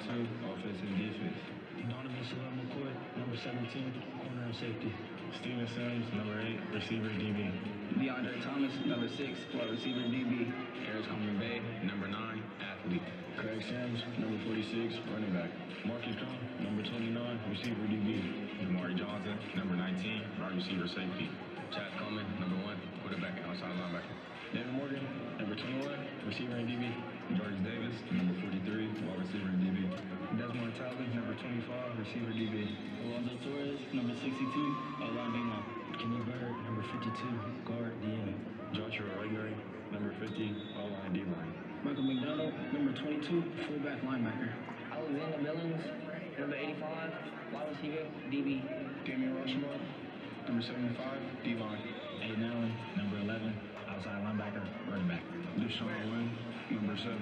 2, offense and defense. Donovan McCoy, number 17, corner and safety. Steven Sims, number 8, receiver DB. DeAndre Thomas, number 6, wide receiver DB. Harris Coleman Bay, number 9, athlete. Craig Sims, number 46, running back. Marcus Cohn, number 29, receiver DB. Jamari Johnson, number 19, wide receiver safety. Chad Coleman, number 1, quarterback and outside linebacker. David Morgan, number 21, receiver and DB. George Davis, number 43, wide receiver and DB. Desmond Talley, number 25, receiver DB. Alonzo Torres, number 62, O-line D-line. Kenny Bird, number 52, guard D-end. Joshua Regnery, number 50, O-line D-line. Michael McDonald, number 22, fullback linebacker. Alexander Billings, number 85, wide receiver, DB. Damian Rushmore, number 75, D-line. Aiden Allen, number 11, outside linebacker, running back. Deshaun Wynn, number 7,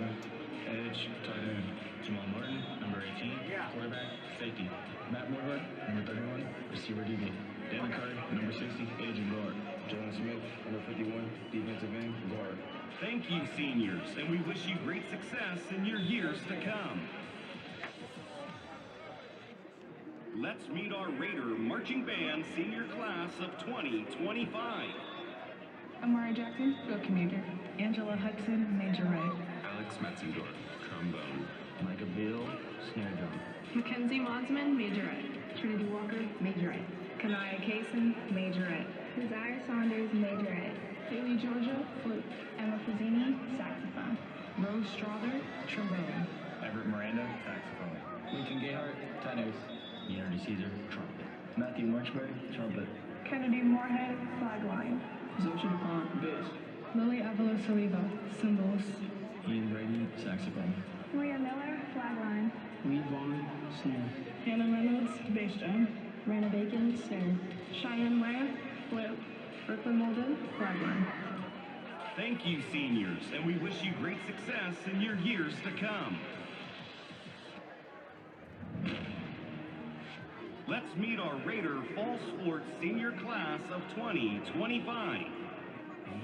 edge, tight end. Jamal Martin, number 18, quarterback, safety. Matt Moore, number 31, receiver DB. Danny Curry, number 60, edge and guard. Jalen Smith, number 51, defensive end, guard. Thank you, seniors, and we wish you great success in your years to come. Let's meet our Raider Marching Band senior class of 2025. Amara Jackson, field commander. Angela Hudson, major right. Alex Metzendorf, trombone. Micah Beal, snare drum. Mackenzie Monsman, major right. Trinity Walker, major right. Kanaya Kaysen, major right. Desire Saunders, major right. Haley Georgia, flute. Emma Fazzini, saxophone. Rose Strother, trombone. Everett Miranda, saxophone. Lincoln Gayhart, tenors. Unity Caesar, trumpet. Matthew Marchberry, trumpet. Kennedy Moorhead, flag line. Zoe DuPont, bass. Lily Avila Saliba, cymbals. Ian Brady, saxophone. Maria Miller, flag line. Reed Vaughn, snare. Hannah Reynolds, bass drum. Rana Bacon, snare. Cheyenne Lamb, flute. Brooklyn Molden, flag line. Thank you, seniors, and we wish you great success in your years to come. Let's meet our Raider Fall Sports senior class of 2025.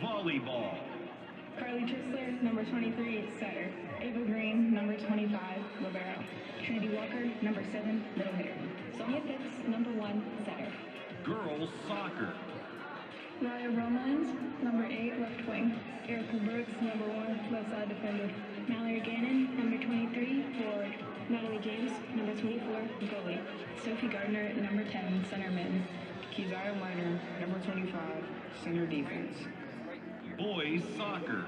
Volleyball. Carly Trisler, number 23, setter. Ava Green, number 25, libero. Trinity Walker, number 7, middle hitter. Sonia Phipps, number 1, setter. Girls soccer. Raya Romans, number 8, left wing. Erica Brooks, number 1, left side defender. Mallory Gannon, number 23, forward. Natalie James, number 24, goalie. Sophie Gardner, number 10, center mid. Keziah Minor, number 25, center defense. Boys soccer.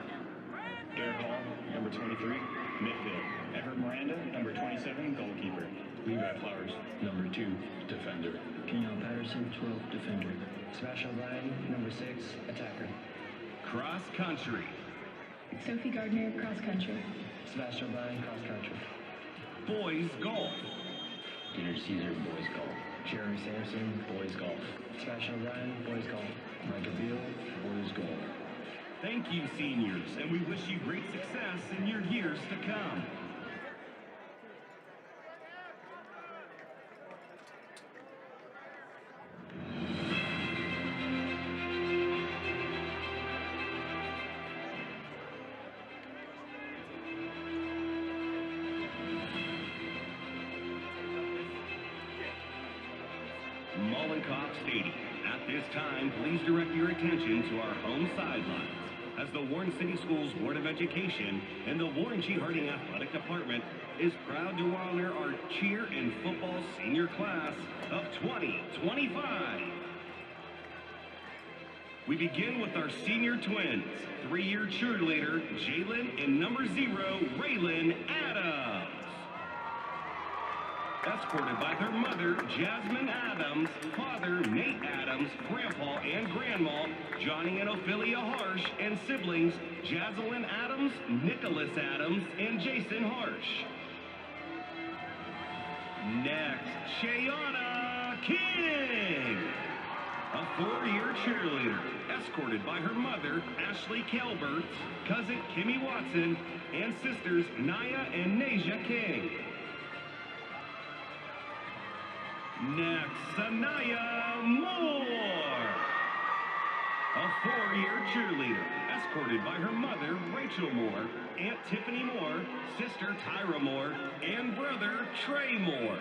Derek Hall, number 23, midfield. Everett Miranda, number 27, goalkeeper. Levi Flowers, number 2, defender. Kenyon Patterson, 12, defender. Sebastian O'Brien, number 6, attacker. Cross country. Sophie Gardner, cross country. Sebastian O'Brien, cross country. Boys golf. Unity Caesar, boys golf. Jeremy Sampson, boys golf. Sebastian O'Brien, boys golf. Micah Beal, boys golf. Thank you, seniors, and we wish you great success in your years to come. Mollenkopf Stadium. At this time, please direct your attention to our home sidelines, as the Warren City Schools Board of Education and the Warren G. Harding Athletic Department is proud to honor our cheer and football senior class of 2025. We begin with our senior twins, 3-year cheerleader Jalen and number 0, Raylan Adams. Escorted by her mother, Jasmine Adams, father, Nate Adams, grandpa and grandma, Johnny and Ophelia Harsh, and siblings, Jazlyn Adams, Nicholas Adams, and Jason Harsh. Next, Shayana King, a 4-year cheerleader, escorted by her mother, Ashley Kelbert, cousin Kimmy Watson, and sisters, Naya and Nasia King. Next, Sanaya Moore, a 4-year cheerleader, escorted by her mother, Rachel Moore, Aunt Tiffany Moore, sister Tyra Moore, and brother, Trey Moore.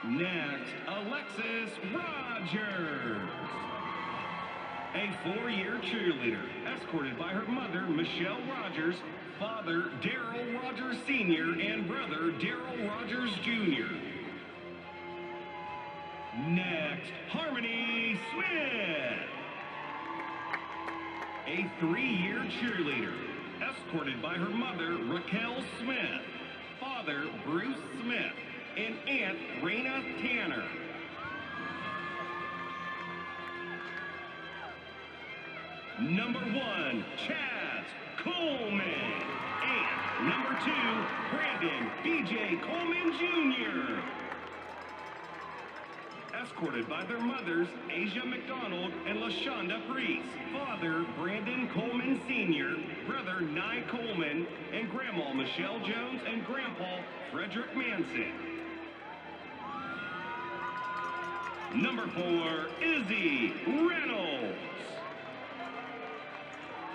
Next, Alexis Rogers. A 4-year cheerleader, escorted by her mother, Michelle Rogers, father, Daryl Rogers Sr., and brother, Daryl Rogers Jr. Next, Harmony Smith. A 3-year cheerleader, escorted by her mother, Raquel Smith, father, Bruce Smith, and aunt, Raina Tanner. Number 1, Chaz Coleman. And number 2, Brandon B.J. Coleman Jr. Escorted by their mothers, Asia McDonald and LaShonda Priest. Father, Brandon Coleman Sr., brother, Nye Coleman, and Grandma Michelle Jones and Grandpa Frederick Manson. Number 4, Izzy Reynolds.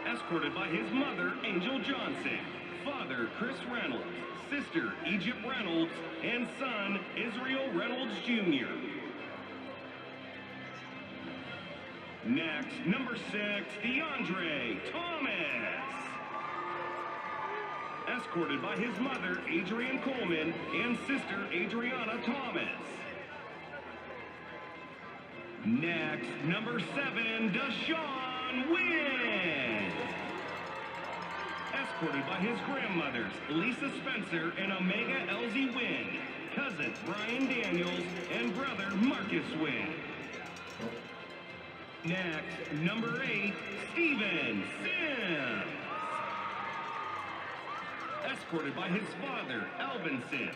Escorted by his mother, Angel Johnson, father, Chris Reynolds, sister, Egypt Reynolds, and son, Israel Reynolds Jr. Next, number 6, DeAndre Thomas. Escorted by his mother, Adrienne Coleman, and sister, Adriana Thomas. Next, number 7, Deshaun Wynn. Escorted by his grandmothers, Lisa Spencer and Omega Elsie Wynn, cousin Brian Daniels, and brother Marcus Wynn. Next, number 8, Steven Sims. Escorted by his father, Alvin Sims,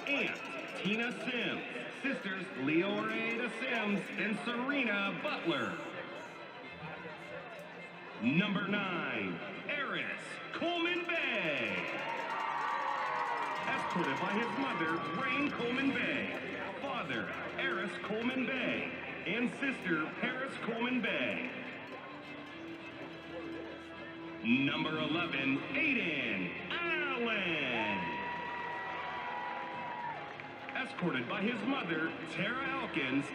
aunt, Tina Sims, sisters, Leorada Sims and Serena Butler. Number 9, Eris Coleman Bay. Escorted by his mother, Rain Coleman Bay, father, Eris Coleman Bay, and sister, Paris Coleman Bay. Number 11, Aiden Allen. Escorted by his mother, Tara Elkins,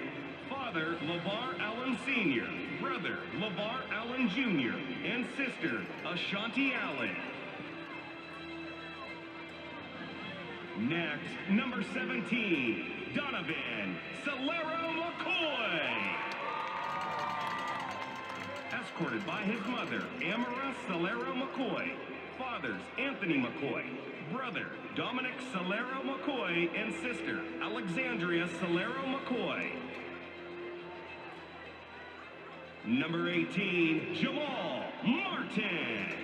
father, LeVar Allen Sr., brother, LeVar Allen Jr., and sister, Ashanti Allen. Next, number 17, Donovan Solero McCoy. Escorted by his mother, Amara Solero McCoy, fathers, Anthony McCoy, brother, Dominic Solero McCoy, and sister, Alexandria Solero McCoy. Number 18, Jamal Martin.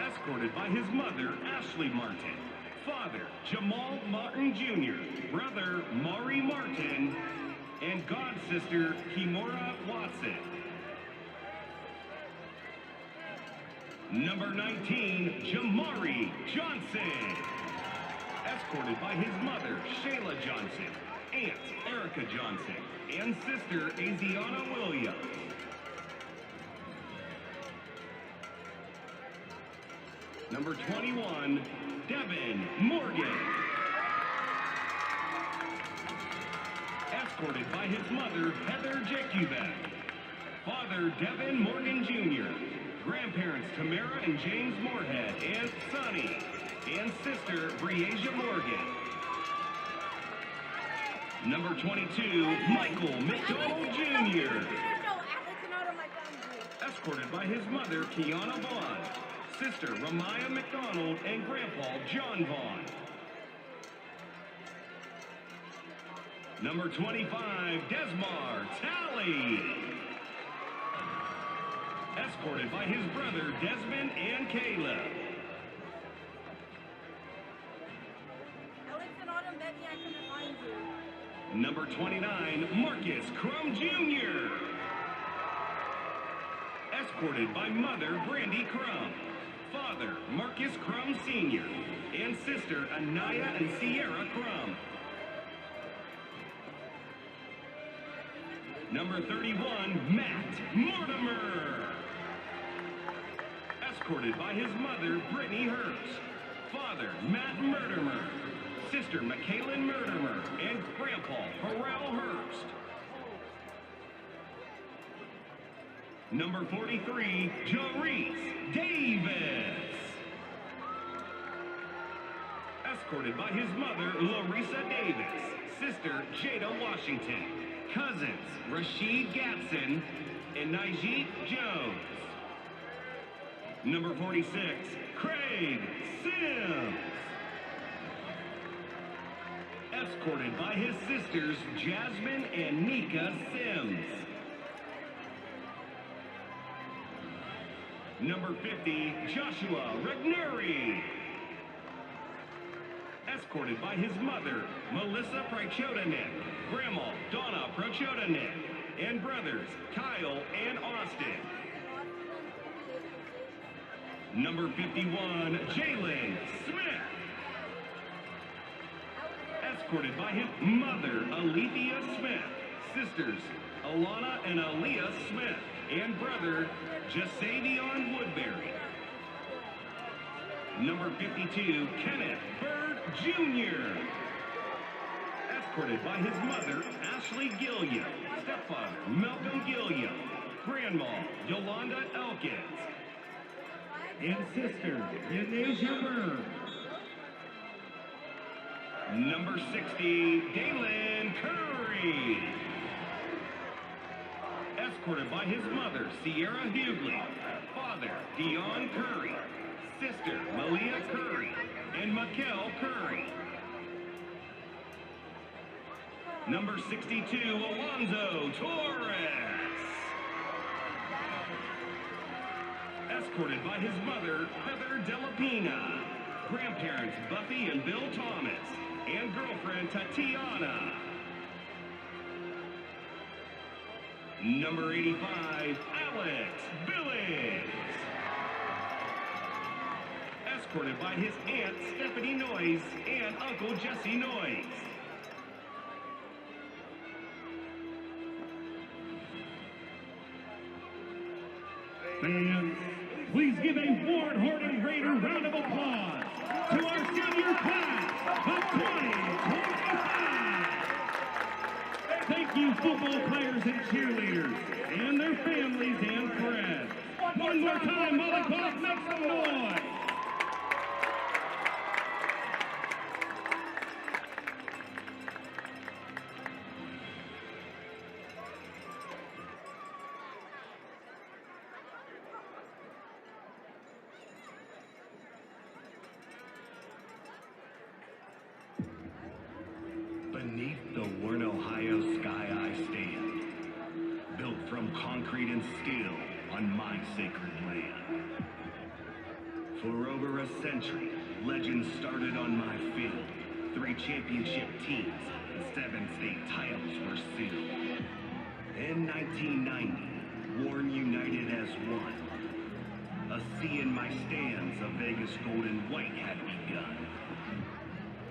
Escorted by his mother, Ashley Martin, father, Jamal Martin Jr., brother, Maury Martin, and godsister, Kimora Watson. Number 19, Jamari Johnson. Escorted by his mother, Shayla Johnson, aunt, Erica Johnson, and sister, Aziana Williams. Number 21, Devin Morgan. Escorted by his mother, Heather Jekubek, father, Devin Morgan Jr., grandparents, Tamara and James Moorhead, and Sonny, and sister, Breasia Morgan. Number 22, Michael McDonald Jr. Escorted by his mother, Kiana Vaughn, sister, Ramaya McDonald, and grandpa, John Vaughn. Number 25, Desmar Talley. Escorted by his brother, Desmond and Caleb. Number 29, Marcus Crum Jr. Escorted by mother, Brandy Crum, father, Marcus Crum Sr., and sister, Anaya and Sierra Crum. Number 31, Matt Mortimer. Escorted by his mother, Brittany Hurst, father, Matt Murdermer, sister, McKaylin Murdermer, and grandpa, Harrell Hurst. Number 43, Jarice Davis. Escorted by his mother, Larissa Davis, sister, Jada Washington, cousins, Rashid Gatson, and Najee Jones. Number 46, Craig Sims. Escorted by his sisters, Jasmine and Nika Sims. Number 50, Joshua Regneri. Escorted by his mother, Melissa Prochodanek, grandma, Donna Prochodanek, and brothers, Kyle and Austin. Number 51, Jalen Smith. Escorted by his mother, Alethea Smith, sisters, Alana and Aaliyah Smith, and brother, Jasavion Woodbury. Number 52, Kenneth Bird Jr. Escorted by his mother, Ashley Gilliam, stepfather, Malcolm Gilliam, grandma, Yolanda Elkins, and sister, Yanasia Burns. Number 60, Dalen Curry. Escorted by his mother, Sierra Hughley, father, Dion Curry, sister, Malia Curry, and Mikkel Curry. Number 62, Alonzo Torres. Escorted by his mother, Heather Delapina, grandparents, Buffy and Bill Thomas, and girlfriend, Tatiana. Number 85, Alex Billings. Escorted by his aunt, Stephanie Noyes, and Uncle Jesse Noyes. Fans, please give a warm-hearted greater round of applause to our senior class of 2025. Thank you, football players and cheerleaders, and their families and friends. One more time, Mollenkopf, make some noise. Beneath the Warren, Ohio sky I stand, built from concrete and steel on my sacred land. For over a century, legends started on my field. 3 championship teams and 7 state titles were sealed. In 1990, Warren united as one. A sea in my stands, a Vegas gold and white had begun.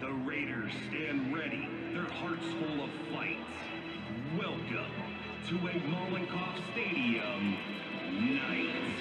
The Raiders stand ready, their hearts full of fights. Welcome to a Mollenkopf Stadium night.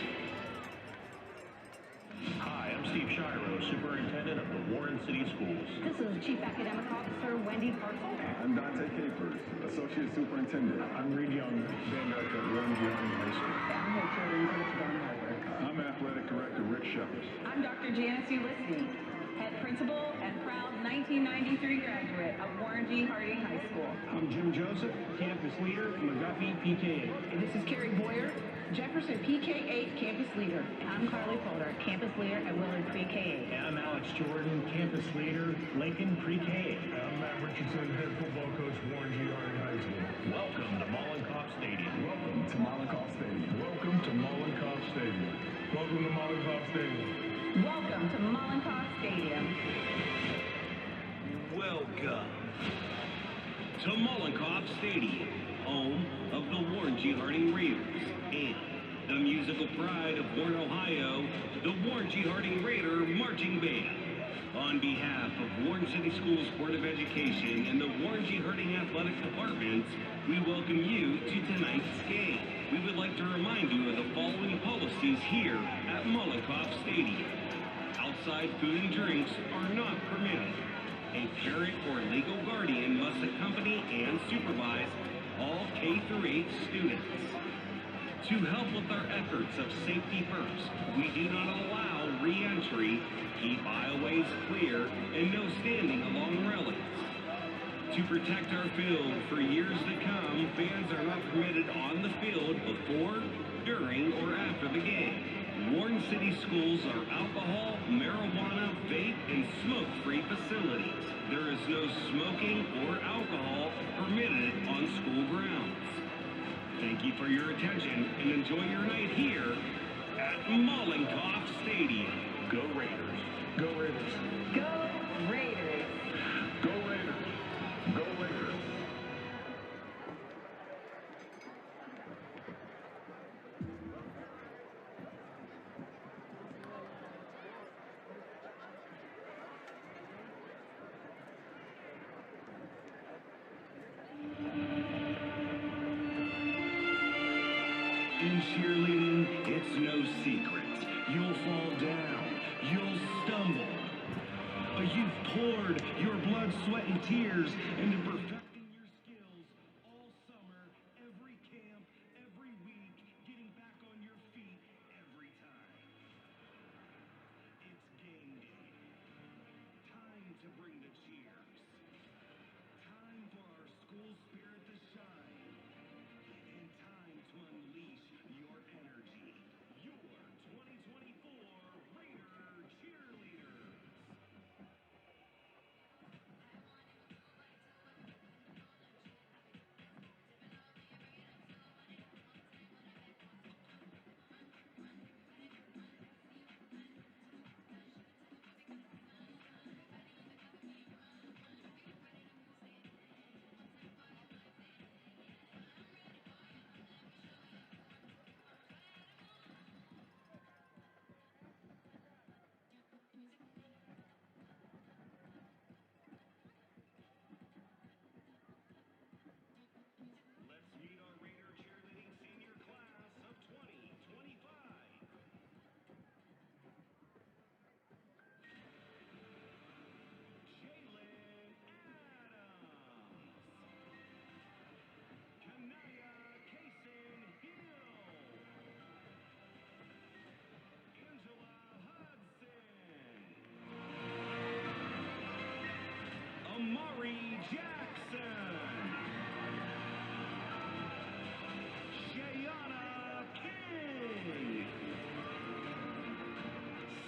Hi, I'm Steve Shiro, Superintendent of the Warren City Schools. This is Chief Academic Officer Wendy Parcel. I'm Dante Capers, Associate Superintendent. I'm Reed Young, Vanguard at Warren High School. I'm head cheerleading coach Don Harper. I'm Athletic Director Rick Shepard. I'm Dr. Janice Ulysses, Head Principal and proud 1993 graduate of Warren G. Harding High School. I'm Jim Joseph, Campus Leader, McGuffey PK8. And this is Carrie Boyer, Jefferson PK8 Campus Leader. I'm Carly Folder, Campus Leader at Willard Pre-K. And I'm Alex Jordan, Campus Leader, Lincoln Pre-K. I'm Matt Richardson, Head Football Coach, Warren G. Harding High School. Welcome to Mollenkopf Stadium. Welcome to Mollenkopf Stadium. Welcome to Mollenkopf Stadium. Welcome to Mollenkopf Stadium. Welcome to Mollenkopf Stadium. Welcome to Mollenkopf Stadium, home of the Warren G. Harding Raiders and the musical pride of Warren, Ohio, the Warren G. Harding Raider Marching Band. On behalf of Warren City Schools Board of Education and the Warren G. Harding Athletic Departments, we welcome you to tonight's game. We would like to remind you of the following policies here at Mollenkopf Stadium. outside food and drinks are not permitted. A parent or legal guardian must accompany and supervise all K-8 students. To help with our efforts of safety first, we do not allow re-entry, keep aisleways clear, and no standing along railings. To protect our field for years to come, fans are not permitted on the field before, during, or after the game. Warren City Schools are alcohol, marijuana, vape, and smoke-free facilities. There is no smoking or alcohol permitted on school grounds. Thank you for your attention and enjoy your night here at Mollenkopf Stadium. Go Raiders. Go Raiders. Go Raiders. Go Raiders. Go Raiders. In cheerleading, it's no secret. You'll fall down. You'll stumble. But you've poured your blood, sweat, and tears into perfecting your skills all summer, every camp, every week, getting back on your feet every time. It's game day. Time to bring the cheers. Time for our school spirit to shine. And time to unleash your energy. Your 2024 Raider Cheerleaders. Let's meet our Raider cheerleading senior class of 2025. Jalen Adams. Kanaya Kaysen Hill. Angela Hudson. Amari Jackson. Shayana King.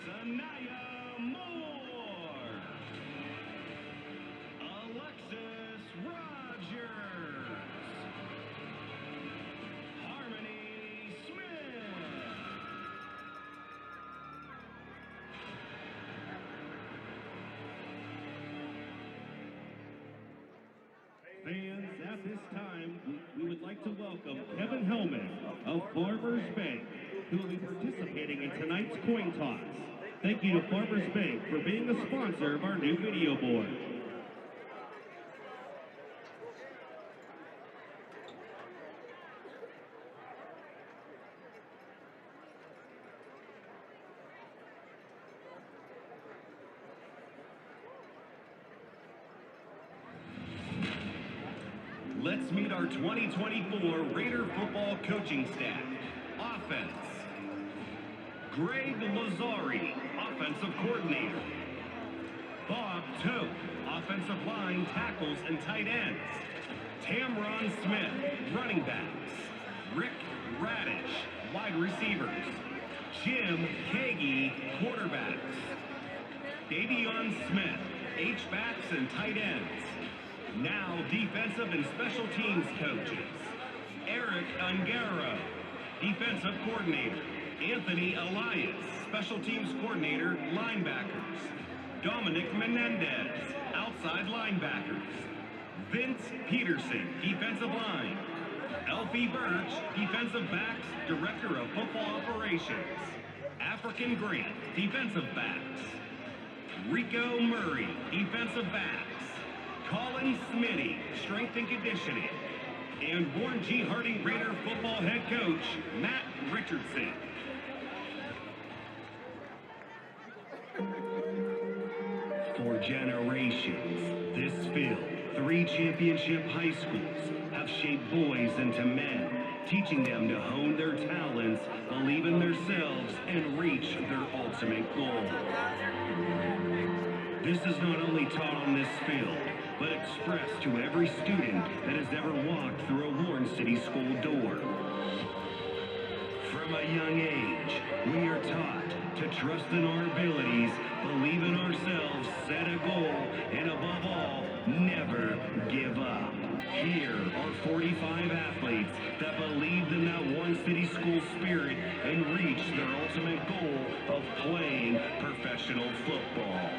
Sanaya Moore. Alexis Rogers. Harmony Smith. Fans, at this time, we would like to welcome Kevin Hellman of Farmers Bank, who will be participating in tonight's coin toss. Thank you to Farmers Bank for being the sponsor of our new video board. Let's meet our 2024 Raider football coaching staff. Offense. Greg Lazari, offensive coordinator. Bob Tote, offensive line, tackles, and tight ends. Tamron Smith, running backs. Rick Radish, wide receivers. Jim Kagi, quarterbacks. Davion Smith, H-backs and tight ends. Now defensive and special teams coaches. Eric Ungaro, defensive coordinator. Anthony Elias, special teams coordinator, linebackers. Dominic Menendez, outside linebackers. Vince Peterson, defensive line. Elfie Birch, defensive backs, director of football operations. African Grant, defensive backs. Rico Murray, defensive backs. Colin Smitty, strength and conditioning. And Warren G. Harding Raider football head coach, Matt Richardson. For generations, this field, 3 championship high schools, have shaped boys into men, teaching them to hone their talents, believe in themselves, and reach their ultimate goal. This is not only taught on this field, but expressed to every student that has ever walked through a Warren City school door. From a young age, we are taught to trust in our abilities, believe in ourselves, set a goal, and above all, never give up. Here are 45 athletes that believed in that Warren City school spirit and reached their ultimate goal of playing professional football.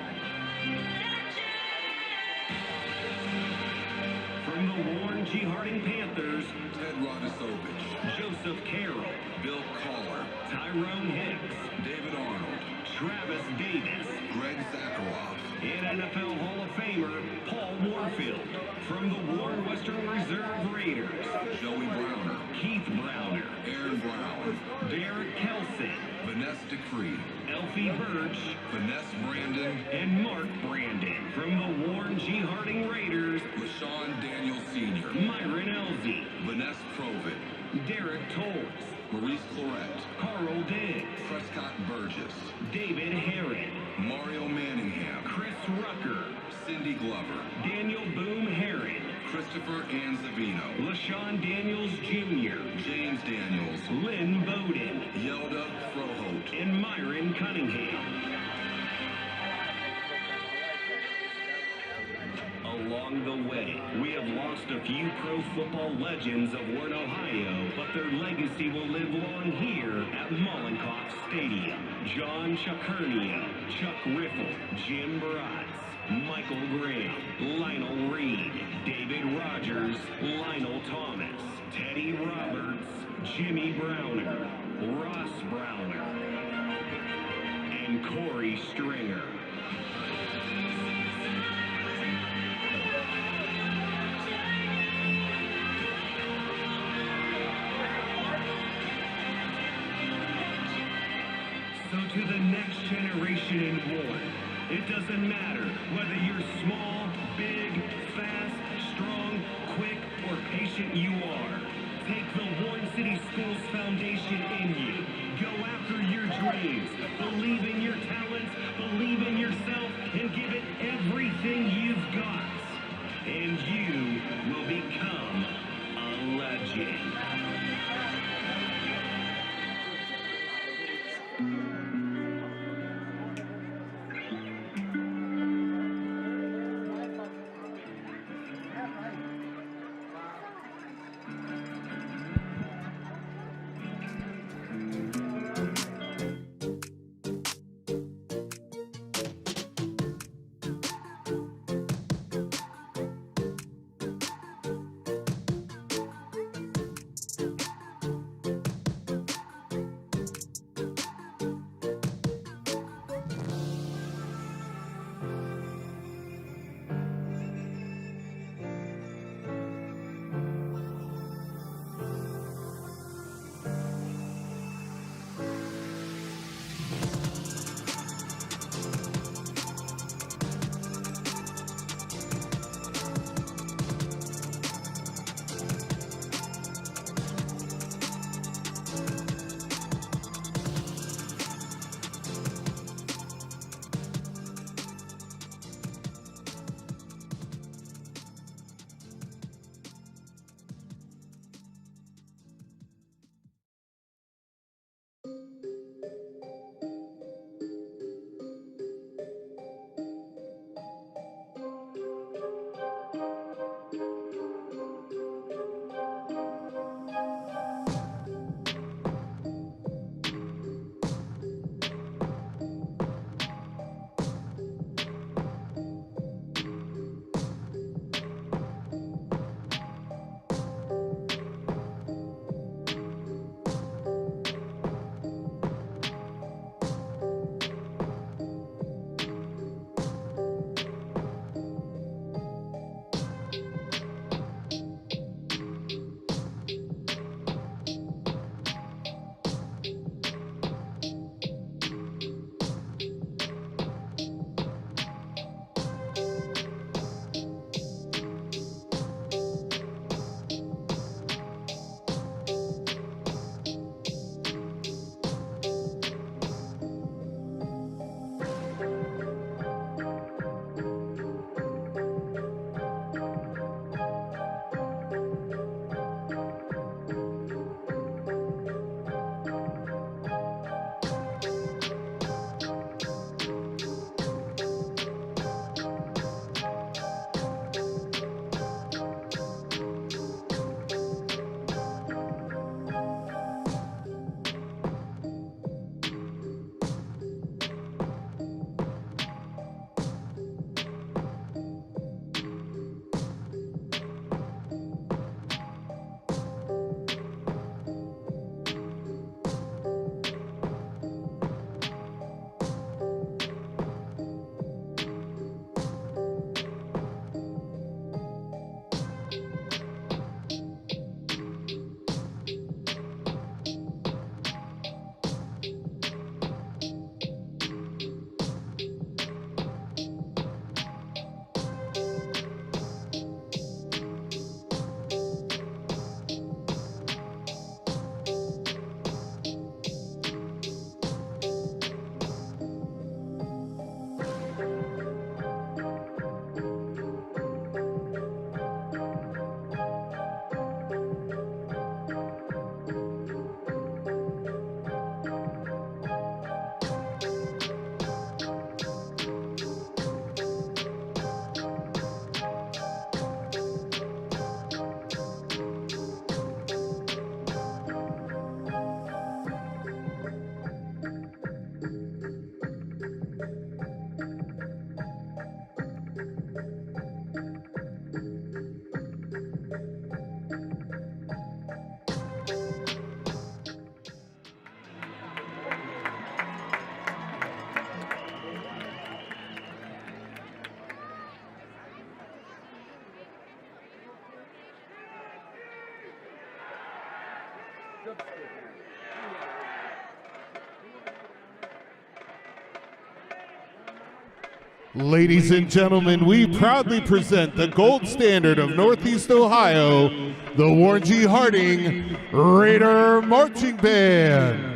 From the Warren G. Harding Panthers, Ted Radisovich, Joseph Carroll, Bill Collar, Tyrone Hicks, David Arnold, Travis Davis, Greg Zakharoff, and NFL Hall of Famer Paul Warfield. From the Warren Western Reserve Raiders, Joey Browner, Keith Browner, Aaron Brown, Derek Kelson, Vanessa DeCree, Elfie Birch, Vanessa Brandon, and Mark Brandon. From the Warren G. Harding Raiders, LaShawn Daniel Sr., Myron Elzey, Vanessa Provit, Derek Tolles, Maurice Claret, Carl Diggs, Prescott Burgess, David Herron, Mario Manningham, Chris Rucker, Cindy Glover, Daniel Boom Herron, Christopher Anzavino, LaShawn Daniels Jr., James Daniels, Lynn Bowden, Yelda Froholt, and Myron Cunningham. Along the way, we have lost a few pro football legends of Warren, Ohio, but their legacy will live on here at Mollenkopf Stadium. John Chakurnia, Chuck Riffle, Jim Bratz, Michael Graham, Lionel Reed, David Rogers, Lionel Thomas, Teddy Roberts, Jimmy Browner, Ross Browner, and Corey Stringer. So to the next generation in Warren, it doesn't matter whether you're small, big, fast, strong, quick, or patient you are. Take the Warren City Schools Foundation in you. Go after your dreams. Believe in your talents, believe in yourself, and give it everything you've got. And you will become a legend. Ladies and gentlemen, we proudly present the gold standard of Northeast Ohio, the Warren G. Harding Raider Marching Band.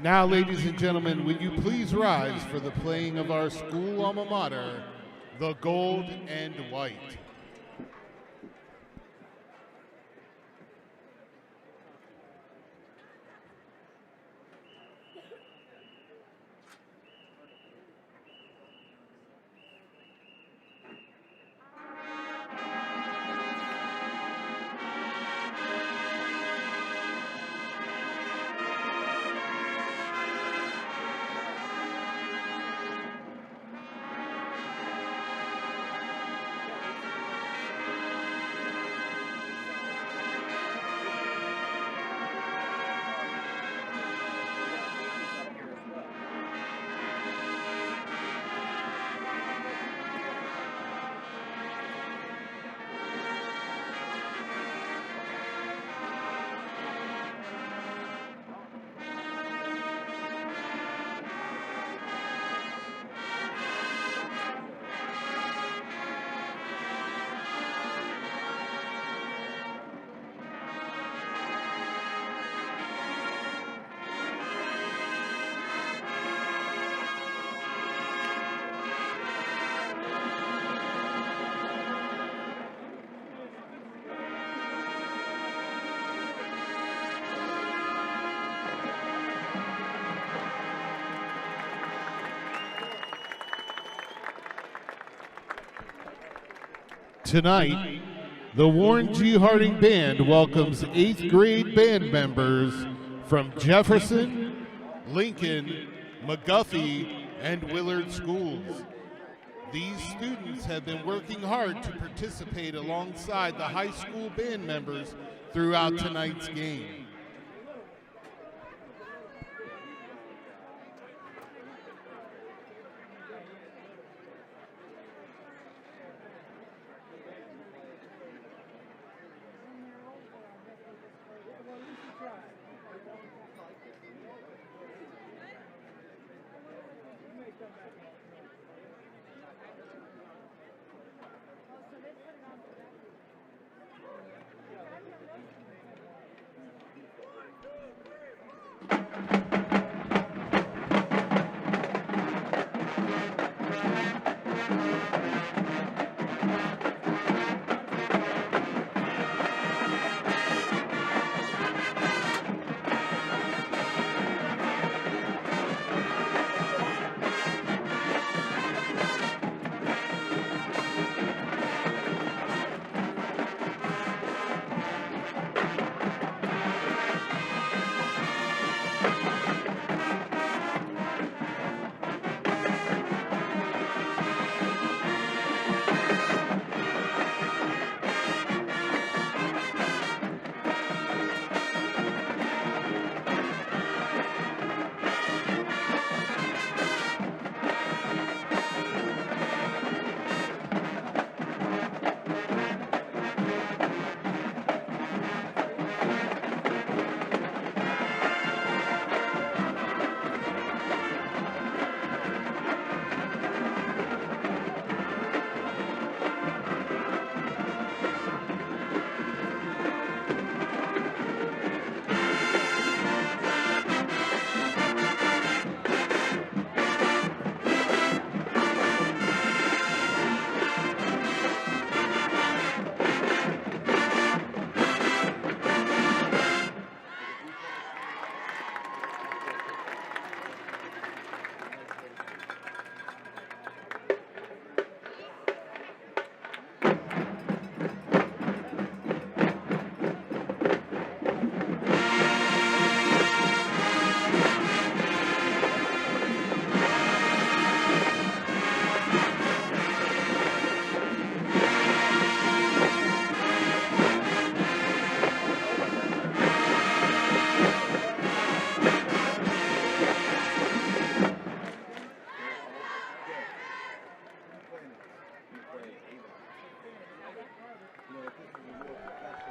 Now, ladies and gentlemen, will you please rise for the playing of our school alma mater, the Gold and White. Tonight, the Warren G. Harding Band welcomes 8th grade band members from Jefferson, Lincoln, McGuffey, and Willard schools. These students have been working hard to participate alongside the high school band members throughout tonight's game.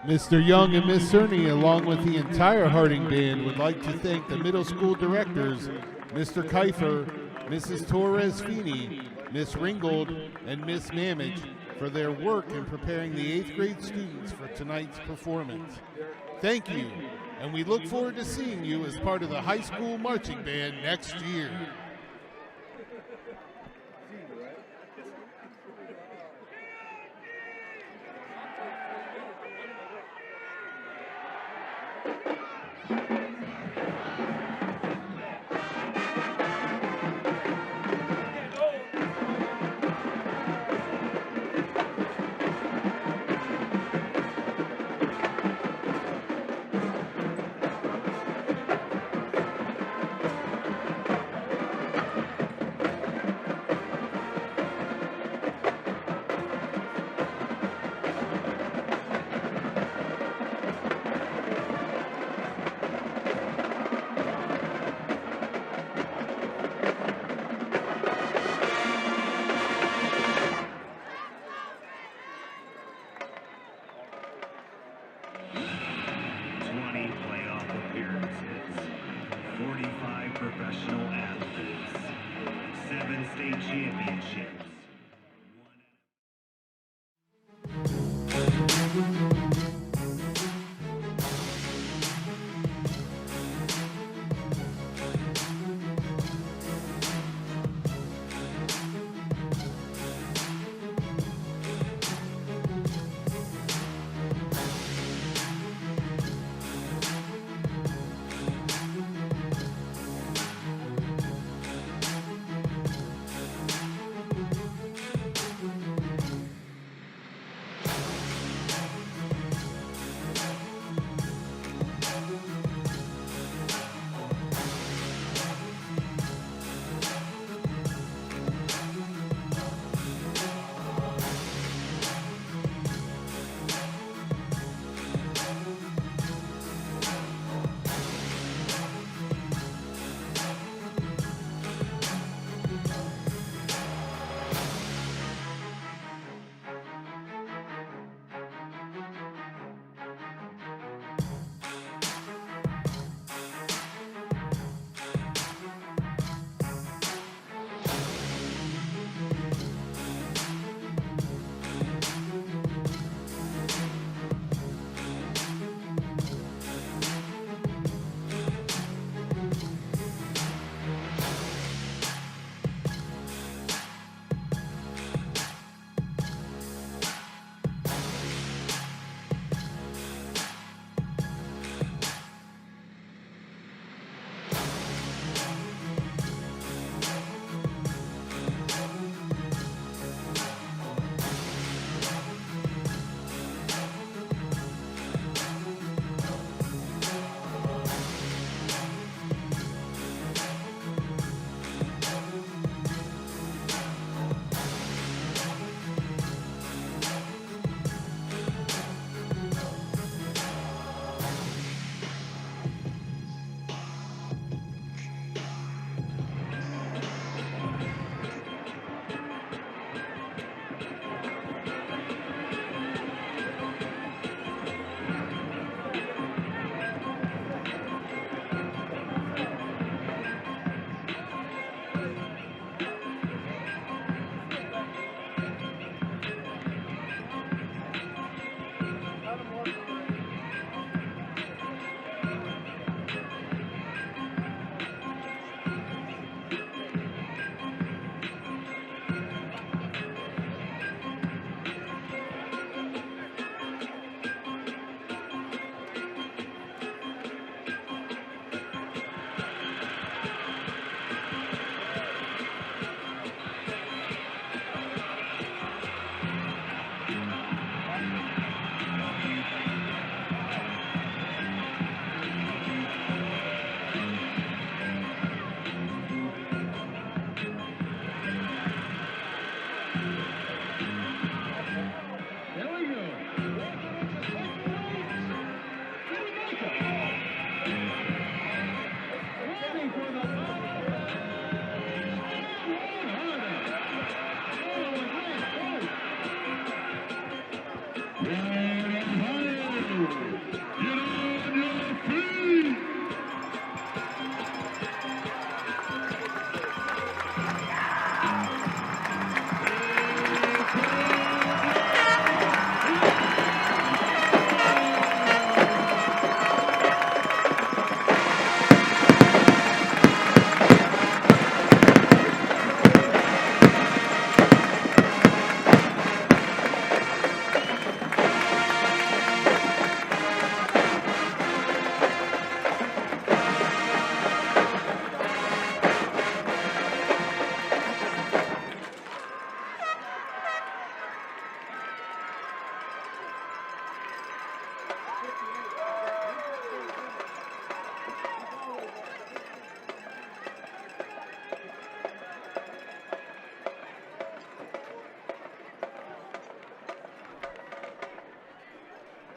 Mr. Young and Miss Cerny, along with the entire Harding Band, would like to thank the middle school directors, Mr. Kiefer, Mrs. Torres-Feeney, Miss Ringgold, and Miss Mamage, for their work in preparing the 8th grade students for tonight's performance. Thank you, and we look forward to seeing you as part of the high school marching band next year.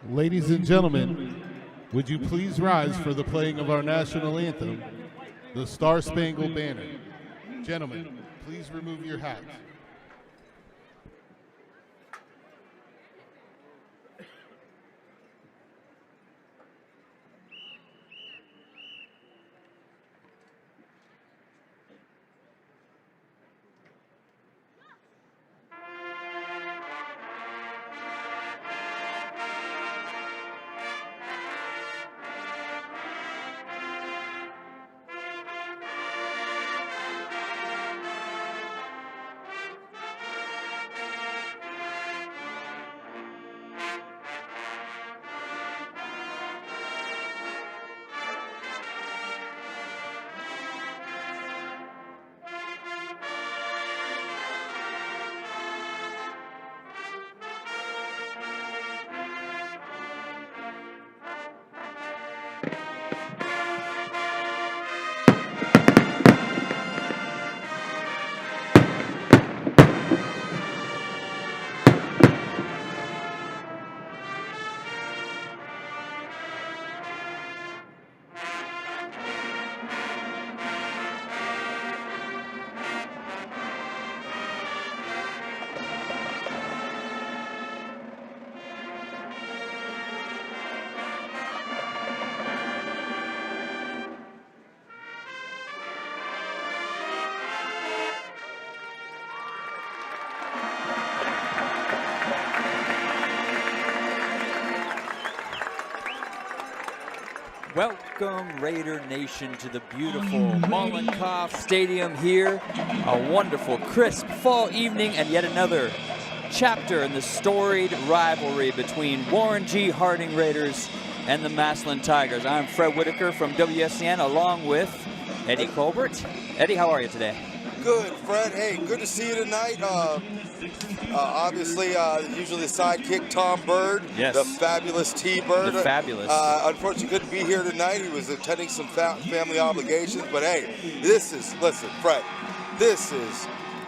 Ladies and gentlemen, would you please rise for the playing of our national anthem, the Star-Spangled Banner. Gentlemen, please remove your hats. Welcome, Raider Nation, to the beautiful Mollenkopf Stadium here. A wonderful, crisp fall evening, and yet another chapter in the storied rivalry between Warren G. Harding Raiders and the Massillon Tigers. I'm Fred Whitaker from WSCN, along with Eddie Colbert. Eddie, how are you today? Good, Fred. Hey, good to see you tonight. Obviously, usually the sidekick, Tom Bird, yes. The fabulous T-Bird. The fabulous. Unfortunately, couldn't be here tonight. He was attending some family obligations. But hey, listen, Fred, this is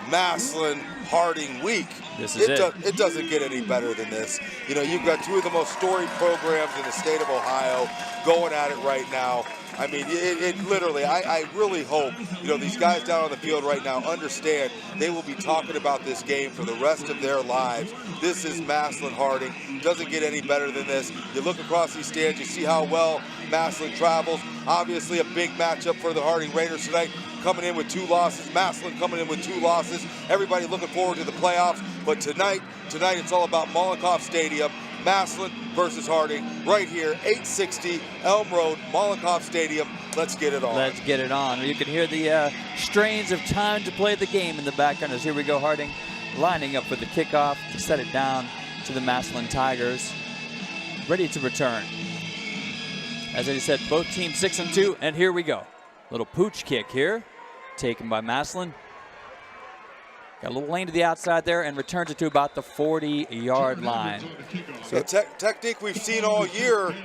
Massillon Harding Week. This is it. It doesn't get any better than this. You know, you've got two of the most storied programs in the state of Ohio going at it right now. I mean, it literally, I really hope, you know, these guys down on the field right now understand they will be talking about this game for the rest of their lives. This is Massillon Harding. Doesn't get any better than this. You look across these stands, you see how well Massillon travels. Obviously a big matchup for the Harding Raiders tonight, coming in with 2 losses. Massillon coming in with 2 losses. Everybody looking forward to the playoffs. But tonight it's all about Mollenkopf Stadium. Massillon versus Harding, right here, 860 Elm Road, Mollenkopf Stadium. Let's get it on. Let's get it on. You can hear the strains of Time to Play the Game in the background as here we go, Harding lining up for the kickoff to set it down to the Massillon Tigers, ready to return. As I said, both teams 6-2, and here we go. Little pooch kick here, taken by Massillon. Got a little lane to the outside there and returns it to about the 40-yard line. So technique we've seen all year.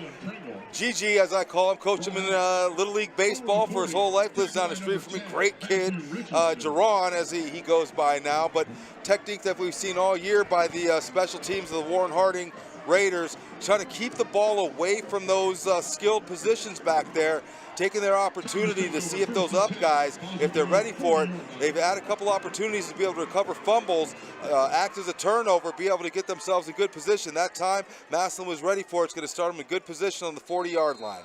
Gigi, as I call him, coached him in Little League Baseball for his whole life, lives down the street from me. Great kid. Jerron, as he goes by now. But technique that we've seen all year by the special teams of the Warren Harding Raiders, trying to keep the ball away from those skilled positions back there, taking their opportunity to see if those up guys, if they're ready for it. They've had a couple opportunities to be able to recover fumbles, act as a turnover, be able to get themselves in good position. That time, Massillon was ready for it. It's going to start them in good position on the 40-yard line.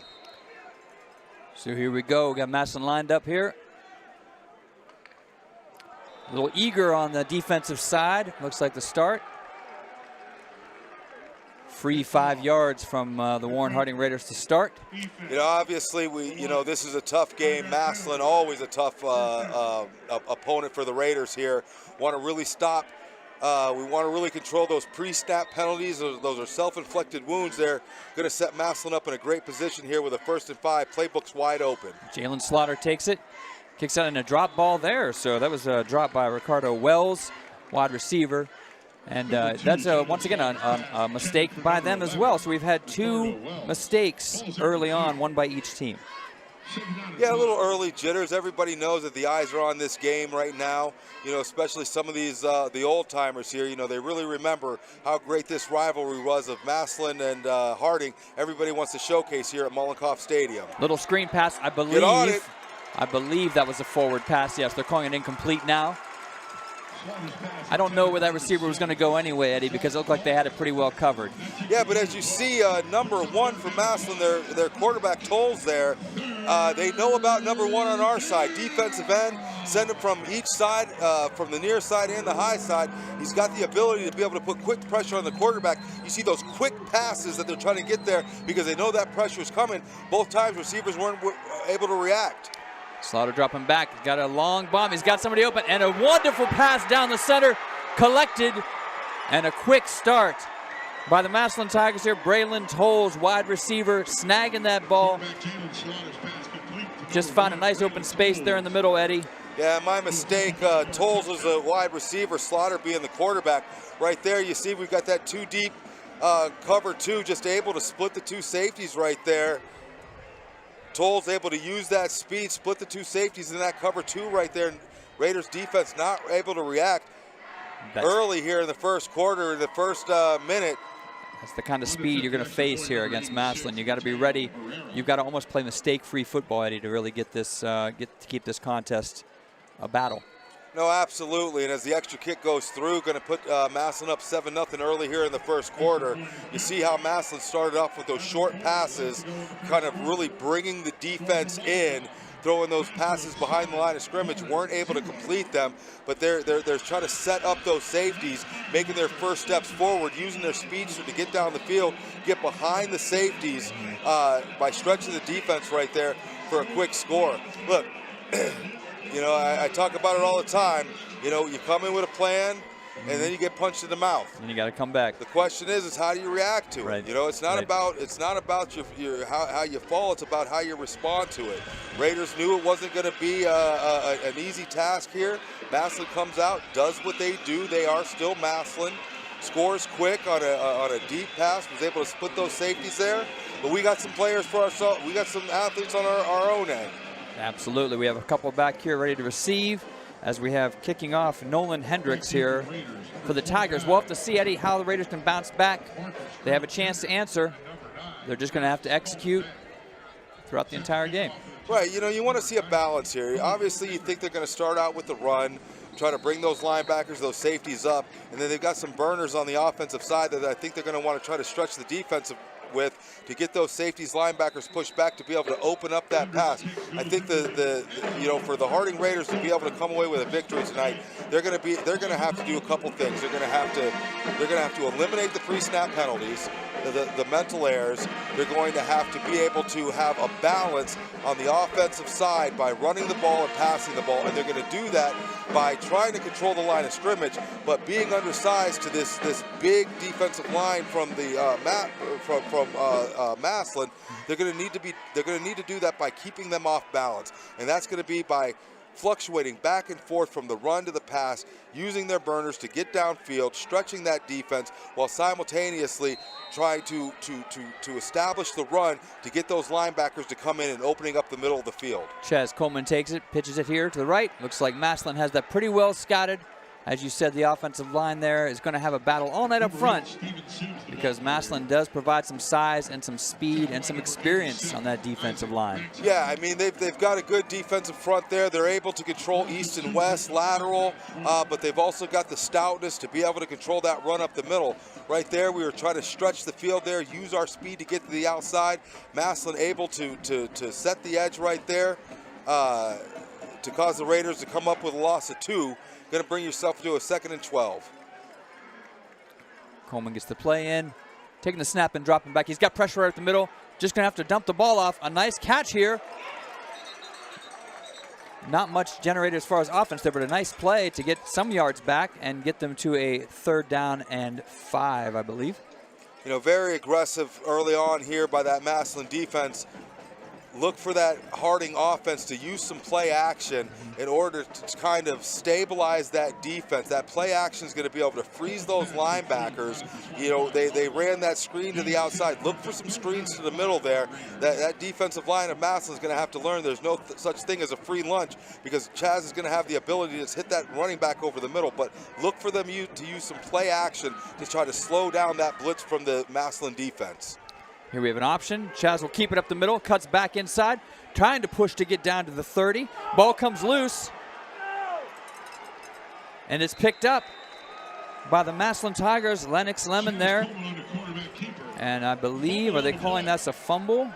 So here we go. We got Massillon lined up here. A little eager on the defensive side. Looks like the start. Free 5 yards from the Warren Harding Raiders to start. You know, obviously, this is a tough game. Massillon, always a tough opponent for the Raiders here. Want to really stop. We want to really control those pre-snap penalties. Those are self-inflicted wounds. They're going to set Massillon up in a great position here with a 1st and 5. Playbook's wide open. Jalen Slaughter takes it. Kicks out in a drop ball there. So that was a drop by Ricardo Wells, wide receiver. And that's, once again, a mistake by them as well. So we've had 2 mistakes early on, one by each team. Yeah, a little early jitters. Everybody knows that the eyes are on this game right now. You know, especially some of these the old timers here. You know, they really remember how great this rivalry was of Massillon and Harding. Everybody wants to showcase here at Mollenkopf Stadium. Little screen pass, I believe. Get on it. I believe that was a forward pass. Yes, they're calling it incomplete now. I don't know where that receiver was going to go anyway, Eddie, because it looked like they had it pretty well covered. Yeah, but as you see, number 1 for Massillon, their quarterback Tolles there, they know about number 1 on our side. Defensive end, send him from each side, from the near side and the high side. He's got the ability to be able to put quick pressure on the quarterback. You see those quick passes that they're trying to get there because they know that pressure is coming. Both times receivers weren't able to react. Slaughter dropping back. He's got a long bomb. He's got somebody open. And a wonderful pass down the center. Collected. And a quick start by the Massillon Tigers here. Braylon Tolles, wide receiver, snagging that ball. Just found a nice open space there in the middle, Eddie. Yeah, my mistake. Tolles was a wide receiver. Slaughter being the quarterback. Right there, you see we've got that 2 deep cover 2, just able to split the 2 safeties right there. Tolles able to use that speed, split the 2 safeties in that cover 2 right there. Raiders defense not able to react early here in the first quarter, in the first minute. That's the kind of speed you're going to face here against Massillon. You got to be ready. You've got to almost play mistake-free football, Eddie, to really get this, to keep this contest a battle. No, absolutely, and as the extra kick goes through, going to put Massillon up 7-0 early here in the first quarter. You see how Massillon started off with those short passes, kind of really bringing the defense in, throwing those passes behind the line of scrimmage, weren't able to complete them, but they're trying to set up those safeties, making their first steps forward, using their speed to get down the field, get behind the safeties by stretching the defense right there for a quick score. Look. You know, I talk about it all the time. You know, you come in with a plan, and then you get punched in the mouth. And you got to come back. The question is how do you react to right. it? You know, it's not about your how you fall. It's about how you respond to it. Raiders knew it wasn't going to be an easy task here. Massillon comes out, does what they do. They are still Massillon. Scores quick on a deep pass. Was able to split those safeties there. But we got some players for ourselves. We got some athletes on our own end. Absolutely. We have a couple back here ready to receive as we have kicking off Nolan Hendricks here for the Tigers. We'll have to see, Eddie, how the Raiders can bounce back. They have a chance to answer. They're just going to have to execute throughout the entire game. Right. You know, you want to see a balance here. Obviously, you think they're going to start out with the run, try to bring those linebackers, those safeties up, and then they've got some burners on the offensive side that I think they're going to want to try to stretch the defensive with to get those safeties, linebackers pushed back to be able to open up that pass. I think you know, for the Harding Raiders to be able to come away with a victory tonight, they're going to have to do a couple things. They're going to have to eliminate the pre-snap penalties, the mental errors. They're going to have to be able to have a balance on the offensive side by running the ball and passing the ball, and they're going to do that by trying to control the line of scrimmage, but being undersized to this big defensive line from the Massillon. They're going to need to do that by keeping them off balance, and that's going to be by fluctuating back and forth from the run to the pass, using their burners to get downfield, stretching that defense while simultaneously trying to establish the run to get those linebackers to come in and opening up the middle of the field. Chaz Coleman takes it, pitches it here to the right. Looks like Massillon has that pretty well scouted. As you said, the offensive line there is going to have a battle all night up front because Massillon does provide some size and some speed and some experience on that defensive line. Yeah, I mean, they've got a good defensive front there. They're able to control east and west, lateral, but they've also got the stoutness to be able to control that run up the middle. Right there, we were trying to stretch the field there, use our speed to get to the outside. Massillon able to set the edge right there to cause the Raiders to come up with a loss of 2. Going to bring yourself to a 2nd and 12. Coleman gets the play in, taking the snap and dropping back. He's got pressure right at the middle. Just going to have to dump the ball off. A nice catch here. Not much generated as far as offense there, but a nice play to get some yards back and get them to a 3rd down and 5, I believe. You know, very aggressive early on here by that Massillon defense. look for that Harding offense to use some play action in order to kind of stabilize that defense. That play action is going to be able to freeze those linebackers. You know, they ran that screen to the outside. Look for some screens to the middle there. That defensive line of Massillon is going to have to learn there's no such thing as a free lunch, because Chaz is going to have the ability to just hit that running back over the middle. But look for them to use some play action to try to slow down that blitz from the Massillon defense. Here we have an option. Chaz will keep it up the middle, cuts back inside, trying to push to get down to the 30. Ball comes loose, and it's picked up by the Massillon Tigers. Lennox Lemon there. And I believe, are they calling that a fumble?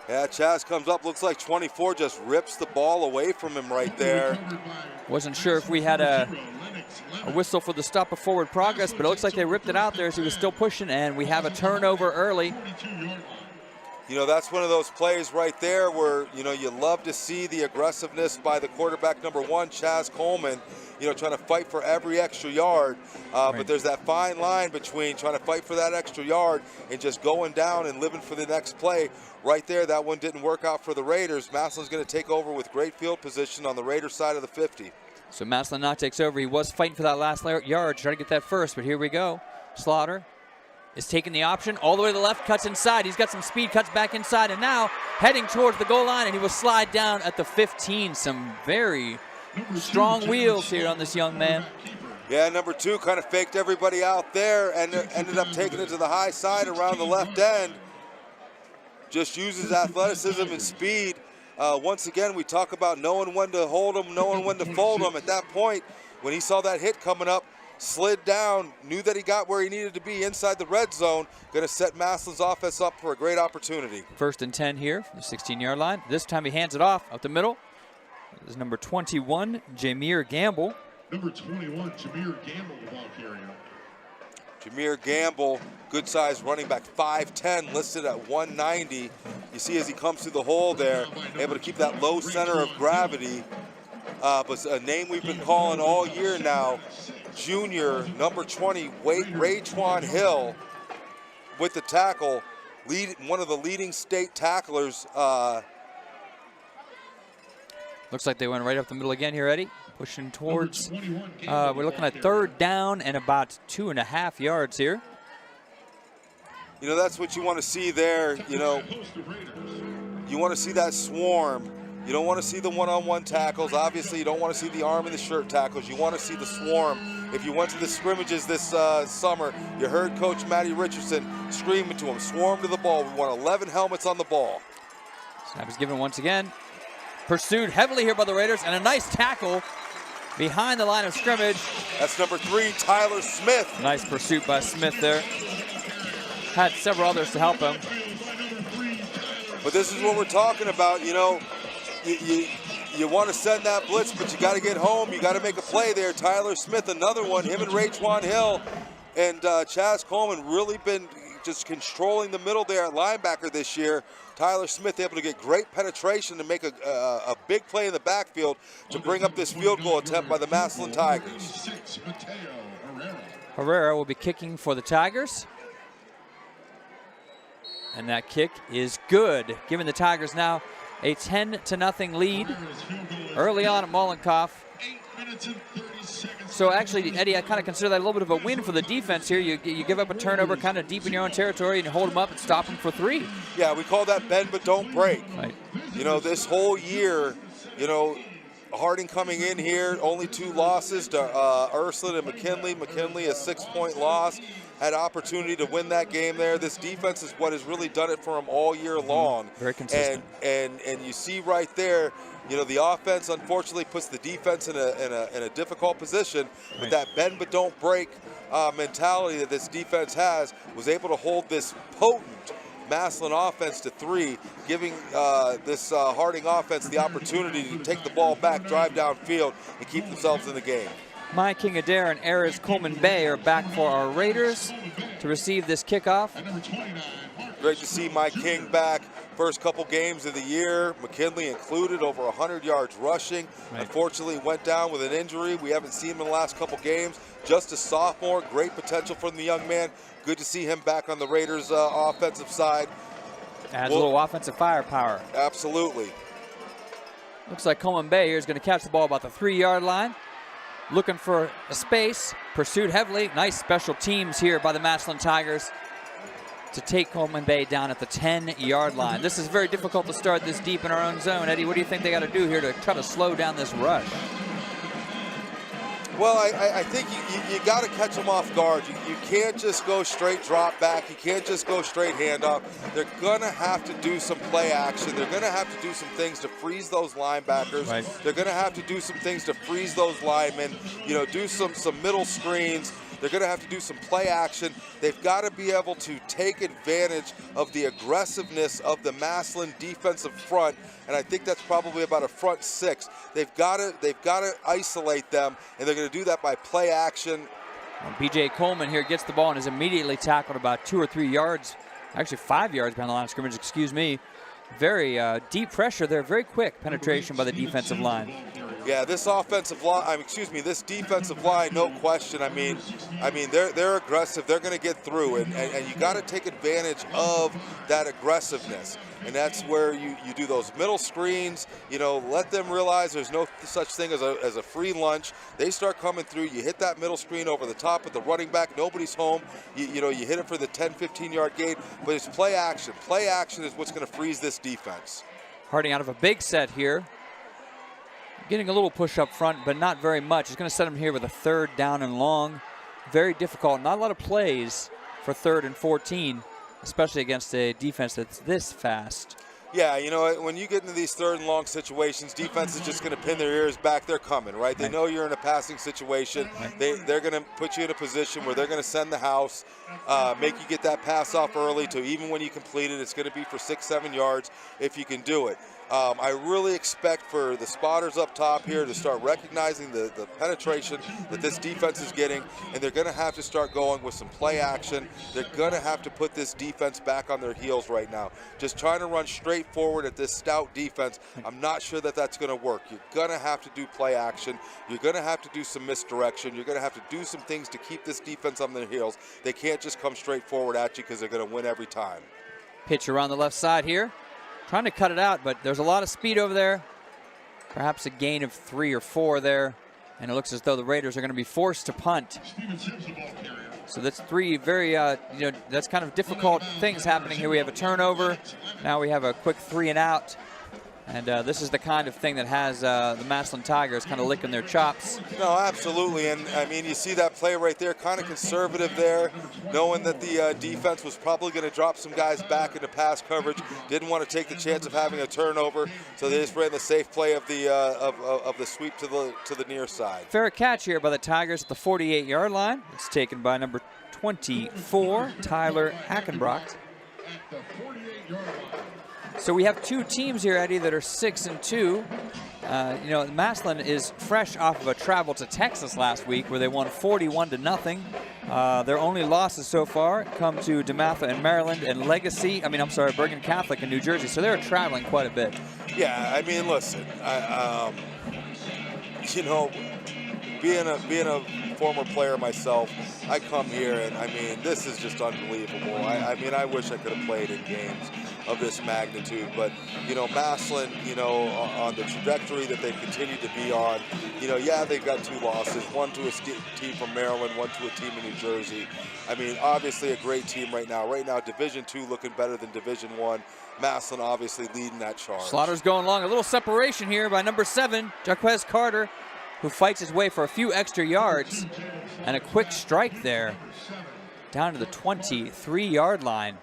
Yeah, Chaz comes up, looks like 24 just rips the ball away from him right there. Wasn't sure if we had a whistle for the stop of forward progress, but it looks like they ripped it out there as he was still pushing, and we have a turnover early. You know, that's one of those plays right there where, you know, you love to see the aggressiveness by the quarterback number 1, Chaz Coleman, you know, trying to fight for every extra yard. But there's that fine line between trying to fight for that extra yard and just going down and living for the next play. Right there, that one didn't work out for the Raiders. Massillon's going to take over with great field position on the Raiders side of the 50. So Massillon now takes over. He was fighting for that last yard, trying to get that first, but here we go. Slaughter is taking the option all the way to the left, cuts inside. He's got some speed, cuts back inside, and now heading towards the goal line, and he will slide down at the 15. Some very strong wheels here on this young man. Yeah, number 2 kind of faked everybody out there and ended up taking it to the high side around the left end. Just uses athleticism and speed. Once again, we talk about knowing when to hold them, knowing when to fold them. At that point, when he saw that hit coming up, slid down, knew that he got where he needed to be inside the red zone, going to set Massillon's offense up for a great opportunity. 1st and 10 here from the 16-yard line. This time he hands it off up the middle. This is number 21, Jameer Gamble. Number 21, Jameer Gamble, the ball carrier. Jameer Gamble, good-sized running back, 5'10", listed at 190. You see as he comes through the hole there, able to keep that low center of gravity. But a name we've been calling all year now, junior, number 20, Raytwan Hill with the tackle, one of the leading state tacklers. Looks like they went right up the middle again here, Eddie. Pushing towards, we're looking at 3rd down and about 2.5 yards here. You know, that's what you want to see there. You know, you want to see that swarm. You don't want to see the one-on-one tackles. Obviously, you don't want to see the arm and the shirt tackles. You want to see the swarm. If you went to the scrimmages this summer, you heard Coach Matty Richardson screaming to him, swarm to the ball. We want 11 helmets on the ball. Snap is given once again. Pursued heavily here by the Raiders, and a nice tackle behind the line of scrimmage. That's number 3, Tyler Smith. Nice pursuit by Smith there. Had several others to help him. But this is what we're talking about, you know. You want to send that blitz, but you got to get home. You got to make a play there. Tyler Smith, another one. Him and Raytwan Hill and Chaz Coleman really been just controlling the middle there at linebacker this year. Tyler Smith able to get great penetration to make a big play in the backfield to bring up this field goal attempt by the Massillon Tigers. Herrera will be kicking for the Tigers. And that kick is good, giving the Tigers now a 10-0 lead early on at Mollenkopf. So actually, Eddie, I kind of consider that a little bit of a win for the defense here. You give up a turnover kind of deep in your own territory and you hold them up and stop them for 3. Yeah, we call that bend but don't break. Right. You know, this whole year, you know, Harding coming in here, only 2 losses to Ursuline and McKinley. McKinley a 6-point loss. Had opportunity to win that game there. This defense is what has really done it for them all year long. Very consistent. And you see right there, you know, the offense unfortunately puts the defense in a difficult position. But that bend but don't break mentality that this defense has was able to hold this potent Massillon offense to 3, giving this Harding offense the opportunity to take the ball back, drive downfield, and keep themselves in the game. My King Adair and Ares Coleman Bay are back for our Raiders to receive this kickoff. Great to see my King back. First couple games of the year, McKinley included, over 100 yards rushing. Right. Unfortunately went down with an injury. We haven't seen him in the last couple games. Just a sophomore, great potential from the young man. Good to see him back on the Raiders offensive side. Adds a little offensive firepower. Absolutely. Looks like Coleman Bay here is going to catch the ball about the 3-yard line. Looking for a space, pursued heavily. Nice special teams here by the Massillon Tigers to take Coleman Bay down at the 10-yard line. This is very difficult to start this deep in our own zone. Eddie, what do you think they got to do here to try to slow down this rush? Well, I think you got to catch them off guard. You can't just go straight drop back. You can't just go straight handoff. They're going to have to do some play action. They're going to have to do some things to freeze those linebackers. Right. They're going to have to do some things to freeze those linemen, do some middle screens. They're going to have to do some play action. They've got to be able to take advantage of the aggressiveness of the Massillon defensive front, and I think that's probably about a front 6. They've got to isolate them, and they're going to do that by play action. B.J. Coleman here gets the ball and is immediately tackled about 2 or 3 yards, actually 5 yards behind the line of scrimmage, excuse me. Very deep pressure there, very quick penetration by the defensive line. Yeah, this offensive line, this defensive line, no question. I mean, they're aggressive. They're going to get through, and you got to take advantage of that aggressiveness. And that's where you do those middle screens. Let them realize there's no such thing as a free lunch. They start coming through. You hit that middle screen over the top of the running back. Nobody's home. You hit it for the 10, 15-yard gain. But it's play action. Play action is what's going to freeze this defense. Harding out of a big set here. Getting a little push up front, but not very much. It's going to set him here with a 3rd down and long. Very difficult. Not a lot of plays for 3rd and 14, especially against a defense that's this fast. Yeah, when you get into these 3rd and long situations, defense is just going to pin their ears back. They're coming, right? They know you're in a passing situation. They're going to put you in a position where they're going to send the house, make you get that pass off early to even when you complete it, it's going to be for 6-7 yards if you can do it. I really expect for the spotters up top here to start recognizing the penetration that this defense is getting, and they're going to have to start going with some play action. They're going to have to put this defense back on their heels right now. Just trying to run straight forward at this stout defense, I'm not sure that that's going to work. You're going to have to do play action. You're going to have to do some misdirection. You're going to have to do some things to keep this defense on their heels. They can't just come straight forward at you because they're going to win every time. Pitch around the left side here. Trying to cut it out, but there's a lot of speed over there. Perhaps a gain of 3 or 4 there. And it looks as though the Raiders are going to be forced to punt. So that's 3 very, that's kind of difficult things happening here. We have a turnover. Now we have a quick 3 and out. And this is the kind of thing that has the Massillon Tigers kind of licking their chops. No, absolutely. And, you see that play right there, kind of conservative there, knowing that the defense was probably going to drop some guys back into pass coverage. Didn't want to take the chance of having a turnover, so they just ran the safe play of the sweep to the near side. Fair catch here by the Tigers at the 48-yard line. It's taken by number 24, Tyler Hackenbrock. So we have 2 teams here, Eddie, that are 6-2. Massillon is fresh off of a travel to Texas last week where they won 41-0. Their only losses so far come to DeMatha in Maryland and Bergen Catholic in New Jersey. So they're traveling quite a bit. Yeah, listen, being a former player myself, I come here and this is just unbelievable. I wish I could have played in games of this magnitude, but Massillon, on the trajectory that they've continued to be on, they've got 2 losses, one to a team from Maryland, one to a team in New Jersey. Obviously a great team right now. Right now, Division II looking better than Division I. Massillon obviously leading that charge. Slaughter's going long. A little separation here by number 7, Jaquez Carter, who fights his way for a few extra yards, and a quick strike there down to the 23-yard line.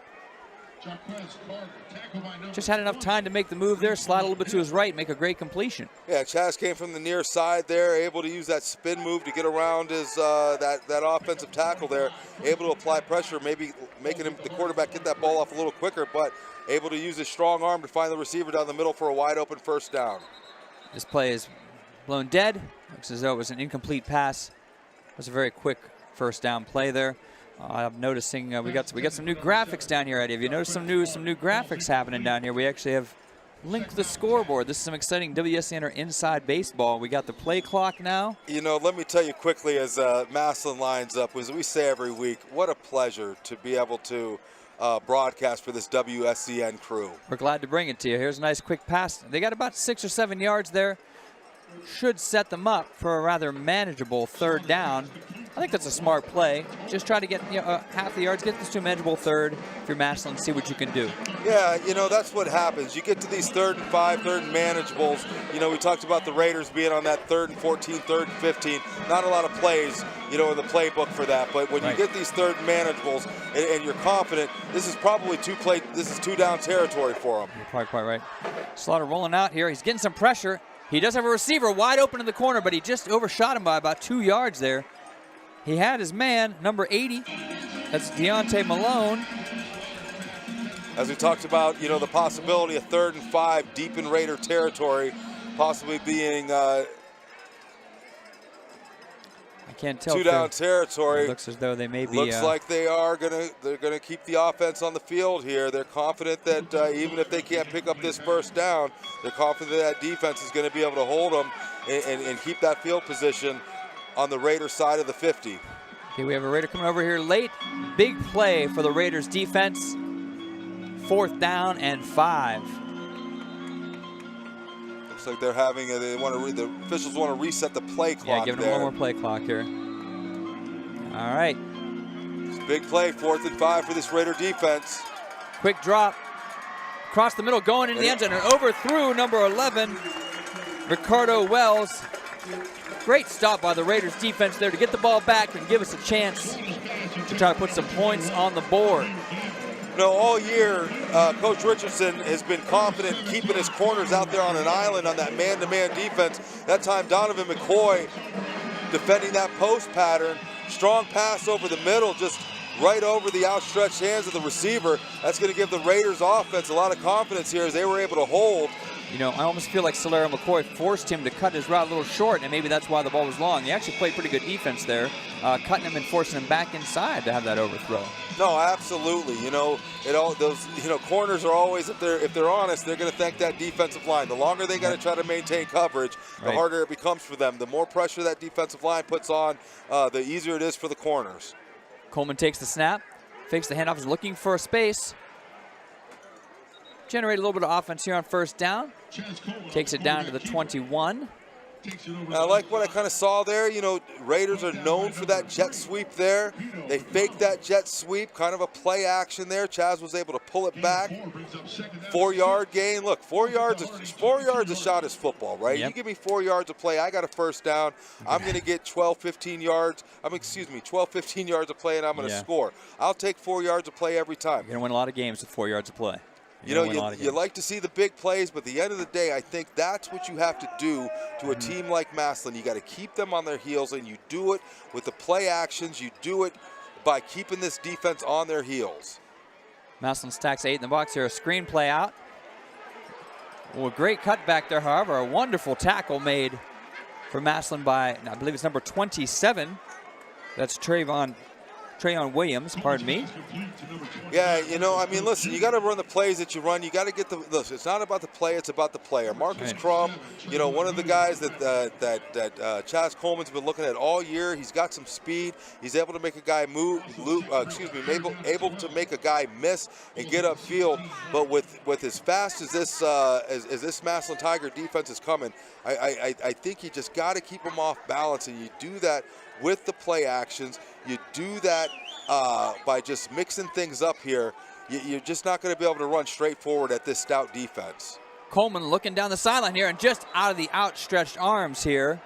Just had enough time to make the move there, slide a little bit to his right, make a great completion. Yeah, Chaz came from the near side there, able to use that spin move to get around his that offensive tackle there, able to apply pressure, maybe making the quarterback get that ball off a little quicker, but able to use his strong arm to find the receiver down the middle for a wide open 1st down. This play is blown dead. Looks as though it was an incomplete pass. It was a very quick 1st down play there. I'm noticing we got some new graphics down here, Eddie. Have you noticed some new graphics happening down here? We actually have linked the scoreboard. This is some exciting WSCN Inside Baseball. We got the play clock now. Let me tell you quickly as Massillon lines up, as we say every week, what a pleasure to be able to broadcast for this WSCN crew. We're glad to bring it to you. Here's a nice quick pass. They got about 6 or 7 yards there. Should set them up for a rather manageable 3rd down. I think that's a smart play. Just try to get half the yards, get this to a manageable 3rd if you're Massillon, see what you can do. Yeah, that's what happens. You get to these 3rd and 5, 3rd and manageables. We talked about the Raiders being on that 3rd and 14, 3rd and 15. Not a lot of plays, in the playbook for that. But when you get these 3rd and manageables and you're confident, this is probably this is 2-down territory for them. You're probably quite right. Slaughter rolling out here. He's getting some pressure. He does have a receiver wide open in the corner, but he just overshot him by about 2 yards there. He had his man, number 80. That's Deontay Malone. As we talked about, the possibility of 3rd and 5 deep in Raider territory, possibly being I can't tell. 2-down territory. It looks as though they may be. Looks like they're gonna keep the offense on the field here. They're confident that even if they can't pick up this 1st down, they're confident that defense is going to be able to hold them and keep that field position on the Raider side of the 50. Okay, we have a Raider coming over here late. Big play for the Raiders defense. 4th down and 5. Looks like they're having the officials want to reset the play clock. Yeah, giving them one more play clock here. All right. It's a big play, 4th and 5 for this Raider defense. Quick drop. Across the middle, going into the end zone and overthrew number 11, Ricardo Wells. Great stop by the Raiders defense there to get the ball back and give us a chance to try to put some points on the board. All year, Coach Richardson has been confident in keeping his corners out there on an island on that man-to-man defense. That time, Donovan McCoy defending that post pattern. Strong pass over the middle, just right over the outstretched hands of the receiver. That's going to give the Raiders offense a lot of confidence here as they were able to hold. I almost feel like Solero McCoy forced him to cut his route a little short, and maybe that's why the ball was long. He actually played pretty good defense there, cutting him and forcing him back inside to have that overthrow. No, absolutely. Those corners are always, if they're honest, they're going to thank that defensive line. The longer they got to try to maintain coverage, the harder it becomes for them. The more pressure that defensive line puts on, the easier it is for the corners. Coleman takes the snap, fakes the handoff, is looking for a space. Generate a little bit of offense here on 1st down. Takes it down to the 21. I like what I kind of saw there. Raiders are known for that jet sweep there. They faked that jet sweep, kind of a play action there. Chaz was able to pull it back. 4-yard gain. Look, 4 yards a shot is football, right? Yep. You give me 4 yards of play, I got a 1st down. I'm going to get 12, 15 yards. 12, 15 yards of play, and I'm going to score. I'll take 4 yards of play every time. You're going to win a lot of games with 4 yards of play. You like to see the big plays, but at the end of the day, I think that's what you have to do to a team like Massillon. You got to keep them on their heels, and you do it with the play actions. You do it by keeping this defense on their heels. Massillon stacks 8 in the box here. A screen play out. Well, a great cutback there, however. A wonderful tackle made for Massillon by, I believe it's number 27. That's Trayon Williams, pardon me. Yeah, listen, you got to run the plays that you run. You got to get listen, it's not about the play, it's about the player. Marcus Crum, one of the guys that Chaz Coleman's been looking at all year. He's got some speed. He's able to make a guy able to make a guy miss and get upfield. But with as fast as this Massillon Tiger defense is coming, I think you just got to keep them off balance, and you do that with the play actions. You do that by just mixing things up here. You're just not going to be able to run straight forward at this stout defense. Coleman looking down the sideline here and just out of the outstretched arms here.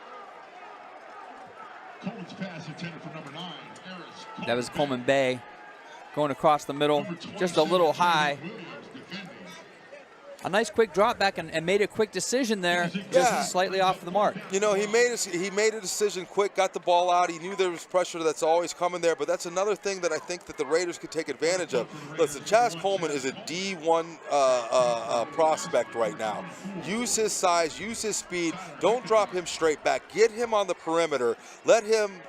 Coleman's pass intended for number 9, That was Coleman Bay going across the middle, just a little high. A nice quick drop back and made a quick decision there, just slightly off the mark. He made a decision quick, got the ball out. He knew there was pressure that's always coming there, but that's another thing that I think that the Raiders could take advantage of. Listen, Chaz Coleman is a D1 prospect right now. Use his size, use his speed. Don't drop him straight back. Get him on the perimeter. Let him.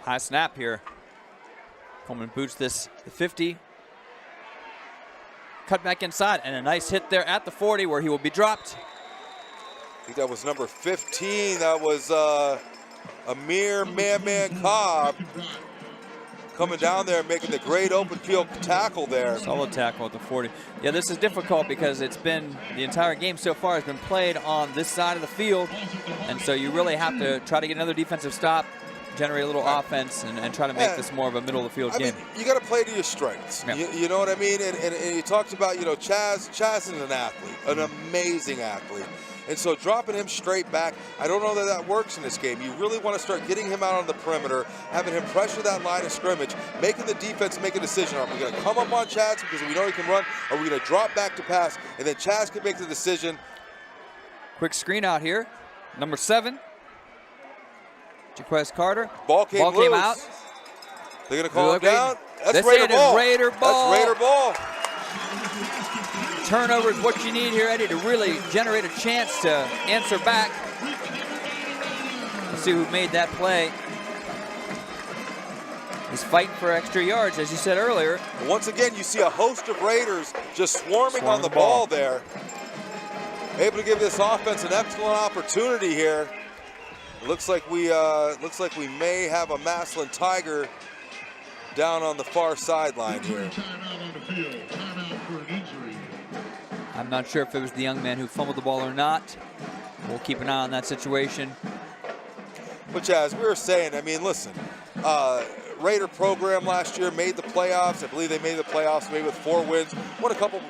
High snap here. Coleman boots this the 50. Cut back inside, and a nice hit there at the 40 where he will be dropped. I think that was number 15. That was Amir Man Cobb. coming down there and making the great open field tackle there. Solid tackle at the 40. Yeah, this is difficult because it's been, the entire game so far has been played on this side of the field. And so you really have to try to get another defensive stop, generate a little offense, and try to make this more of a middle of the field game. I mean, you got to play to your strengths. Yeah. You know what I mean? And you talked about, you know, Chaz is an athlete, an amazing athlete. And so dropping him straight back, I don't know that that works in this game. You really want to start getting him out on the perimeter, having him pressure that line of scrimmage, making the defense make a decision. Are we going to come up on Chaz because we know he can run? Or are we going to drop back to pass? And then Chaz can make the decision. Quick screen out here. Number 7. Jaquez Carter. Ball came out. They're going to call him down. That's Raider ball. Raider ball. That's Raider ball. Turnover is what you need here, Eddie, to really generate a chance to answer back. Let's see who made that play. He's fighting for extra yards, as you said earlier. Once again, you see a host of Raiders just swarming on the ball there. Able to give this offense an excellent opportunity here. It looks like we may have a Massillon Tiger down on the far sideline here. I'm not sure if it was the young man who fumbled the ball or not. We'll keep an eye on that situation. But yeah, as we were saying, I mean, listen, Raider program last year made the playoffs. I believe they made the playoffs maybe with 4 wins. Won a couple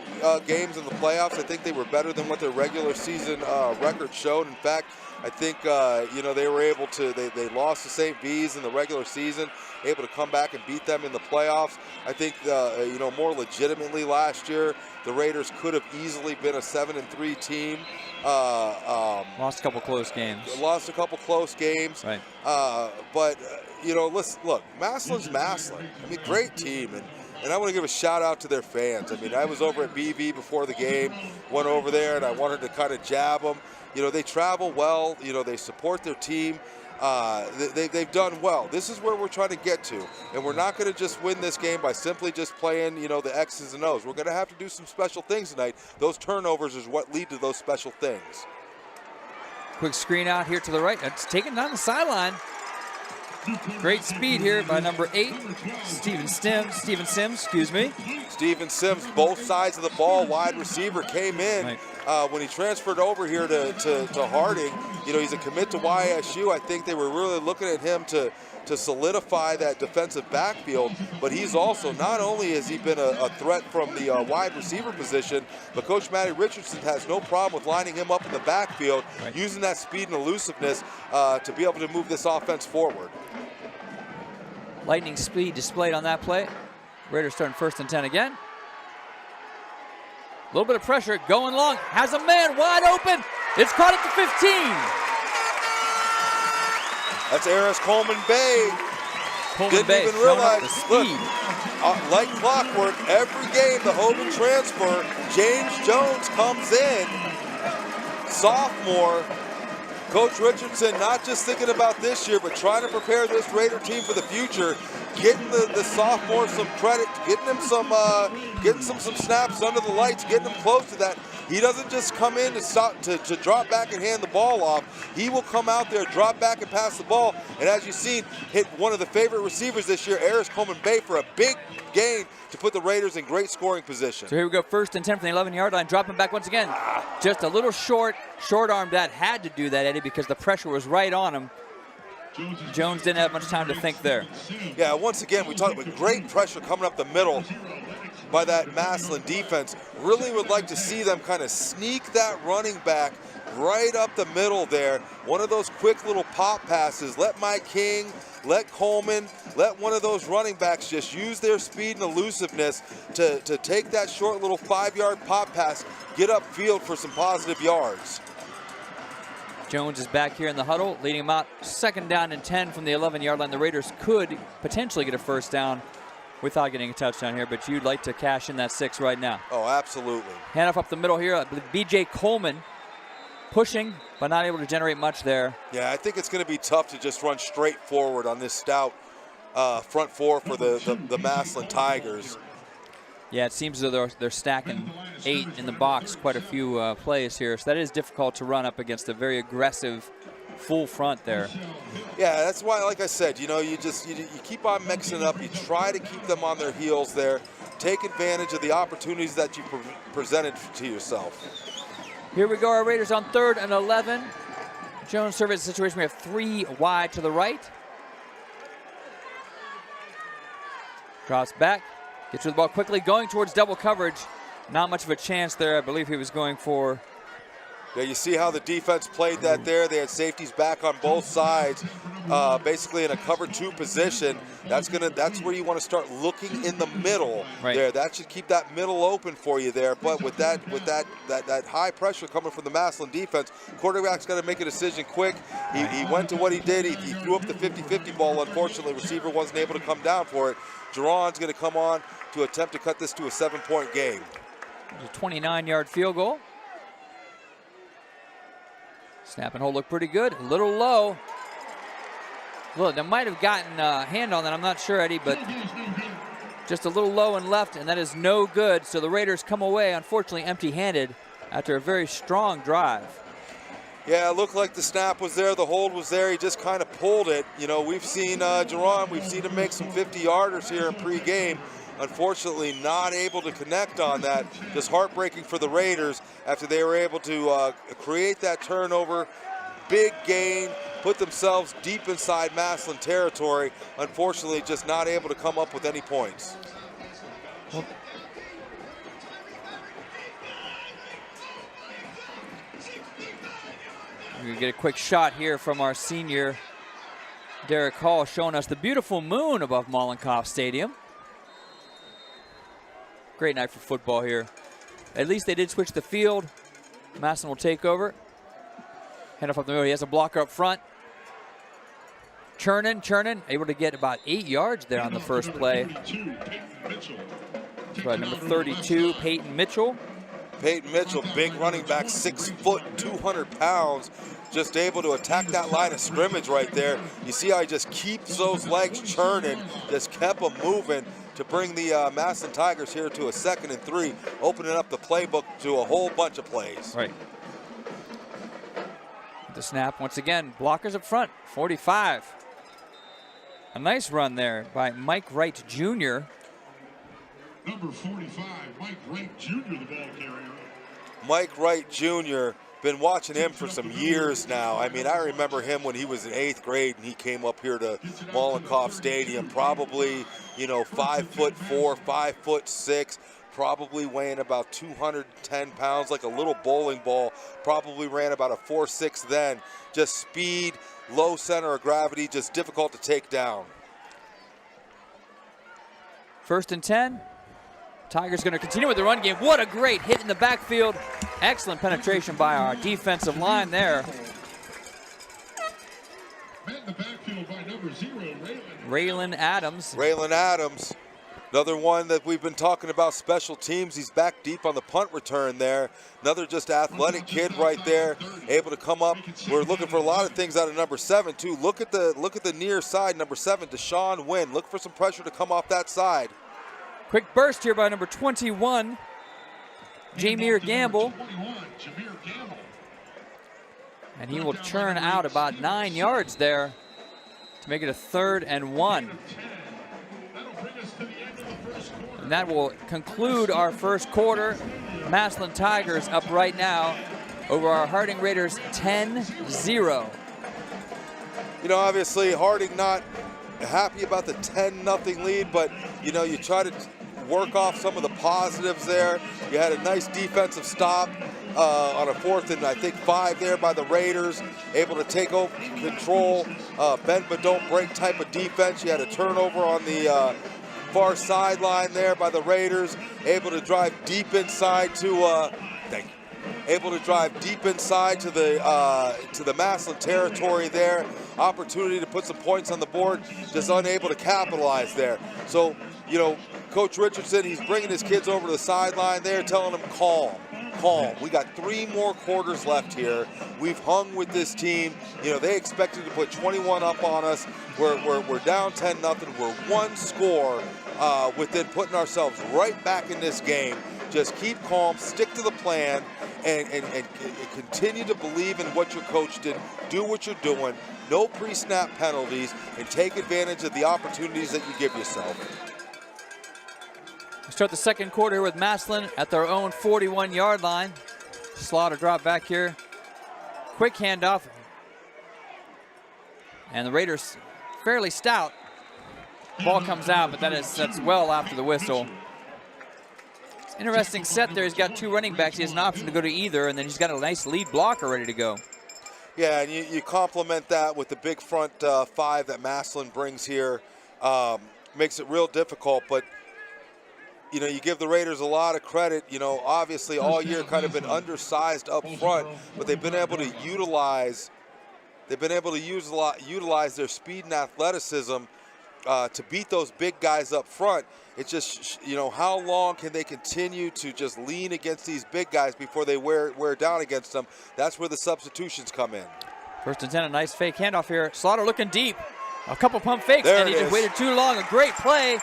games in the playoffs. I think they were better than what their regular season record showed. In fact, I think, you know, they were able to, they lost to St. V's in the regular season, able to come back and beat them in the playoffs. I think, you know, more legitimately last year, the Raiders could have easily been a 7-3 team. Lost a couple close games. Lost a couple close games. Right. But, you know, listen, look, Massillon's Massillon. I mean, great team. And I want to give a shout out to their fans. I mean, I was over at BV before the game, went over there, and I wanted to kind of jab them. You know, they travel well. You know, they support their team. They've done well. This is where we're trying to get to. And we're not going to just win this game by simply just playing, you know, the X's and O's. We're going to have to do some special things tonight. Those turnovers is what lead to those special things. Quick screen out here to the right. It's taken down the sideline. Great speed here by number 8, Steven Sims, excuse me. Steven Sims, both sides of the ball, wide receiver, came in. Right. When he transferred over here to Harding, you know, he's a commit to YSU. I think they were really looking at him to solidify that defensive backfield, but he's also, not only has he been a threat from the wide receiver position, but Coach Matty Richardson has no problem with lining him up in the backfield, right, using that speed and elusiveness to be able to move this offense forward. Lightning speed displayed on that play. Raiders turn 1st and 10 again. A little bit of pressure going long. Has a man wide open. It's caught at the 15. That's Aris Coleman Bay. Didn't even realize. Look, like clockwork, every game, the Hogan transfer, James Jones comes in, sophomore. Coach Richardson not just thinking about this year, but trying to prepare this Raider team for the future, getting the sophomore some credit, getting him some snaps under the lights, getting him close to that. He doesn't just come in to drop back and hand the ball off. He will come out there, drop back and pass the ball, and as you've seen, hit one of the favorite receivers this year, Aris Coleman Bay, for a big gain to put the Raiders in great scoring position. So here we go, 1st and 10 from the 11-yard line, dropping back once again. Just a little short-armed that, had to do that, Eddie, because the pressure was right on him. Jones didn't have much time to think there. Yeah, once again, we talked about great pressure coming up the middle by that Massillon defense. Really would like to see them kind of sneak that running back right up the middle there. One of those quick little pop passes. Let Mike King, let Coleman, let one of those running backs just use their speed and elusiveness to take that short little 5-yard pop pass, get upfield for some positive yards. Jones is back here in the huddle, leading him out 2nd down and 10 from the 11-yard line. The Raiders could potentially get a 1st down without getting a touchdown here, but you'd like to cash in that 6 right now. Oh, absolutely. Handoff up the middle here. I believe B.J. Coleman pushing, but not able to generate much there. Yeah, I think it's going to be tough to just run straight forward on this stout front four for the Massillon Tigers. Yeah, it seems as though they're stacking 8 in the box, quite a few plays here. So that is difficult to run up against a very aggressive full front there. Yeah, that's why, like I said, you keep on mixing it up. You try to keep them on their heels there. Take advantage of the opportunities that you presented to yourself. Here we go, our Raiders on 3rd and 11. Jones surveys the situation. We have 3 wide to the right. Drops back, gets to the ball quickly, going towards double coverage. Not much of a chance there. I believe he was going for. Yeah, you see how the defense played that there. They had safeties back on both sides, basically in a cover 2 position. That's where you want to start looking in the middle there. That should keep that middle open for you there. But with that high pressure coming from the Massillon defense, quarterback's got to make a decision quick. He went to what he did. He threw up the 50-50 ball. Unfortunately, receiver wasn't able to come down for it. Jerron's going to come on to attempt to cut this to a 7-point game. A 29-yard field goal. Snap and hold look pretty good. A little low. Look, they might have gotten a hand on that. I'm not sure, Eddie, but just a little low and left, and that is no good. So the Raiders come away, unfortunately, empty-handed after a very strong drive. Yeah, it looked like the snap was there, the hold was there. He just kind of pulled it. You know, we've seen Jerron, we've seen him make some 50-yarders here in pregame. Unfortunately, not able to connect on that. Just heartbreaking for the Raiders after they were able to create that turnover. Big gain, put themselves deep inside Massillon territory. Unfortunately, just not able to come up with any points. We're going to get a quick shot here from our senior, Derek Hall, showing us the beautiful moon above Mollenkopf Stadium. Great night for football here. At least they did switch the field. Massillon will take over. Hand off up the middle. He has a blocker up front. Churnin, able to get about 8 yards there on the first play. That's right, number 32, Peyton Mitchell. Peyton Mitchell, big running back, 6 foot, 200 pounds, just able to attack that line of scrimmage right there. You see how he just keeps those legs churning, just kept them moving to bring the Massillon Tigers here to a 2nd and 3, opening up the playbook to a whole bunch of plays. Right. The snap once again, blockers up front, 45. A nice run there by Mike Wright Jr. Number 45, Mike Wright Jr., the ball carrier. Mike Wright Jr., been watching him for some years now. I mean, I remember him when he was in 8th grade and he came up here to Mollenkopf Stadium, probably, 5'4", 5'6", probably weighing about 210 pounds, like a little bowling ball, probably ran about a 4.6 then. Just speed, low center of gravity, just difficult to take down. 1st and 10. Tigers going to continue with the run game. What a great hit in the backfield. Excellent penetration by our defensive line there. Met in the backfield by number 0, Raylan Adams. Raylan Adams, another one that we've been talking about, special teams. He's back deep on the punt return there. Another just athletic kid right there, able to come up. We're looking for a lot of things out of number 7 too. Look at the near side, number 7, Deshaun Wynn. Look for some pressure to come off that side. Quick burst here by number 21, Jameer Gamble. And he will churn out about 9 yards there to make it a 3rd and 1. And that will conclude our first quarter. Massillon Tigers up right now over our Harding Raiders 10-0. Obviously Harding not happy about the 10-0 lead, but you try to work off some of the positives there. You had a nice defensive stop on a 4th and I think 5 there by the Raiders, able to take over control, bend but don't break type of defense. You had a turnover on the far sideline there by the Raiders, able to drive deep inside to the Massillon territory there. Opportunity to put some points on the board, just unable to capitalize there. So, Coach Richardson, he's bringing his kids over to the sideline there, telling them calm. We got 3 more quarters left here. We've hung with this team. They expected to put 21 up on us. We're down 10-0. We're 1 score within putting ourselves right back in this game. Just keep calm, stick to the plan, and continue to believe in what your coach did. Do what you're doing. No pre-snap penalties, and take advantage of the opportunities that you give yourself. We start the second quarter with Massillon at their own 41-yard line. Slaughter drop back here. Quick handoff. And the Raiders fairly stout. Ball comes out, but that's well after the whistle. It's an interesting set there. He's got two running backs. He has an option to go to either, and then he's got a nice lead blocker ready to go. Yeah, and you complement that with the big front five that Massillon brings here. Makes it real difficult, but you know, you give the Raiders a lot of credit. You know, obviously all year kind of been undersized up front, but they've been able to utilize their speed and athleticism to beat those big guys up front. It's just, you know, how long can they continue to just lean against these big guys before they wear down against them? That's where the substitutions come in. First and 10, a nice fake handoff here. Slaughter looking deep. A couple pump fakes, there and he just waited too long. A great play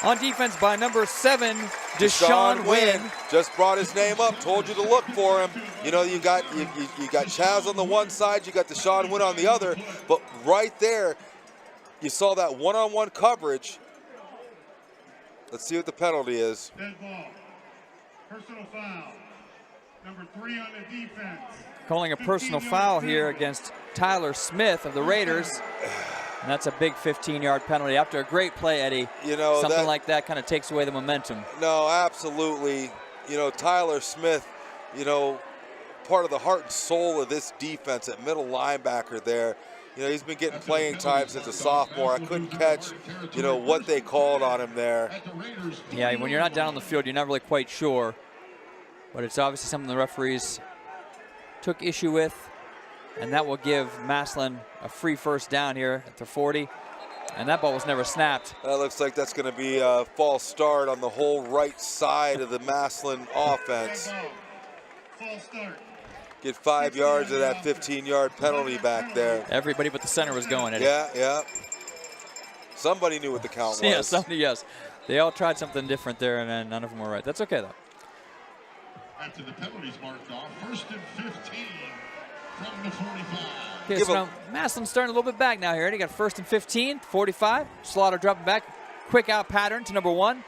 on defense by number 7, Deshaun Wynn. Just brought his name up, told you to look for him. You know, you got Chaz on the one side, you got Deshaun Wynn on the other, but right there, you saw that one-on-one coverage. Let's see what the penalty is. Dead ball. Personal foul. Number 3 on the defense. Calling a personal foul here against Tyler Smith of the Raiders. And that's a big 15-yard penalty. After a great play, Eddie, you know, something like that kind of takes away the momentum. No, absolutely. You know, Tyler Smith, you know, part of the heart and soul of this defense at middle linebacker there. You know, he's been getting playing time since a sophomore. I couldn't catch, you know, what they called on him there. Yeah, when you're not down on the field, you're not really quite sure. But it's obviously something the referees took issue with. And that will give Massillon a free first down here at the 40. And that ball was never snapped. That looks like that's going to be a false start on the whole right side of the Massillon offense. False start. Get 5 yards of that 15-yard penalty back there. Everybody but the center was going, Eddie. Yeah. Somebody knew what the count was. Yeah, yes. They all tried something different there, and then none of them were right. That's okay, though. After the penalties marked off, 1st and 15 from the 45. Okay, so now Massillon's starting a little bit back now here. They got 1st and 15, 45. Slaughter dropping back. Quick out pattern to number 1.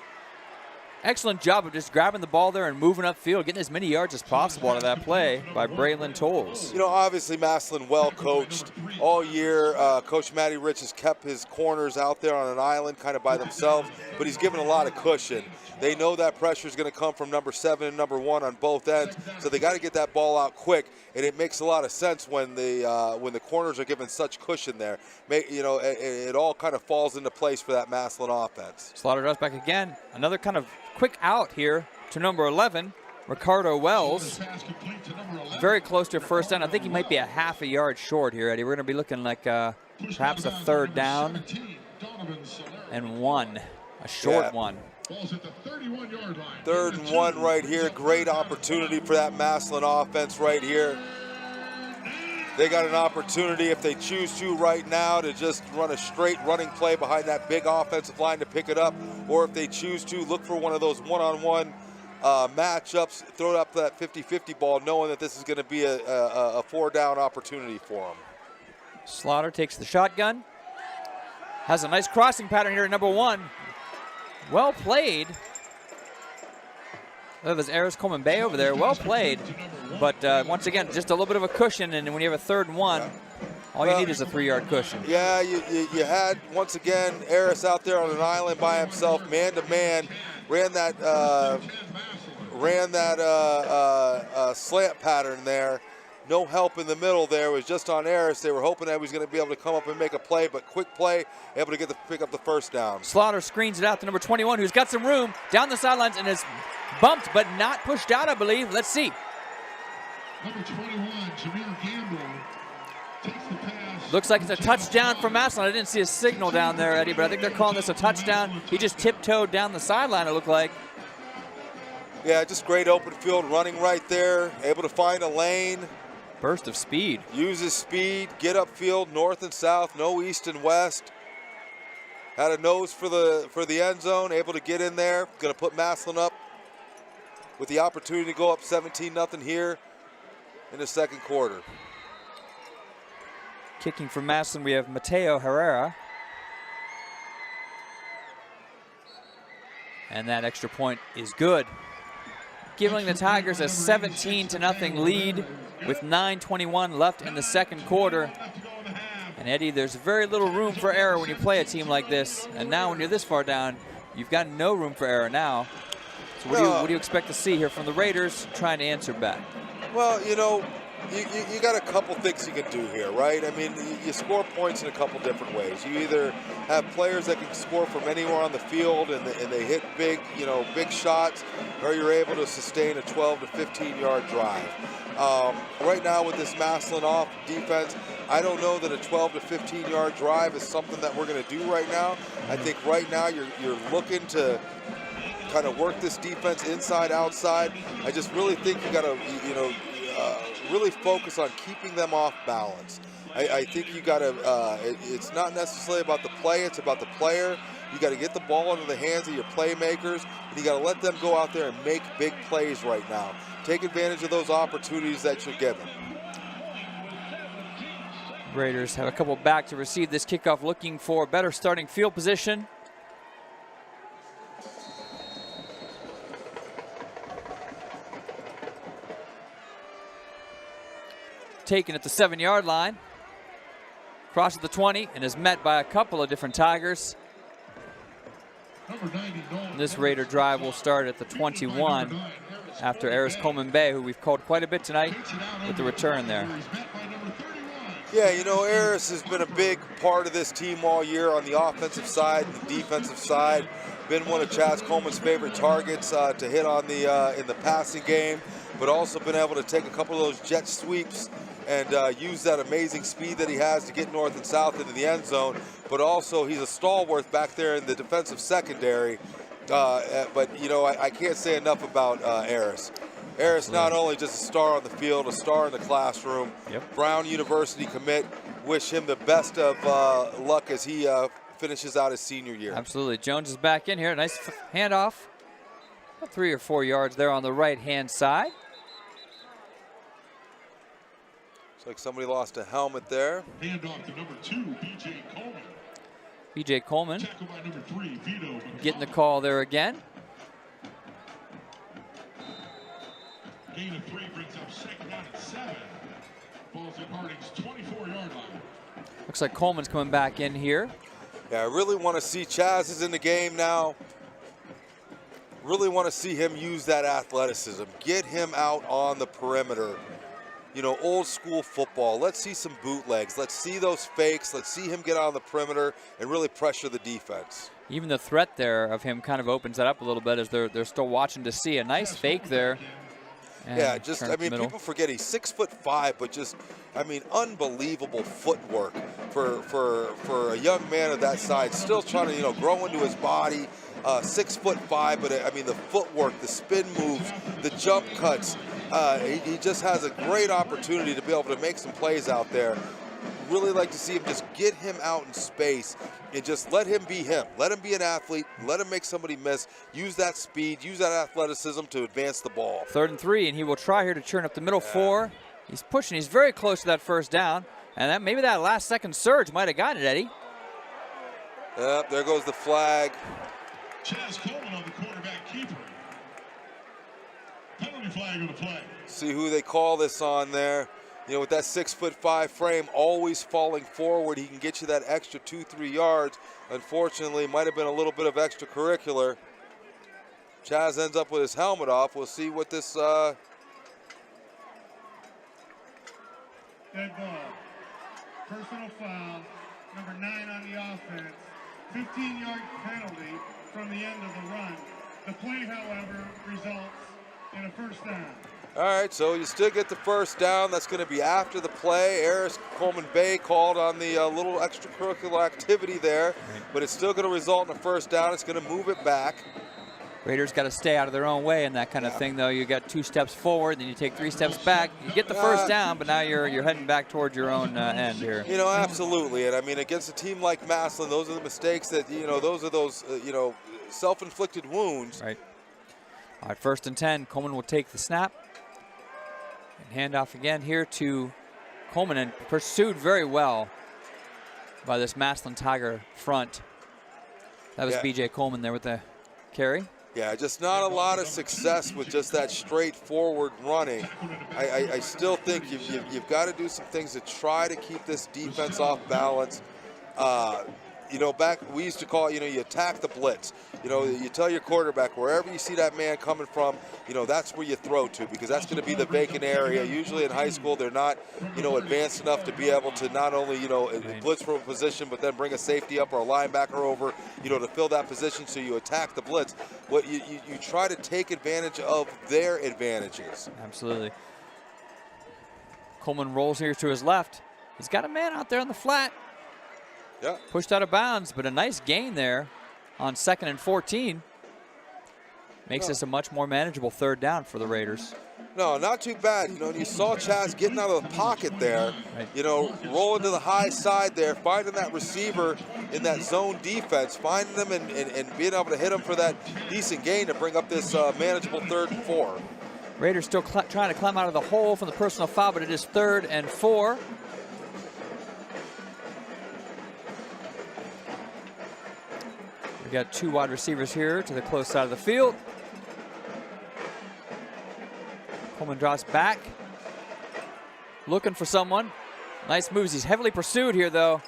Excellent job of just grabbing the ball there and moving upfield, getting as many yards as possible out of that play by Braylon Tolles. You know, obviously Massillon well coached all year. Coach Matty Rich has kept his corners out there on an island kind of by themselves, but he's given a lot of cushion. They know that pressure is going to come from number 7 and number 1 on both ends, so they got to get that ball out quick. And it makes a lot of sense when the corners are given such cushion there. You know, it all kind of falls into place for that Massillon offense. Slaughter drops back again. Another kind of quick out here to number 11, Ricardo Wells. Very close to first down. I think he might be a half a yard short here, Eddie. We're going to be looking like perhaps a 3rd down and 1, a short one. Ball's at the 31-yard line. 3rd and 1 right here. Great opportunity for that Massillon offense right here. They got an opportunity, if they choose to right now, to just run a straight running play behind that big offensive line to pick it up, or if they choose to look for one of those one-on-one matchups, throw up that 50-50 ball, knowing that this is going to be a 4-down opportunity for them. Slaughter takes the shotgun. Has a nice crossing pattern here at number 1. Well played. There's Aris Coleman Bay over there. Well played. But once again, just a little bit of a cushion. And when you have a 3rd and 1, all you need is a 3-yard cushion. Yeah, you had, once again, Aris out there on an island by himself, man-to-man. Ran that slant pattern there. No help in the middle there. It was just on Aris. They were hoping that he was going to be able to come up and make a play, but quick play, able to pick up the first down. Slaughter screens it out to number 21, who's got some room down the sidelines and is bumped but not pushed out, I believe. Let's see. Number 21, Jameer Gamble, takes the pass. Looks like it's a touchdown for Massillon. I didn't see a signal down there, Eddie, but I think they're calling this a touchdown. He just tiptoed down the sideline, it looked like. Yeah, just great open field running right there, able to find a lane. Burst of speed. Use his speed, get upfield, north and south, no east and west. Had a nose for the end zone, able to get in there. Going to put Massillon up with the opportunity to go up 17-0 here in the second quarter. Kicking for Massillon, we have Mateo Herrera. And that extra point is good, giving the Tigers a 17-0 lead with 9:21 left in the second quarter. And Eddie, there's very little room for error when you play a team like this. And now when you're this far down, you've got no room for error now. So what do you expect to see here from the Raiders trying to answer back? Well, you know, you got a couple things you can do here, right? I mean, you score points in a couple different ways. You either have players that can score from anywhere on the field and they hit big, big shots, or you're able to sustain a 12 to 15-yard drive. Right now with this Massillon off defense, I don't know that a 12 to 15-yard drive is something that we're going to do right now. I think right now you're looking to kind of work this defense inside, outside. I just really think you got to, really focus on keeping them off balance. I think you got to, it's not necessarily about the play, it's about the player. You got to get the ball into the hands of your playmakers, and you got to let them go out there and make big plays right now. Take advantage of those opportunities that you're given. Raiders have a couple back to receive this kickoff, looking for better starting field position. Taken at the 7-yard line. Crosses the 20 and is met by a couple of different Tigers. This Raider drive will start at the 21 after Eris Coleman Bay, who we've called quite a bit tonight, with the return there. Yeah, Eris has been a big part of this team all year on the offensive side and the defensive side. Been one of Chaz Coleman's favorite targets to hit on in the passing game, but also been able to take a couple of those jet sweeps and use that amazing speed that he has to get north and south into the end zone. But also he's a stalwart back there in the defensive secondary. But I can't say enough about Eris. Eris not only just a star on the field, a star in the classroom. Yep. Brown University commit. Wish him the best of luck as he finishes out his senior year. Absolutely. Jones is back in here. Nice handoff. About 3 or 4 yards there on the right-hand side. Looks like somebody lost a helmet there. Handoff to number 2, B.J. Coleman. B.J. Coleman Tackled by number 3, Vito. getting the call there again. Gain of 3 brings up second down at 7. Balls at Harding's 24-yard line. Looks like Coleman's coming back in here. Yeah, I really want to see Chaz is in the game now. Really want to see him use that athleticism. Get him out on the perimeter. Old school football. Let's see some bootlegs. Let's see those fakes. Let's see him get out on the perimeter and really pressure the defense. Even the threat there of him kind of opens that up a little bit as they're still watching to see a nice fake there. Yeah, people forget he's 6'5", but just, unbelievable footwork for a young man of that size. Still trying to, grow into his body. 6'5", but the footwork, the spin moves, the jump cuts. He just has a great opportunity to be able to make some plays out there. Really like to see him just get him out in space and just let him be him. Let him be an athlete. Let him make somebody miss. Use that speed. Use that athleticism to advance the ball. 3rd and 3, and he will try here to churn up the middle 4. He's pushing. He's very close to that first down. And maybe that last second surge might have gotten it, Eddie. Yep, there goes the flag. Chaz Coleman on the quarterback keeper. Penalty flag on the play. See who they call this on there. With that 6'5" frame, always falling forward, he can get you that extra 2-3 yards. Unfortunately, might have been a little bit of extracurricular. Chaz ends up with his helmet off. We'll see what this. Dead ball. Personal foul. Number 9 on the offense. 15-yard penalty from the end of the run. The play, however, results in a first down. All right, so you still get the first down. That's going to be after the play. Eris Coleman Bay called on the little extracurricular activity there, but it's still going to result in a first down. It's going to move it back. Raiders got to stay out of their own way and that kind of thing, though. You got 2 steps forward, then you take 3 steps back. You get the first down, but now you're heading back towards your own end here. Absolutely. And against a team like Massillon, those are the mistakes that those are those self-inflicted wounds. Right. All right, 1st and 10. Coleman will take the snap. And handoff again here to Coleman, and pursued very well by this Massillon Tiger front. That was B.J. Coleman there with the carry. Yeah, just not a lot of success with just that straightforward running. I still think you've got to do some things to try to keep this defense off balance. You know, back we used to call it, you know, you attack the blitz. You know, you tell your quarterback wherever you see that man coming from, you know, that's where you throw to, because that's going to be the vacant area. Usually in high school, they're not, you know, advanced enough to be able to not only, you know, blitz from a position, but then bring a safety up or a linebacker over, you know, to fill that position. So you attack the blitz. But you try to take advantage of their advantages. Absolutely. Coleman rolls here to his left. He's got a man out there on the flat. Yeah. Pushed out of bounds, but a nice gain there on 2nd and 14. Makes this a much more manageable 3rd down for the Raiders. No, not too bad. You know, you saw Chaz getting out of the pocket there, you know, rolling to the high side there, finding that receiver in that zone defense, finding them and being able to hit him for that decent gain to bring up this manageable 3rd and 4. Raiders still trying to climb out of the hole from the personal foul, but it is 3rd and 4. We got 2 wide receivers here to the close side of the field. Coleman drops back, looking for someone. Nice moves. He's heavily pursued here, though.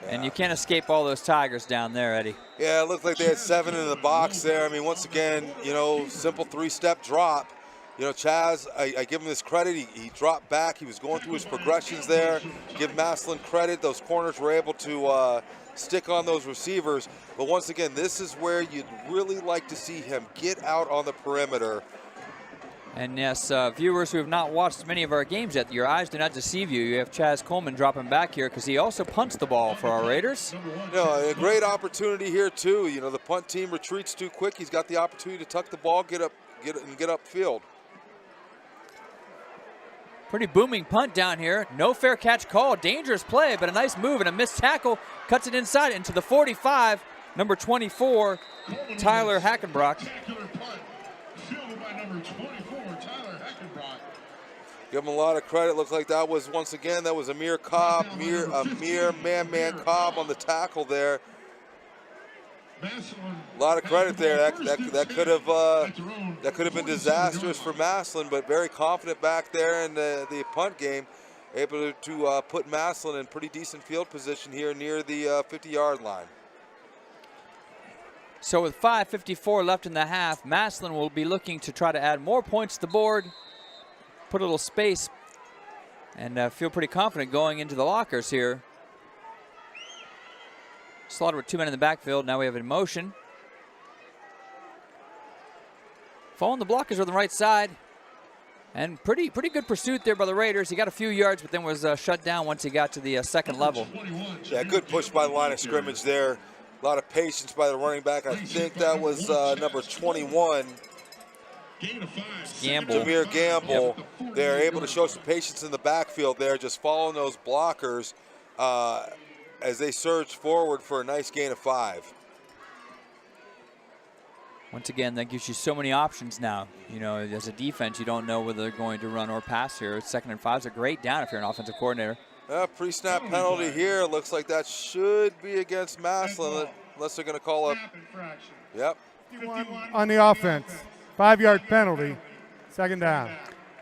Yeah. And you can't escape all those Tigers down there, Eddie. Yeah, it looked like they had 7 in the box there. I mean, once again, you know, simple 3-step drop. You know, Chaz, I give him this credit. He dropped back. He was going through his progressions there. Give Massillon credit. Those corners were able to stick on those receivers. But once again, this is where you'd really like to see him get out on the perimeter. And yes, viewers who have not watched many of our games yet, your eyes do not deceive you. You have Chaz Coleman dropping back here because he also punts the ball for our Raiders. No, a great opportunity here too. You know, the punt team retreats too quick. He's got the opportunity to tuck the ball, get upfield. Pretty booming punt down here. No fair catch call. Dangerous play, but a nice move and a missed tackle. Cuts it inside into the 45. Number 24, Tyler Hackenbrock. Give him a lot of credit. Looks like that was, once again, that was Amir Cobb, Amir man Cobb on the tackle there. A lot of credit there. That could have been disastrous for Massillon, but very confident back there in the punt game, able to put Massillon in pretty decent field position here near the 50-yard line. So with 5:54 left in the half, Massillon will be looking to try to add more points to the board, put a little space, and feel pretty confident going into the lockers here. Slaughter with 2 men in the backfield. Now we have in motion. Following the blockers on the right side. And pretty good pursuit there by the Raiders. He got a few yards, but then was shut down once he got to the 2nd level. Yeah, good push by the line of scrimmage there. A lot of patience by the running back. I think that was number 21. Gamble. Jameer Gamble. Yep. They're able to show some patience in the backfield there, just following those blockers as they surge forward for a nice gain of 5. Once again, that gives you so many options now. You know, as a defense, you don't know whether they're going to run or pass here. 2nd and 5 is a great down if you're an offensive coordinator. Pre-snap penalty here. Looks like that should be against Massillon, unless they're going to call up. Yep. On the offense, 5-yard penalty, 2nd down.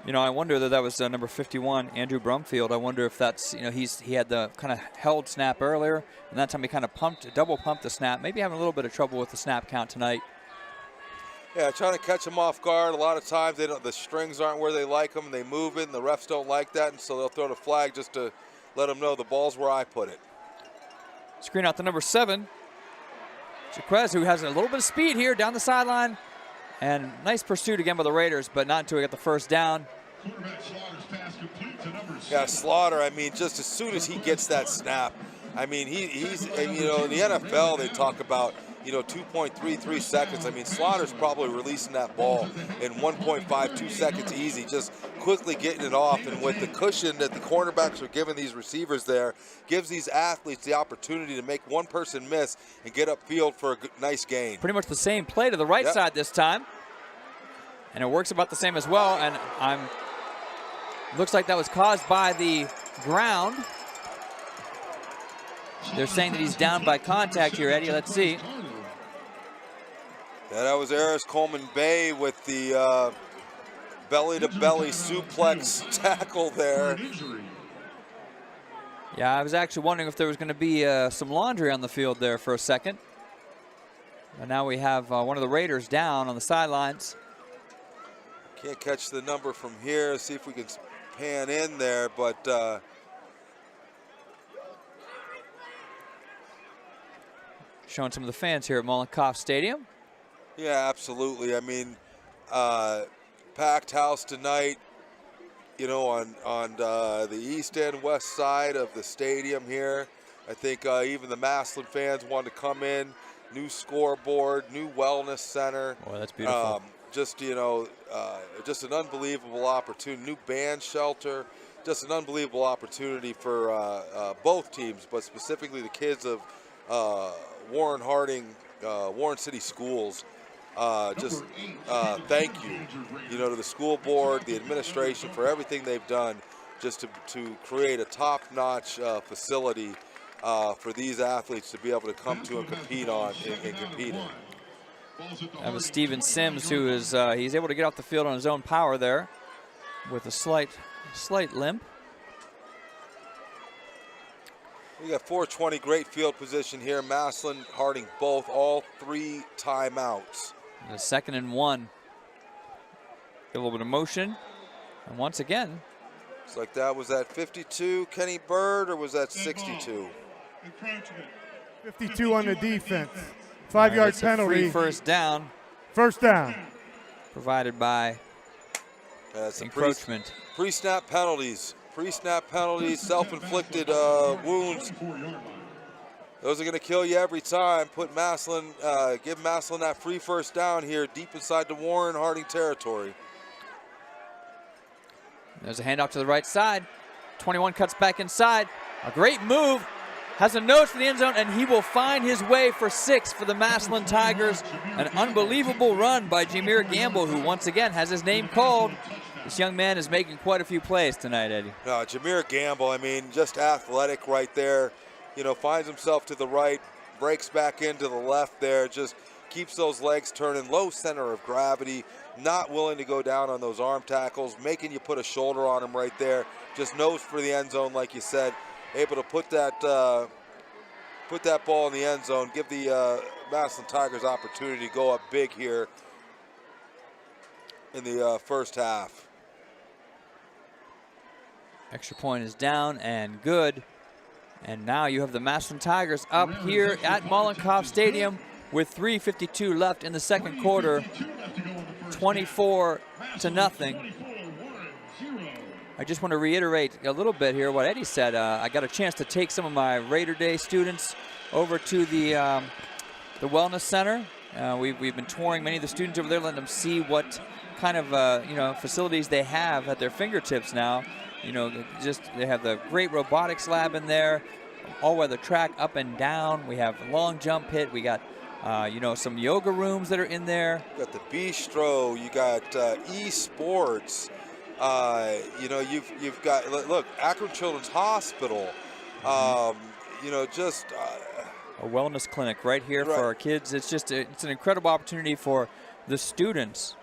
You know, I wonder that was number 51, Andrew Brumfield. I wonder if that's, you know, he had the kind of held snap earlier, and that time he kind of double pumped the snap. Maybe having a little bit of trouble with the snap count tonight. Yeah, trying to catch them off guard. A lot of times the strings aren't where they like them, and they move it, and the refs don't like that, and so they'll throw the flag just to let them know the ball's where I put it. Screen out to number 7, Jaquez, who has a little bit of speed here down the sideline. And nice pursuit again by the Raiders, but not until we get the 1st down. Yeah, Slaughter, I mean, just as soon as he gets that snap, I mean, he's, and, you know, in the NFL, they talk about, you know, 2.33 seconds. I mean, Slaughter's probably releasing that ball in 1.52 seconds easy, just quickly getting it off. And with the cushion that the cornerbacks are giving these receivers there, gives these athletes the opportunity to make one person miss and get upfield for a nice gain. Pretty much the same play to the right side this time. and it works about the same as well. And looks like that was caused by the ground. They're saying that he's down by contact here, Eddie. Let's see. Yeah, that was Eris Coleman Bay with the belly-to-belly suplex tackle there. Yeah, I was actually wondering if there was going to be some laundry on the field there for a second. And now we have one of the Raiders down on the sidelines. Can't catch the number from here. See if we can pan in there, but showing some of the fans here at Mollenkopf Stadium. Yeah, absolutely. I mean, packed house tonight, you know, on the east and west side of the stadium here. I think even the Massillon fans wanted to come in. New scoreboard, new wellness center. Boy, that's beautiful. Just, you know, just an unbelievable opportunity. New band shelter. Just an unbelievable opportunity for both teams, but specifically the kids of Warren Harding, Warren City Schools. Just thank you, you know, to the school board, the administration for everything they've done just to create a top-notch facility for these athletes to be able to come to and compete on and compete in. That was Steven Sims, who is he's able to get off the field on his own power there with a slight limp. We got 4:20, great field position here. Massillon, Harding, both, all 3 timeouts. And a 2nd and 1. Get a little bit of motion, and once again. Looks like that was at 52, Kenny Bird, or was that 62? 52 on the defense. 5-yard penalty. Free first down. First down. Provided by encroachment. Pre-snap penalties. Pre-snap penalties, self-inflicted wounds. Those are going to kill you every time. Put Massillon, give Massillon that free first down here, deep inside the Warren Harding territory. There's a handoff to the right side. 21 cuts back inside. A great move. Has a nose for the end zone, and he will find his way for 6 for the Massillon Tigers. An unbelievable run by Jameer Gamble, who once again has his name called. This young man is making quite a few plays tonight, Eddie. No, Jameer Gamble, I mean, just athletic right there. You know, finds himself to the right, breaks back into the left there, just keeps those legs turning, low center of gravity, not willing to go down on those arm tackles, making you put a shoulder on him right there. Just nose for the end zone, like you said. Able to put that ball in the end zone, give the Massillon Tigers opportunity to go up big here in the first half. Extra point is down and good. And now you have the Massillon Tigers up here at Mollenkopf Stadium with 3:52 left in the second quarter. 24-0. I just want to reiterate a little bit here what Eddie said. I got a chance to take some of my Raider Day students over to the Wellness Center. We've been touring many of the students over there, letting them see what kind of facilities they have at their fingertips now. You know, they have the great robotics lab in there, all-weather track up and down. We have a long jump pit. We got some yoga rooms that are in there. You got the bistro. You got esports. You've got, look, Akron Children's Hospital. A wellness clinic right here for our kids. It's just it's an incredible opportunity for the students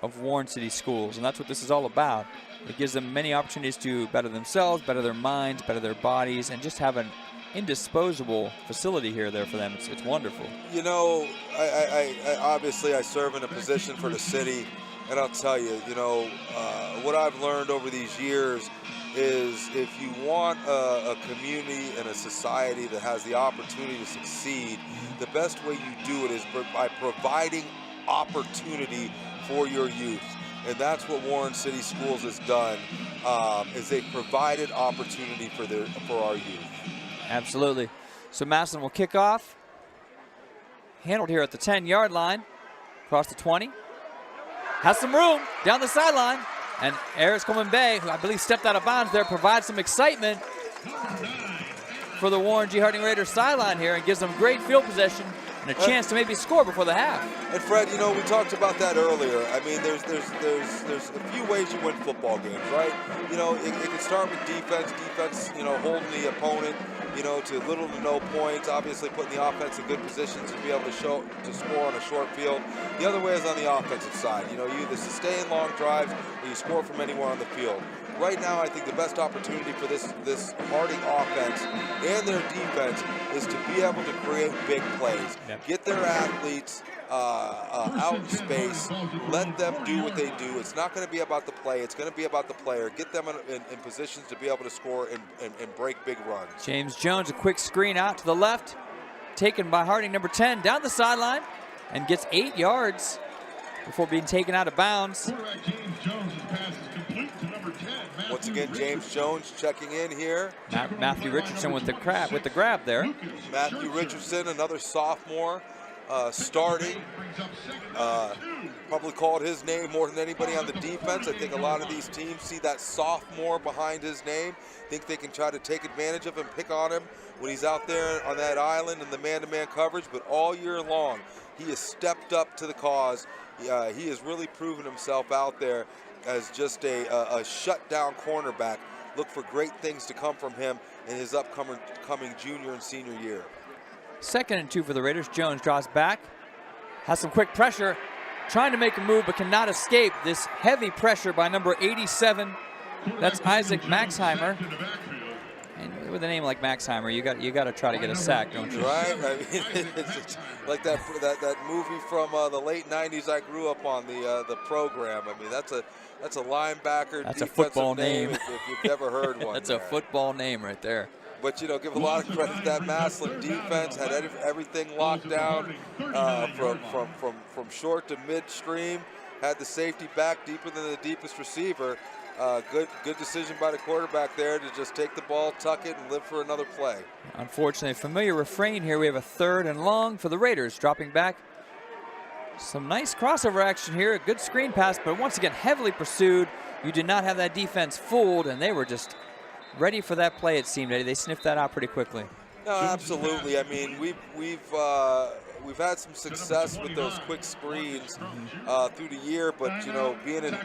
of Warren City Schools, and that's what this is all about. It gives them many opportunities to better themselves, better their minds, better their bodies, and just have an indisposable facility here there for them. It's wonderful. You know, I obviously I serve in a position for the city, and I'll tell you, what I've learned over these years is if you want a community and a society that has the opportunity to succeed, the best way you do it is by providing opportunity for your youth. And that's what Warren City Schools has done, is they've provided opportunity for our youth. Absolutely. So Massillon will kick off. Handled here at the 10-yard line. Across the 20. Has some room down the sideline. And Eris Coleman Bay, who I believe stepped out of bounds there, provides some excitement for the Warren G. Harding Raiders sideline here and gives them great field possession and a chance to maybe score before the half. And Fred, you know, we talked about that earlier. I mean, there's a few ways you win football games, right? You know, it can start with defense, you know, holding the opponent, you know, to little to no points, obviously putting the offense in good positions to be able to score on a short field. The other way is on the offensive side. You know, you either sustain long drives or you score from anywhere on the field. Right now, I think the best opportunity for this Harding offense and their defense is to be able to create big plays. Yep. Get their athletes out in space. Let them do what they do. It's not going to be about the play. It's going to be about the player. Get them in positions to be able to score and break big runs. James Jones, a quick screen out to the left. Taken by Harding, number 10, down the sideline, and gets 8 yards before being taken out of bounds. James Jones' pass is complete to number 10. Once again, James Jones checking in here. Matthew Richardson with the grab there. Matthew Richardson, another sophomore, starting. Probably called his name more than anybody on the defense. I think a lot of these teams see that sophomore behind his name, think they can try to take advantage of him, pick on him when he's out there on that island in the man-to-man coverage. But all year long, he has stepped up to the cause. He has really proven himself out there as just a shutdown cornerback. Look for great things to come from him in his upcoming junior and senior year. 2nd and 2 for the Raiders. Jones draws back, has some quick pressure, trying to make a move but cannot escape this heavy pressure by number 87. That's Isaac Maxheimer. And with a name like Maxheimer, you got to try to get a sack, don't you? Right. I mean, it's like that movie from the late '90s. I grew up on the program. I mean, that's a linebacker. That's a football name. If you've never heard one. That's a football name right there. But, you know, give a lot of credit to that Massillon defense. Had everything locked down from short to midstream. Had the safety back deeper than the deepest receiver. Good decision by the quarterback there to just take the ball, tuck it, and live for another play. Unfortunately, a familiar refrain here. We have a 3rd and long for the Raiders, dropping back. Some nice crossover action here. A good screen pass, but once again, heavily pursued. You did not have that defense fooled, and they were just ready for that play, it seemed, Eddie. They sniffed that out pretty quickly. No, absolutely. I mean, we've had some success with those quick screens through the year, but, you know, being in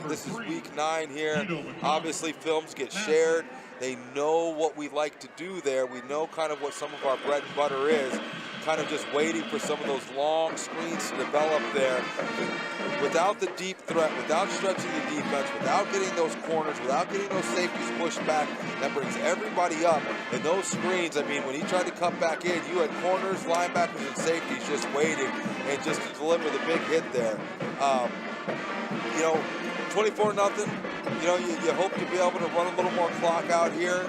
this is week 9 here, obviously films get shared. They know what we like to do there. We know kind of what some of our bread and butter is, kind of just waiting for some of those long screens to develop there. Without the deep threat, without stretching the defense, without getting those corners, without getting those safeties pushed back, that brings everybody up. And those screens, I mean, when he tried to cut back in, you had corners, linebackers, and safeties just waiting and just to deliver the big hit there. You know, 24-0. You know, you hope to be able to run a little more clock out here.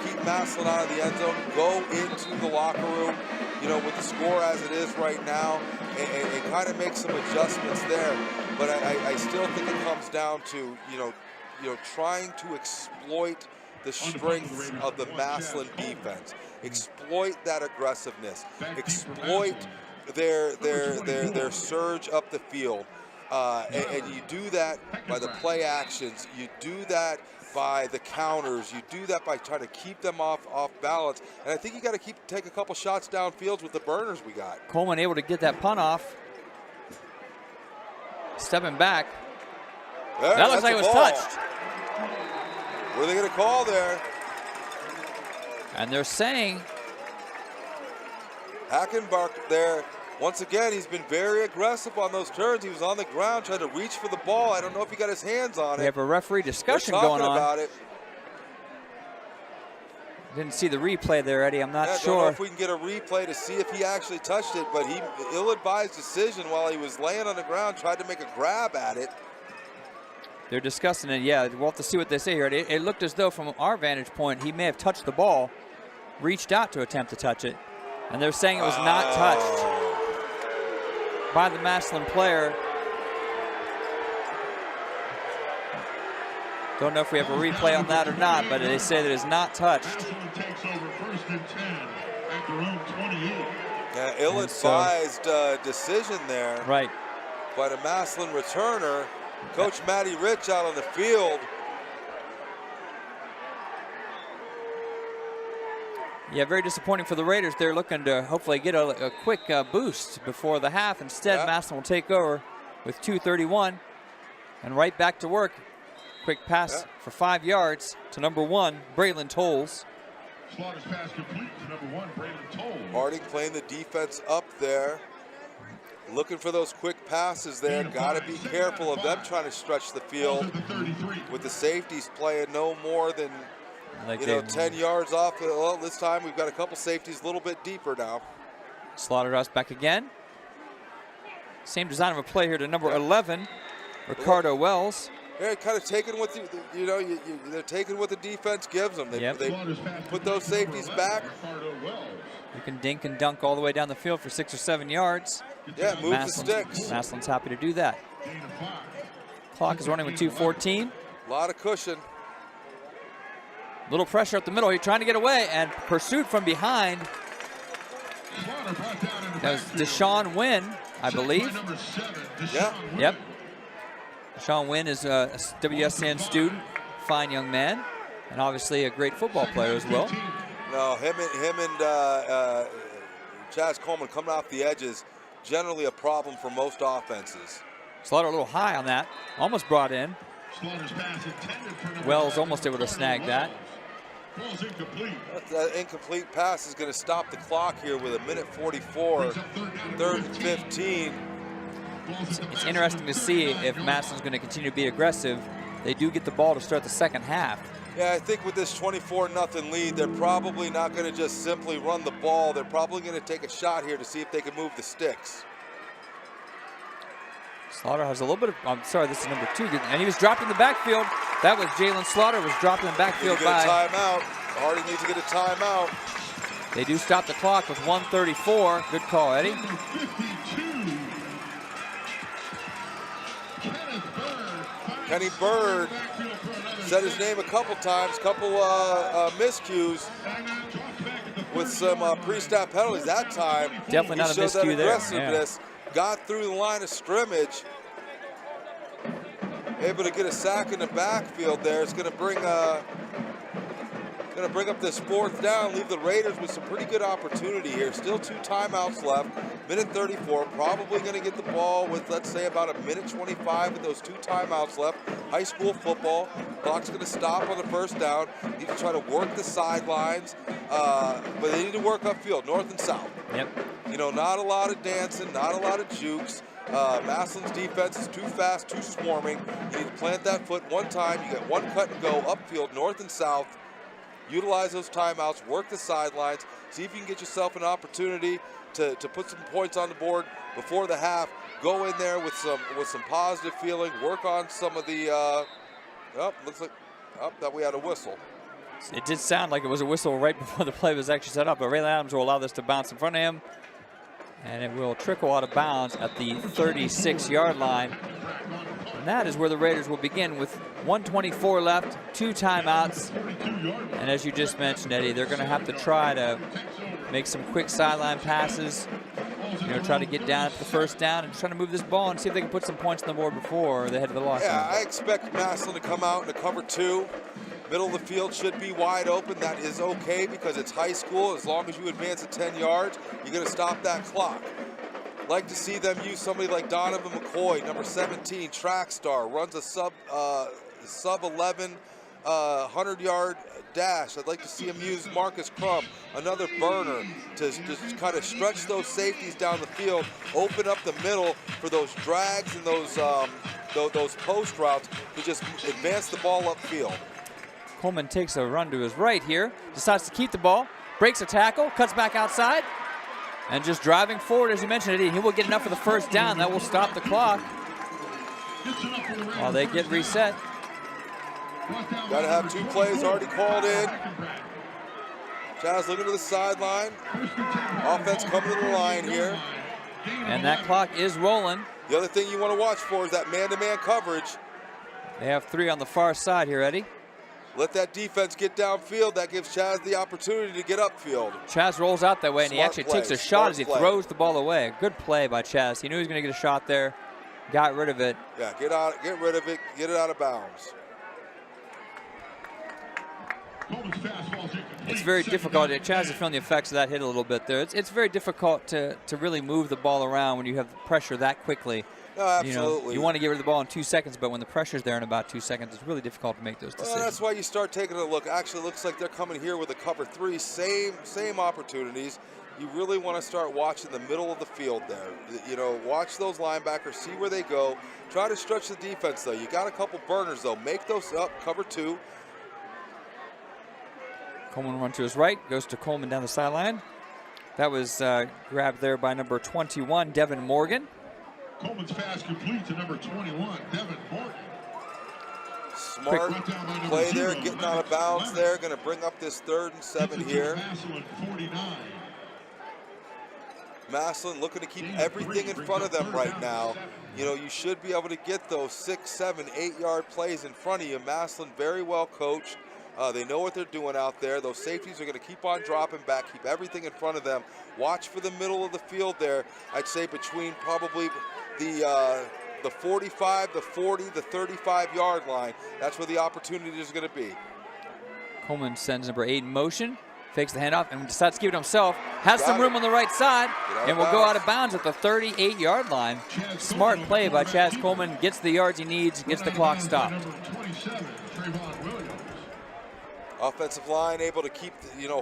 Keep Massillon out of the end zone. Go into the locker room, you know, with the score as it is right now, and kind of make some adjustments there. But I still think it comes down to, you know, trying to exploit the strengths of the Massillon defense. Exploit that aggressiveness. Exploit their surge up the field. And you do that by the play actions. You do that by the counters. You do that by trying to keep them off balance. And I think you got to take a couple shots downfield with the burners we got. Coleman able to get that punt off. Stepping back. That looks like it was touched. What are they going to call there? And they're saying Hackenbach there. Once again, he's been very aggressive on those turns. He was on the ground trying to reach for the ball. I don't know if he got his hands on it. We have a referee discussion going on. About it. Didn't see the replay there, Eddie. I'm not sure. I don't know if we can get a replay to see if he actually touched it, but he ill-advised decision while he was laying on the ground, tried to make a grab at it. They're discussing it. Yeah, we'll have to see what they say here. It looked as though from our vantage point, he may have touched the ball, reached out to attempt to touch it, and they're saying it was not touched by the Massillon player. Don't know if we have a replay on that or not, but they say that it's not touched. Takes over 1st and 10 at their own 28. Yeah, ill-advised decision there. Right. By the Massillon returner. Coach Matty Rich out on the field. Yeah, very disappointing for the Raiders. They're looking to hopefully get a quick boost before the half. Instead, Massillon will take over with 2:31 and right back to work. Quick pass for 5 yards to number 1, Braylon Tolles. Slaughter's pass complete to number 1, Braylon Tolles. Harding playing the defense up there. Looking for those quick passes there. Got to be careful of them trying to stretch the field. With the safeties playing no more than 10 yards off. Well, this time we've got a couple safeties a little bit deeper now. Slaughterhouse back again. Same design of a play here to number 11, Ricardo Wells. They're kind of taking what they're taking what the defense gives them. They put those safeties back. You can dink and dunk all the way down the field for 6 or 7 yards. Yeah, move the sticks. Massillon's happy to do that. Clock is running with 2:14. A lot of cushion. Little pressure up the middle. He's trying to get away and pursued from behind. That was Deshaun Wynn, I believe. Yeah. Yep. Deshaun Wynn is a WSN student, fine young man, and obviously a great football player as well. No, him and Chaz Coleman coming off the edges, generally a problem for most offenses. Slaughter a little high on that, almost brought in. Wells almost able to snag that. That incomplete pass is going to stop the clock here with 1:44, 3rd and 15. It's interesting to see if Massillon's going to continue to be aggressive. They do get the ball to start the second half. Yeah, I think with this 24-0 lead, they're probably not going to just simply run the ball. They're probably going to take a shot here to see if they can move the sticks. Slaughter has a little bit of, I'm sorry, this is number 2, and he was dropped in the backfield. That was Jalen Slaughter, was dropped in the backfield by. A timeout. Harding needs to get a timeout. They do stop the clock with 1:34. Good call, Eddie. Kenny Bird said his name a couple times, couple miscues with some pre-snap penalties that time. Definitely not a miscue there. Aggressiveness, got through the line of scrimmage, able to get a sack in the backfield there. It's going to bring up this 4th down, leave the Raiders with some pretty good opportunity here. Still 2 timeouts left, 1:34. Probably going to get the ball with, let's say, about 1:25 with those 2 timeouts left. High school football, clock's going to stop on the 1st down. Need to try to work the sidelines, but they need to work upfield, north and south. Yep. Not a lot of dancing, not a lot of jukes. Massillon's defense is too fast, too swarming. You need to plant that foot one time. You get one cut and go upfield, north and south. Utilize those timeouts, work the sidelines, see if you can get yourself an opportunity to put some points on the board before the half. Go in there with some positive feeling, work on some of the, looks like, that we had a whistle. It did sound like it was a whistle right before the play was actually set up, but Raylan Adams will allow this to bounce in front of him, and it will trickle out of bounds at the 36-yard line. And that is where the Raiders will begin with 1:24 left, 2 timeouts. And as you just mentioned, Eddie, they're going to have to try to make some quick sideline passes, try to get down at the 1st down and try to move this ball and see if they can put some points on the board before they head to the locker room. Yeah, I expect Massillon to come out in a cover 2. Middle of the field should be wide open. That is okay because it's high school. As long as you advance at 10 yards, you're going to stop that clock. Like to see them use somebody like Donovan McCoy, number 17, track star, runs a sub 11 100-yard dash. I'd like to see him use Marcus Crum, another burner, to kind of stretch those safeties down the field, open up the middle for those drags and those post routes to just advance the ball upfield. Coleman takes a run to his right here, decides to keep the ball, breaks a tackle, cuts back outside, and just driving forward, as you mentioned, Eddie, he will get enough for the 1st down. That will stop the clock while they get reset. Got to have 2 plays already called in. Chaz looking to the sideline. Offense coming to the line here. And that clock is rolling. The other thing you want to watch for is that man-to-man coverage. They have 3 on the far side here, Eddie. Let that defense get downfield. That gives Chaz the opportunity to get upfield. Chaz rolls out that way, and he actually takes a shot as he throws the ball away. Good play by Chaz. He knew he was going to get a shot there. Got rid of it. Yeah, get rid of it. Get it out of bounds. it's very difficult. Chaz is feeling the effects of that hit a little bit there. It's very difficult to really move the ball around when you have pressure that quickly. No, absolutely. You want to get rid of the ball in 2 seconds, but when the pressure's there in about 2 seconds, it's really difficult to make those decisions. Well, that's why you start taking a look. Actually, it looks like they're coming here with a cover 3. Same opportunities. You really want to start watching the middle of the field there. Watch those linebackers, see where they go. Try to stretch the defense, though. You got a couple burners, though. Make those up, cover 2. Coleman run to his right, goes to Coleman down the sideline. That was grabbed there by number 21, Devin Morgan. Coleman's pass complete to number 21, Devin Morgan. Smart play there, getting out of bounds there. Going to bring up this 3rd and 7 here. Massillon looking to keep everything in front of them right now. You should be able to get those 6, 7, 8-yard plays in front of you. Massillon very well coached. They know what they're doing out there. Those safeties are going to keep on dropping back, keep everything in front of them. Watch for the middle of the field there. I'd say between probably the 45, the 40, the 35-yard line. That's where the opportunity is going to be. Coleman sends number 8 in motion, fakes the handoff, and decides to keep it himself. Has some room on the right side, and will go out of bounds at the 38-yard line. Smart play by Chaz Coleman. Gets the yards he needs, gets the clock stopped. Offensive line able to keep,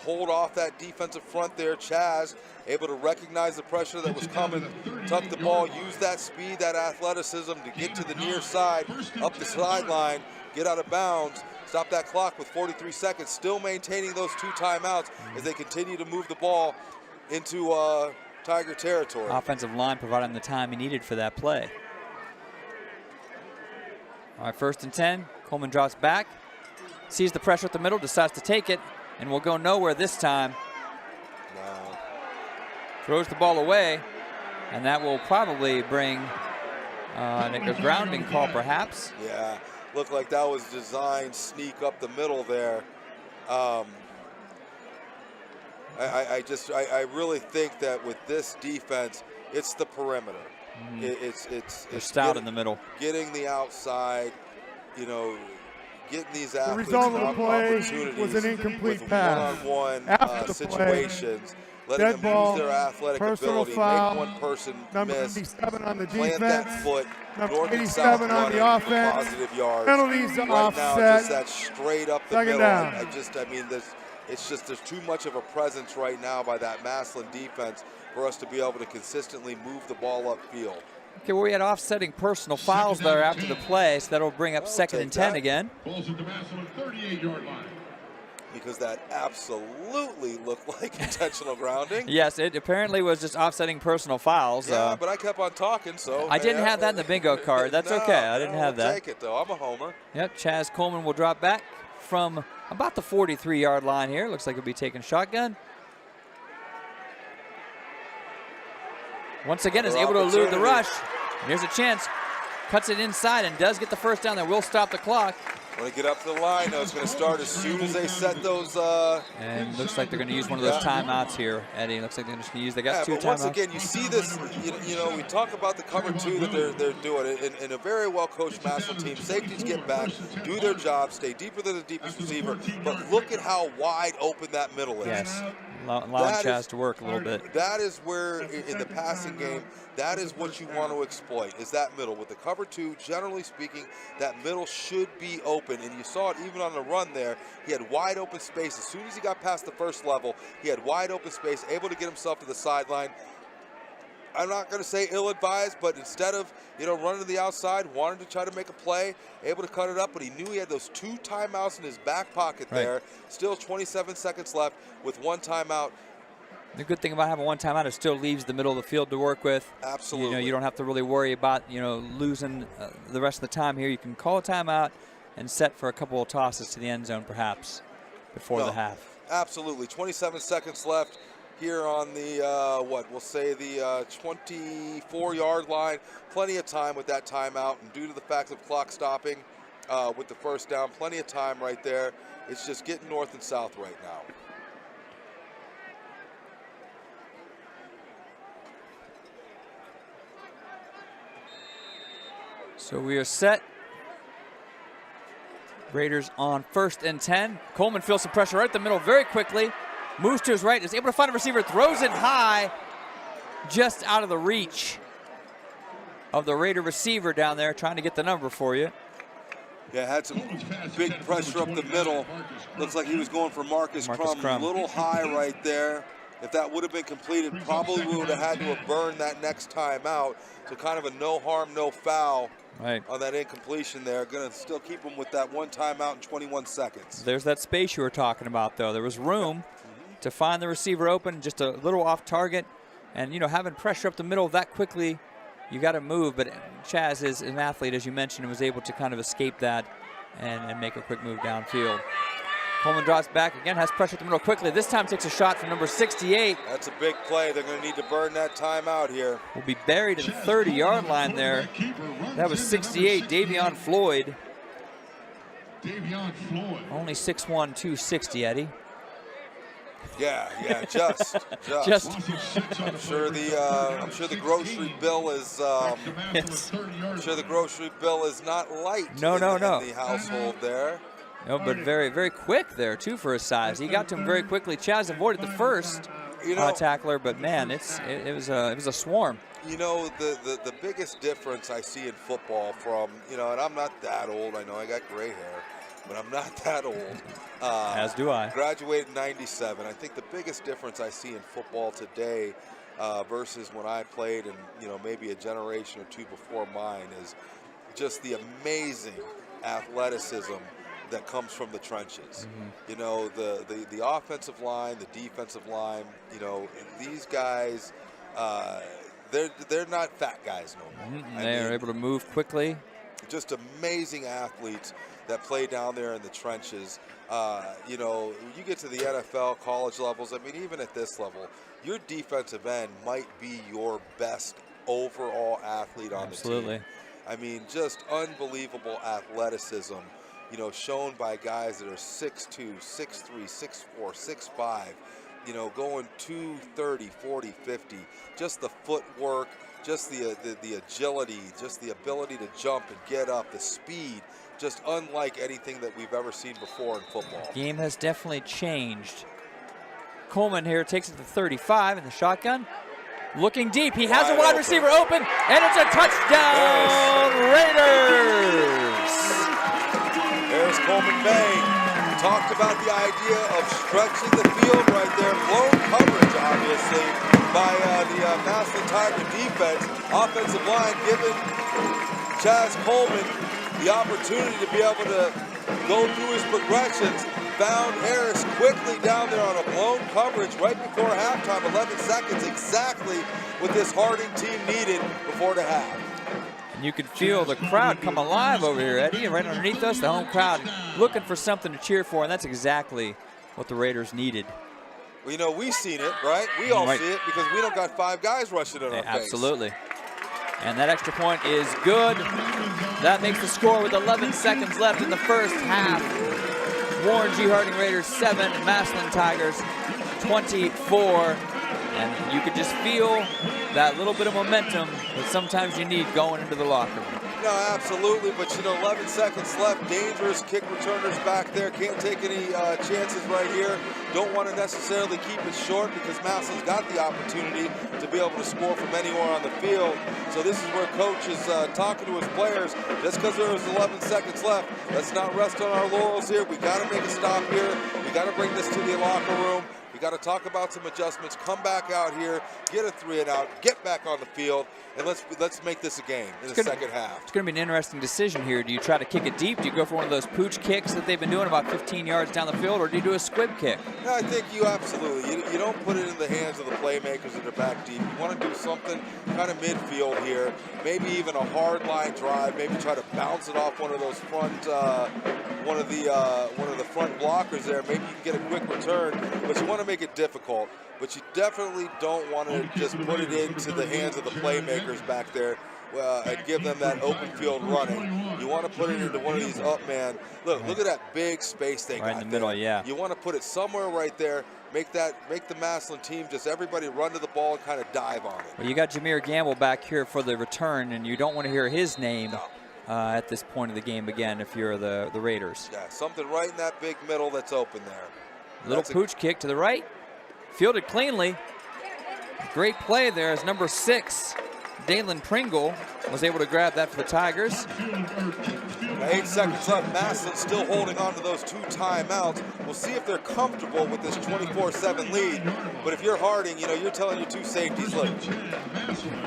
hold off that defensive front there. Chaz able to recognize the pressure that was coming, tuck the ball, use that speed, that athleticism to get to the near side, up the sideline, get out of bounds, stop that clock with 43 seconds, still maintaining those 2 timeouts as they continue to move the ball into Tiger territory. Offensive line providing the time he needed for that play. All right, 1st and 10. Coleman drops back. Sees the pressure at the middle, decides to take it, and will go nowhere this time. No. Throws the ball away, and that will probably bring a grounding call, perhaps. Yeah, looked like that was designed sneak up the middle there. I really think that with this defense, it's the perimeter. They're stout in the middle. Getting the outside, getting these athletes the result of the play opportunities was an incomplete pass. One-on-one situations, letting them use their athletic ability, foul, make one person number miss, 87 on the plant defense, that foot, number north and south 87 on the offense, positive yards. penalties right offset, now, just that straight up the middle. down. There's too much of a presence right now by that Massillon defense for us to be able to consistently move the ball upfield. Okay, well, we had offsetting personal fouls there after the play, so that'll bring up 2nd and 10 again. Balls at the Massillon 38-yard line. Because that absolutely looked like intentional grounding. Yes, it apparently was just offsetting personal fouls. Yeah, but I kept on talking, so. I didn't have that in the bingo card. That's okay. I didn't have that. I'll take it, though. I'm a homer. Yep, Chaz Coleman will drop back from about the 43-yard line here. Looks like he'll be taking shotgun. Once again, is able to elude the rush. And here's a chance. Cuts it inside and does get the 1st down. That will stop the clock. When they get up to the line, though, it's going to start as soon as they set those. And looks like they're going to use one of those timeouts here, Eddie. Looks like they're just going to use. They got 2 timeouts. Once again, you see this. We talk about the cover 2 that they're doing in a very well coached Massillon team. Safeties get back, do their job, stay deeper than the deepest receiver. But look at how wide open that middle is. Yes, allowing Chaz to work a little bit. That is where, in the passing game, that is what you want to exploit, is that middle. With the cover 2, generally speaking, that middle should be open. And you saw it even on the run there. He had wide open space. As soon as he got past the 1st level, he had wide open space, able to get himself to the sideline. I'm not going to say ill-advised, but instead of running to the outside, wanted to try to make a play, able to cut it up, but he knew he had those 2 timeouts in his back pocket there. Still 27 seconds left with 1 timeout. The good thing about having 1 timeout, it still leaves the middle of the field to work with. Absolutely. You don't have to really worry about losing the rest of the time here. You can call a timeout and set for a couple of tosses to the end zone, perhaps, before the half. Absolutely. 27 seconds left here on the, we'll say the 24-yard line. Plenty of time with that timeout, and due to the fact of clock stopping with the 1st down, plenty of time right there. It's just getting north and south right now. So we are set. Raiders on 1st and 10. Coleman feels some pressure right at the middle very quickly. Moves to his right, is able to find a receiver, throws it high, just out of the reach of the Raider receiver down there, trying to get the number for you. Yeah, had some big pressure up the middle. Looks like he was going for Marcus Crum. A little high right there. If that would have been completed, probably we would have had to have burned that next time out. So kind of a no harm, no foul on that incompletion there. Going to still keep him with that one timeout in 21 seconds. There's that space you were talking about, though. There was room to find the receiver open, just a little off target. And, you know, having pressure up the middle that quickly, you got to move. But Chaz is an athlete, as you mentioned, and was able to kind of escape that and make a quick move downfield. Coleman drops back again, has pressure at the middle quickly. This time takes a shot from number 68. That's a big play. They're going to need to burn that timeout here. Will be buried at the 30-yard line there. That was 68, Davion Floyd. Only 6'1", 260, Eddie. Yeah, just. I'm sure the grocery bill is. I'm sure the grocery bill is not light. No. In the household there. No, but very, very quick there too for his size. He got to him very quickly. Chaz avoided the first tackler, but man, it was a swarm. You know, the biggest difference I see in football from, and I'm not that old. I know I got gray hair, but I'm not that old. As do I. Graduated in '97. I think the biggest difference I see in football today versus when I played, and maybe a generation or two before mine, is just the amazing athleticism that comes from the trenches. The offensive line, the defensive line. These guys, they're not fat guys no more. They are able to move quickly. Just amazing athletes that play down there in the trenches. You get to the NFL, college levels, I mean, even at this level, your defensive end might be your best overall athlete on the team. I mean, just unbelievable athleticism, shown by guys that are 6'2", 6'3", 6'4", 6'5", going 230, 40, 50. Just the footwork, just the agility, just the ability to jump and get up, the speed, just unlike anything that we've ever seen before in football. Game has definitely changed. Coleman here takes it to 35 in the shotgun. Looking deep, he has a wide receiver open, and it's a touchdown, Raiders! There's Coleman Bay. We talked about the idea of stretching the field right there. Blown coverage, obviously, by the Massillon Tiger defense. Offensive line giving Chaz Coleman the opportunity to be able to go through his progressions. Found Harris quickly down there on a blown coverage right before halftime. 11 seconds, exactly what this Harding team needed before the half. And you can feel the crowd come alive over here, Eddie. Right underneath us, the home crowd looking for something to cheer for, and that's exactly what the Raiders needed. Well, we've seen it, right? We all see it because we don't got 5 guys rushing in our face. Absolutely. And that extra point is good. That makes the score with 11 seconds left in the first half. Warren G. Harding Raiders 7, Massillon Tigers 24. And you could just feel that little bit of momentum that sometimes you need going into the locker room. No, absolutely, but 11 seconds left. Dangerous kick returners back there. Can't take any chances right here. Don't want to necessarily keep it short because Massillon's got the opportunity to be able to score from anywhere on the field. So this is where coach is talking to his players. Just because there was 11 seconds left, let's not rest on our laurels here. We got to make a stop here. We got to bring this to the locker room. We got to talk about some adjustments, come back out here, get a 3 and out, get back on the field, and let's make this a game in the second half. It's going to be an interesting decision here. Do you try to kick it deep? Do you go for one of those pooch kicks that they've been doing about 15 yards down the field, or do you do a squib kick? No, I think you absolutely. You don't put it in the hands of the playmakers that are back deep. You want to do something kind of midfield here, maybe even a hard line drive, maybe try to bounce it off one of those front, one of the front blockers there. Maybe you can get a quick return, but you want to make it difficult. But you definitely don't want to just put it into the hands of the playmakers back there and give them that open field running. You want to put it into one of these up man. Look at that big space they got right in the middle, there. yeah. You want to put it somewhere right there. Make the Massillon team, just everybody run to the ball and kind of dive on it. Well, you got Jameer Gamble back here for the return, and you don't want to hear his name at this point of the game again if you're the Raiders. Yeah, something right in that big middle that's open there. Little pooch kick to the right. Fielded cleanly. Great play there as number 6, Dalen Pringle, was able to grab that for the Tigers. 8 seconds left. Massillon still holding on to those 2 timeouts. We'll see if they're comfortable with this 24-7 lead. But if you're Harding, you know, you're telling your 2 safeties, look,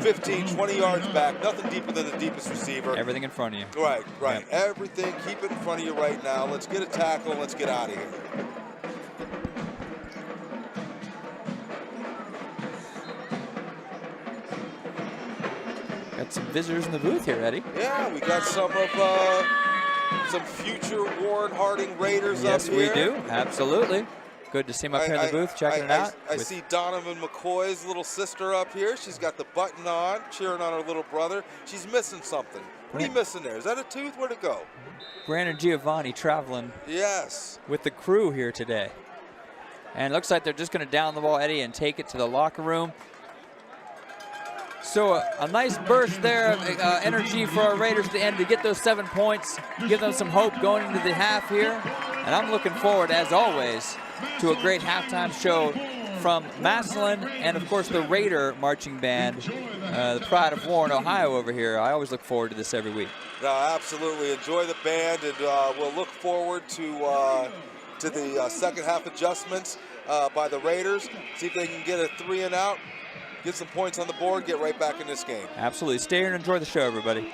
15, 20 yards back, nothing deeper than the deepest receiver. Everything in front of you. Right. Yep. Everything, keep it in front of you right now. Let's get a tackle and let's get out of here. Got some visitors in the booth here, Eddie. Yeah, we got some of some future Warren Harding Raiders up here. Yes, we do. Absolutely. Good to see him up here in the booth checking it out. I see Donovan McCoy's little sister up here. She's got the button on, cheering on her little brother. She's missing something. What are you missing there? Is that a tooth? Where'd it go? Brandon Giovanni traveling with the crew here today. And it looks like they're just going to down the ball, Eddie, and take it to the locker room. So a nice burst there of energy for our Raiders at the end to get those 7 points, give them some hope going into the half here. And I'm looking forward, as always, to a great halftime show from Massillon and, of course, the Raider marching band, the pride of Warren, Ohio over here. I always look forward to this every week. No, absolutely. Enjoy the band, and we'll look forward to the second half adjustments by the Raiders. See if they can get a 3 and out. Get some points on the board, get right back in this game. Absolutely. Stay here and enjoy the show, everybody.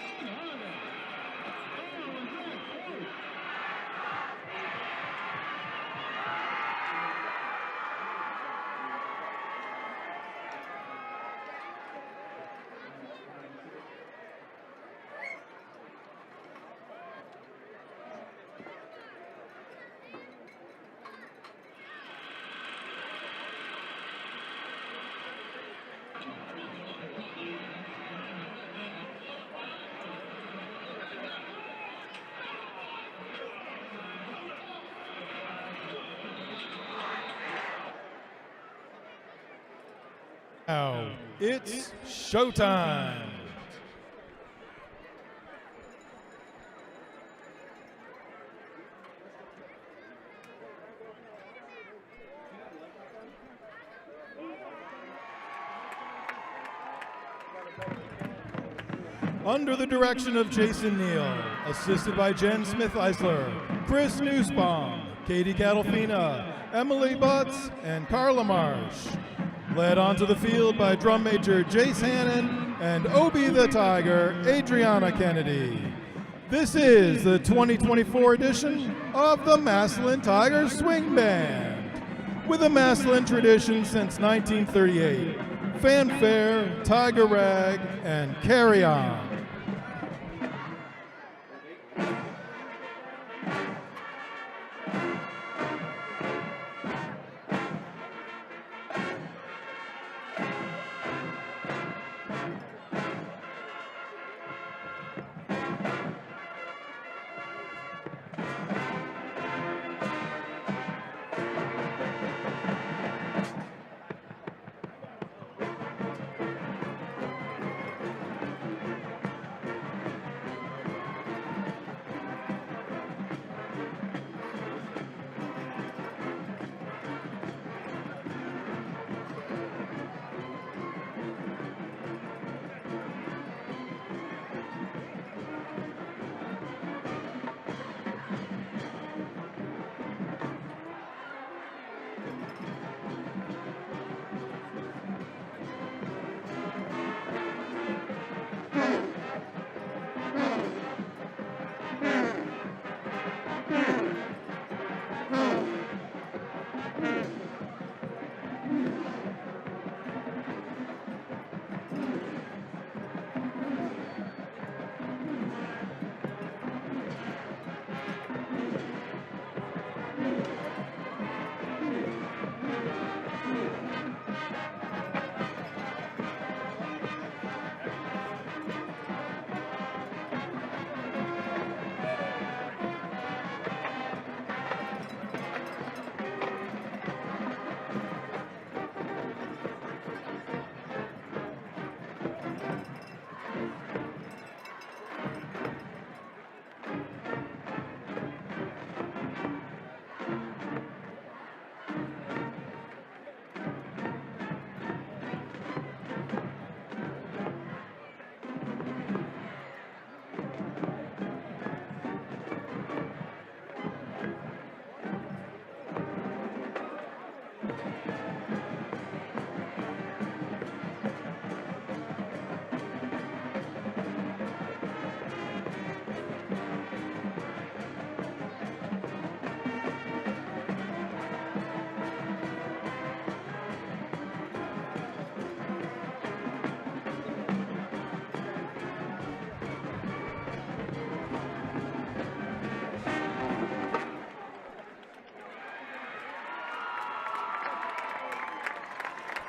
Now it's showtime. Under the direction of Jason Neal, assisted by Jen Smith-Eisler, Chris Nussbaum, Katie Catalfina, Emily Butts, and Carla Marsh. Led onto the field by drum major Jace Hannon and Obi the Tiger, Adriana Kennedy. This is the 2024 edition of the Massillon Tigers Swing Band. With a Massillon tradition since 1938, fanfare, tiger rag, and carry on.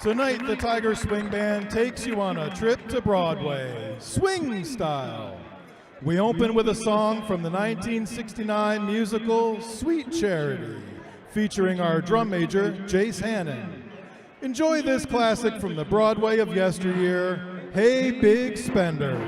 Tonight, the Tiger Swing Band takes you on a trip to Broadway, swing style. We open with a song from the 1969 musical Sweet Charity, featuring our drum major, Jace Hannon. Enjoy this classic from the Broadway of yesteryear, Hey Big Spender.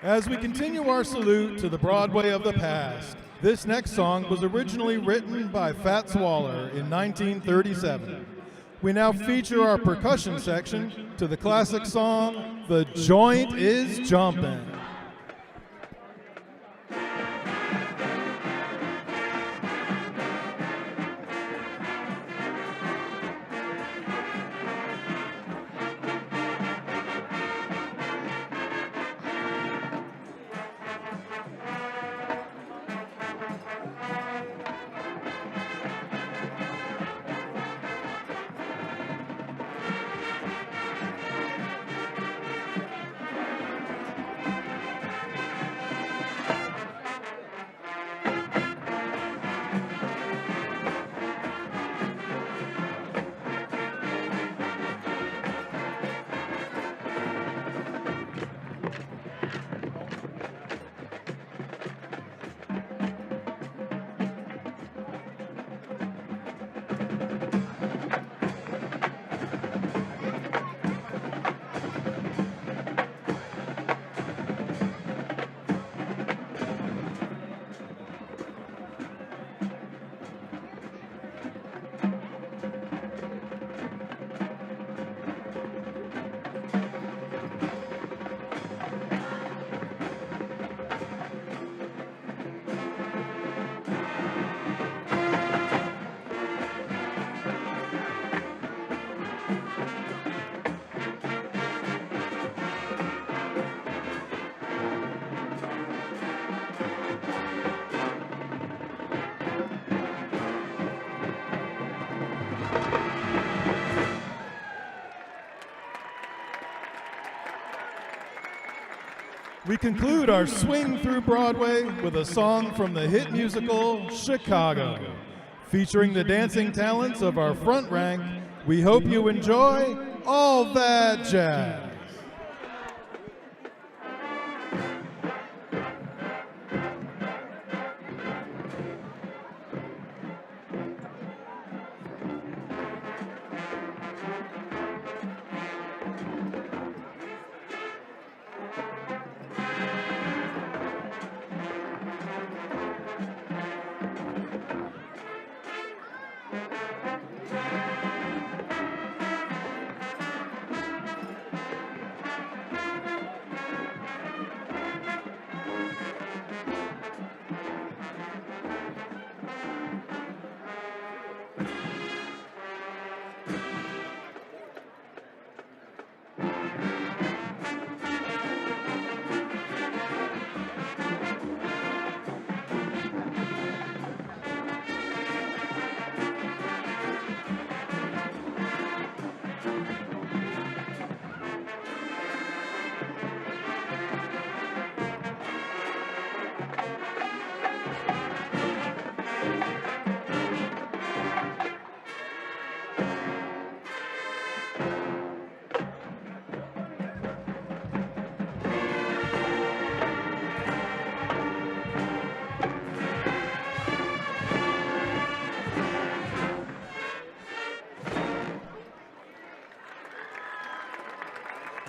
As we continue our salute to the Broadway of the past, this next song was originally written by Fats Waller in 1937. We now feature our percussion section to the classic song, The Joint is Jumpin'. We conclude our swing through Broadway with a song from the hit musical Chicago. Featuring the dancing talents of our front rank, we hope you enjoy All That Jazz.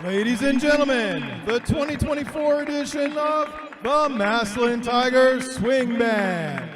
Ladies and gentlemen, the 2024 edition of the Massillon Tigers Swing Band.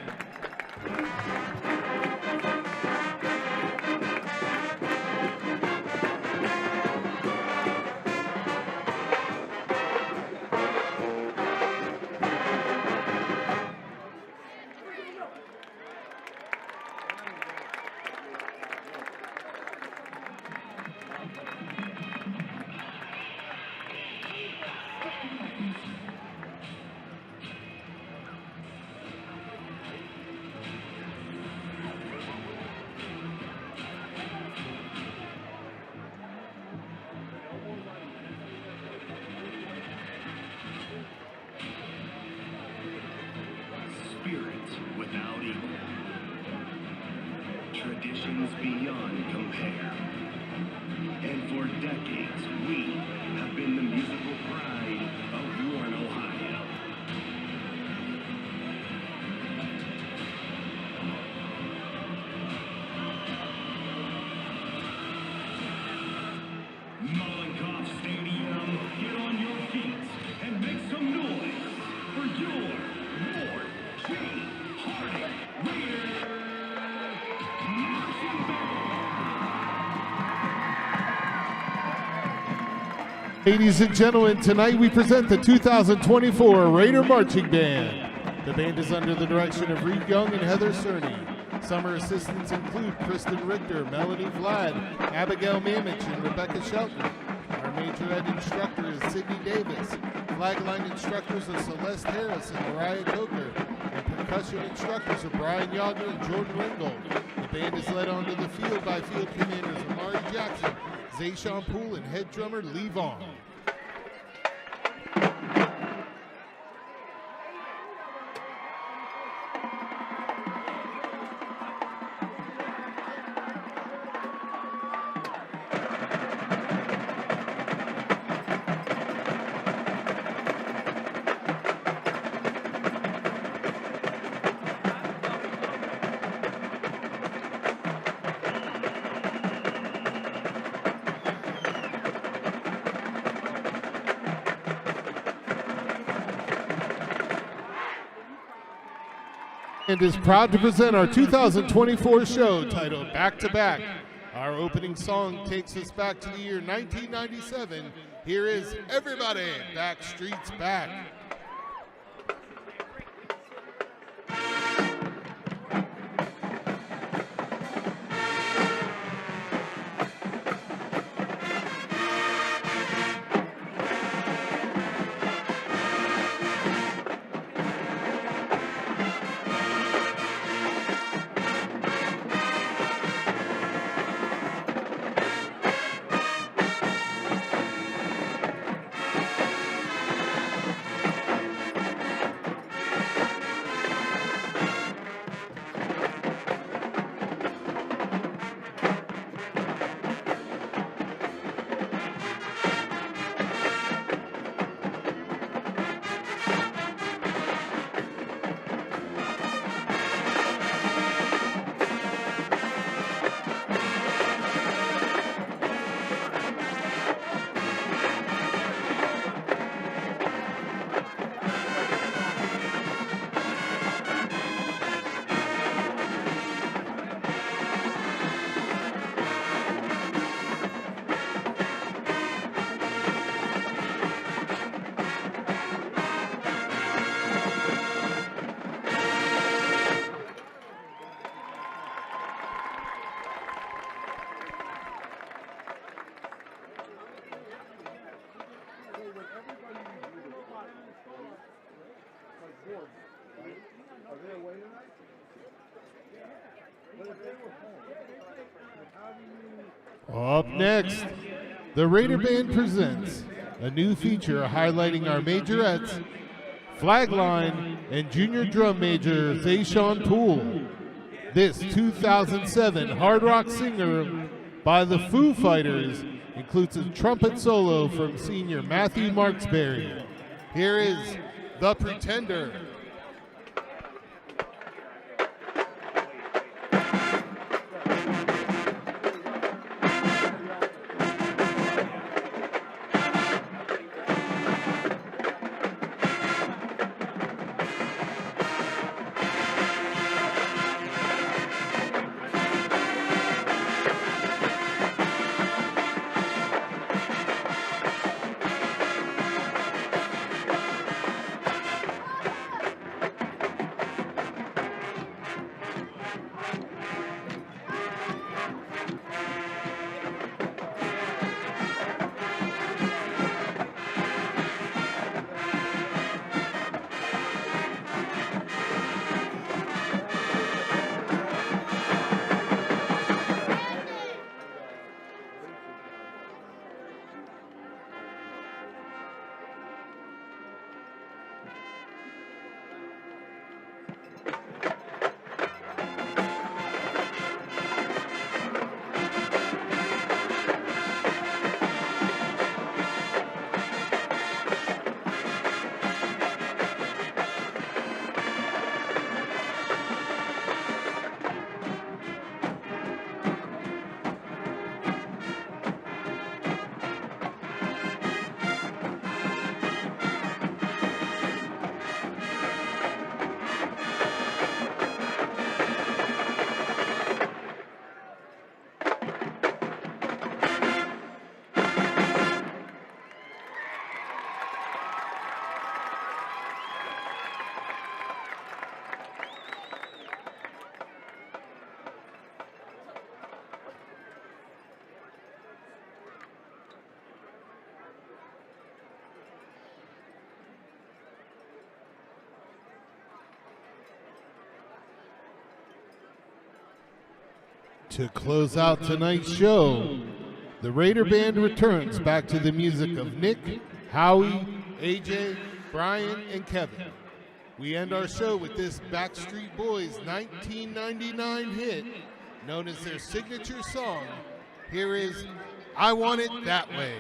Spirit without equal. Traditions beyond compare. And for decades, we have been the musical pride of Warren, Ohio. Mollenkopf Stadium, get on your feet and make some noise for your Warren Harding Raider Marching Band. Ladies and gentlemen, tonight we present the 2024 Raider Marching Band. The band is under the direction of Reed Young and Heather Cerny. Summer assistants include Kristen Richter, Melanie Vlad, Abigail Mamich, and Rebecca Shelton. Our majorette instructor is Sydney Davis. Flagline instructors are Celeste Harris and Mariah Coker. And percussion instructors are Brian Yager and Jordan Ringgold. The band is led onto the field by field commanders Amari Jackson, Zayshawn Poole, and head drummer Lee Vaughn. And is proud to present our 2024 show titled Back to Back. Our opening song takes us back to the year 1997. Here is Everybody Backstreet's Back. Up next, the Raider Band presents a new feature highlighting our majorettes, flagline, and junior drum major Zayshawn Poole. This 2007 hard rock singer by the Foo Fighters includes a trumpet solo from senior Matthew Marksberry. Here is The Pretender. To close out tonight's show, the Raider Band returns back to the music of Nick, Howie, AJ, Brian, and Kevin. We end our show with this Backstreet Boys 1999 hit, known as their signature song. Here is I Want It That Way.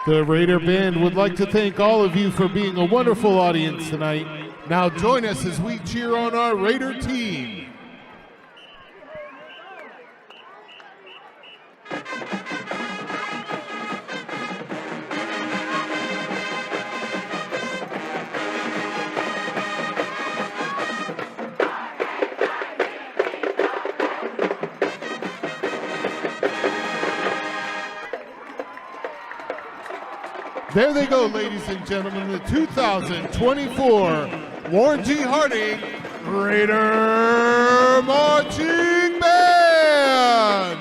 The Raider Band would like to thank all of you for being a wonderful audience tonight. Now join us as we cheer on our Raider team. There they go, ladies and gentlemen, the 2024 Warren G. Harding Raider Marching Band!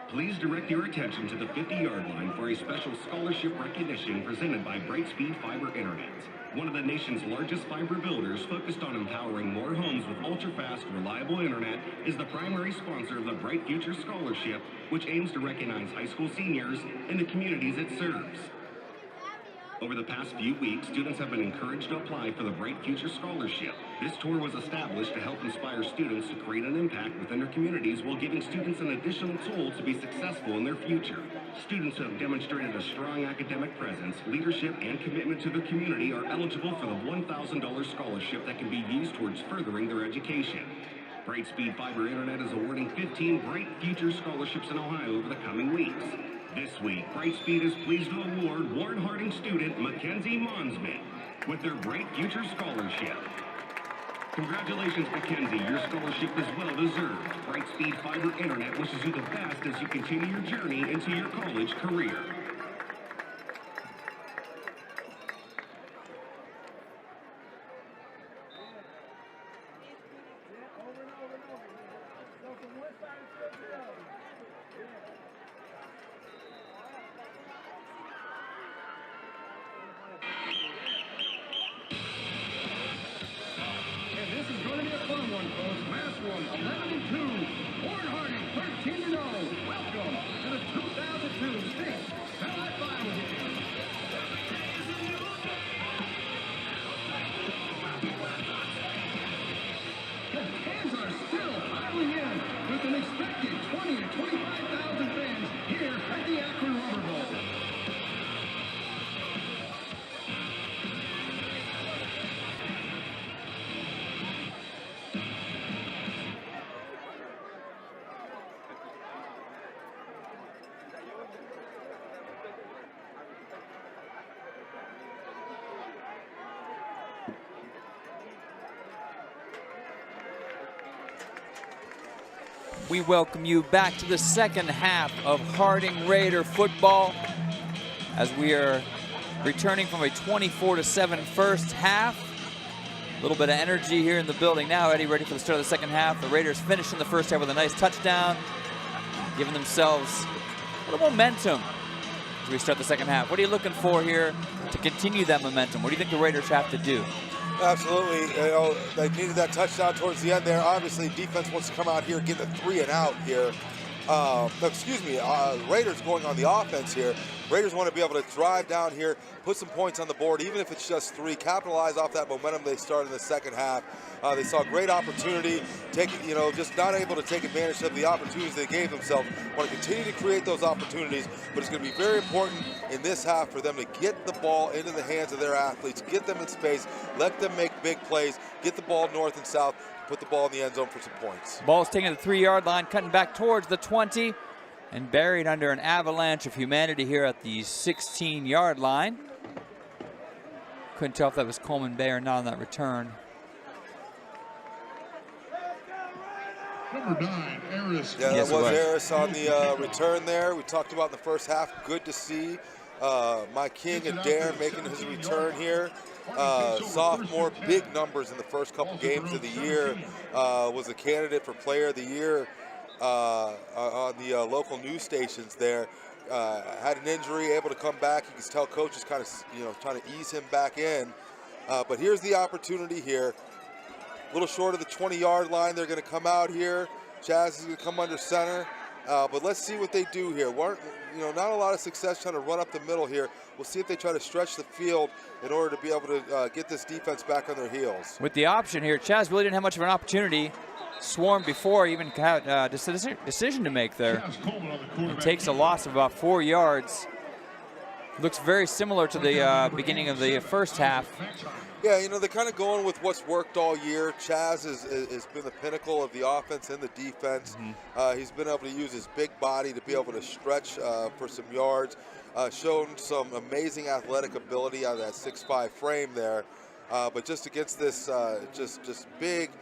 Please direct your attention to the 50-yard line for a special scholarship recognition presented by Brightspeed Fiber Internet. One of the nation's largest fiber builders focused on empowering more homes with ultra-fast, reliable internet is the primary sponsor of the Bright Future Scholarship, which aims to recognize high school seniors in the communities it serves. Over the past few weeks, students have been encouraged to apply for the Bright Future Scholarship. This tour was established to help inspire students to create an impact within their communities while giving students an additional tool to be successful in their future. Students who have demonstrated a strong academic presence, leadership, and commitment to their community are eligible for the $1,000 scholarship that can be used towards furthering their education. Brightspeed Fiber Internet is awarding 15 Bright Future Scholarships in Ohio over the coming weeks. This week, Brightspeed is pleased to award Warren Harding student Mackenzie Monsman with their Bright Future Scholarship. Congratulations, Mackenzie. Your scholarship is well deserved. Brightspeed Fiber Internet wishes you the best as you continue your journey into your college career. Massillon 11-2, Warren Harding 13-0. Welcome to the 2002 state We welcome you back to the second half of Harding Raider football as we are returning from a 24-7 first half. A little bit of energy here in the building now. Eddie, ready for the start of the second half. The Raiders finishing the first half with a nice touchdown, giving themselves a little momentum as we start the second half. What are you looking for here to continue that momentum? What do you think the Raiders have to do? Absolutely. You know, they needed that touchdown towards the end there. Obviously, defense wants to come out here, get a 3 and out here. Raiders going on the offense here. Raiders want to be able to drive down here, put some points on the board, even if it's just 3, capitalize off that momentum they started in the second half. They saw great opportunity, just not able to take advantage of the opportunities they gave themselves. Want to continue to create those opportunities, but it's going to be very important in this half for them to get the ball into the hands of their athletes, get them in space, let them make big plays, get the ball north and south, put the ball in the end zone for some points. Ball's taking the 3-yard line, cutting back towards the 20, and buried under an avalanche of humanity here at the 16-yard line. Couldn't tell if that was Coleman Bay or not on that return. Number 9, Harris. Yeah, that was Harris on the return there. We talked about in the first half. Good to see my king Adair making his return here. Sophomore, big numbers in the first couple games of the year. Was a candidate for Player of the Year on the local news stations there. Had an injury, able to come back. You can tell coach is kind of, trying to ease him back in. But here's the opportunity here. A little short of the 20-yard line. They're going to come out here. Chaz is going to come under center. But let's see what they do here. Not a lot of success trying to run up the middle here. We'll see if they try to stretch the field in order to be able to get this defense back on their heels. With the option here, Chaz really didn't have much of an opportunity. Swarmed before, even had a decision to make there. And takes a loss of about 4 yards. Looks very similar to the beginning of the first half. Yeah, they're kind of going with what's worked all year. Chaz has been the pinnacle of the offense and the defense. He's been able to use his big body to be able to stretch for some yards. Shown some amazing athletic ability out of that 6'5" frame there. But just against this just big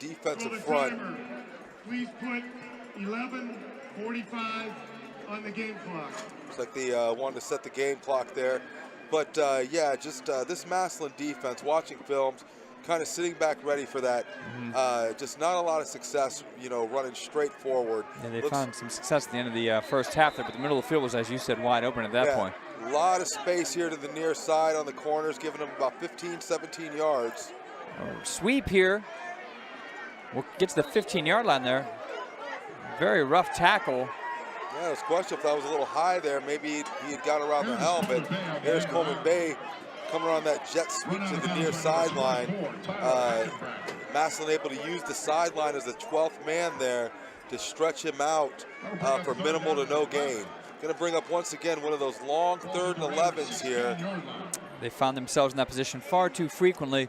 defensive front. Please put 11:45 on the game clock. Looks like they wanted to set the game clock there. But this Massillon defense, watching films, kind of sitting back ready for that. Just not a lot of success, running straight forward. Yeah, they found some success at the end of the first half there, but the middle of the field was, as you said, wide open at that point. A lot of space here to the near side on the corners, giving them about 15, 17 yards. Sweep here. Gets the 15-yard line there. Very rough tackle. Yeah, it was questioned if that was a little high there. Maybe he had got around the helmet. There's Coleman Bay coming on that jet sweep to the near sideline. Massillon able to use the sideline as the 12th man there to stretch him out for minimal to no gain. Going to bring up once again one of those long 3rd and 11s here. They found themselves in that position far too frequently.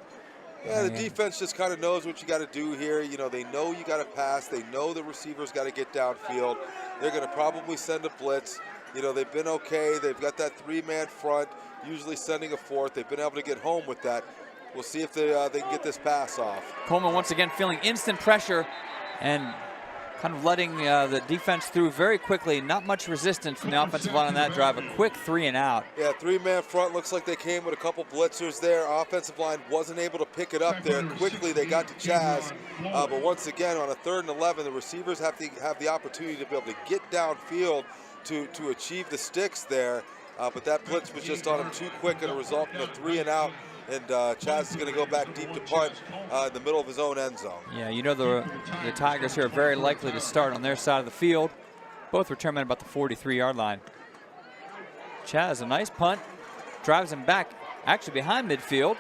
Yeah, the defense just kind of knows what you got to do here. They know you got to pass. They know the receivers got to get downfield. They're going to probably send a blitz. They've been okay. They've got that 3-man front, usually sending a 4th. They've been able to get home with that. We'll see if they can get this pass off. Coleman once again feeling instant pressure and kind of letting the defense through very quickly. Not much resistance from the offensive line on that drive. A quick 3 and out. Yeah, 3-man front. Looks like they came with a couple blitzers there. Offensive line wasn't able to pick it up there. Quickly they got to Chaz. But once again, on a 3rd and 11, the receivers have the opportunity to be able to get downfield to achieve the sticks there. But that blitz was just on him too quick and a result in a 3 and out. And Chaz is going to go back deep to punt in the middle of his own end zone. Yeah, the Tigers here are very likely to start on their side of the field. Both return men about the 43-yard line. Chaz, a nice punt, drives him back, actually behind midfield.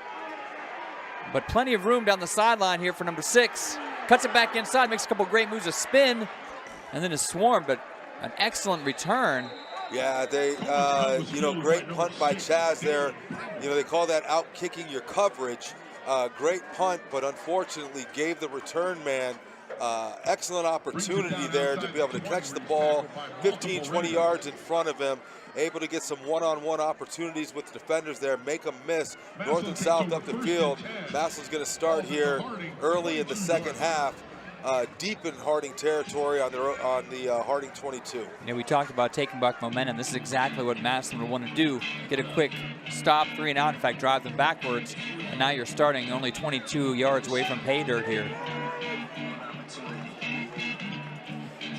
But plenty of room down the sideline here for number 6. Cuts it back inside, makes a couple great moves, a spin, and then a swarm, but an excellent return. Yeah, they, great punt by Chaz there. They call that out-kicking your coverage. Great punt, but unfortunately gave the return man excellent opportunity there to be able to catch the ball 15, 20 yards in front of him. Able to get some one-on-one opportunities with the defenders there, make them miss north and south up the field. Massillon's going to start here early in the second half. deep in Harding territory on the Harding 22. Yeah, we talked about taking back momentum. This is exactly what Massillon would want to do. Get a quick stop, 3 and out. In fact, drive them backwards. And now you're starting only 22 yards away from pay dirt here.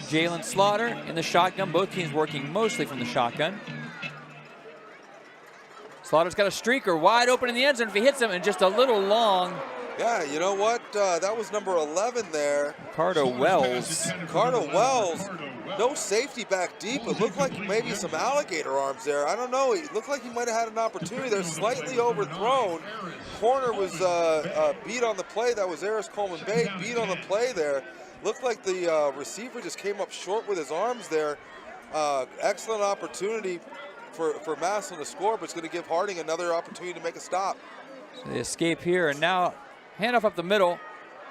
Jalen Slaughter in the shotgun. Both teams working mostly from the shotgun. Slaughter's got a streaker wide open in the end zone. If he hits him, and just a little long. Yeah, you know what? That was number 11 there. Carter Wells. Carter Wells. No safety back deep. It looked like maybe some alligator arms there. I don't know. It looked like he might have had an opportunity there. Slightly overthrown. Corner was beat on the play. That was Eris Coleman Bay. Beat on the play there. Looked like the receiver just came up short with his arms there. Excellent opportunity for Massillon to score, but it's going to give Harding another opportunity to make a stop. So they escape here, and now handoff up the middle.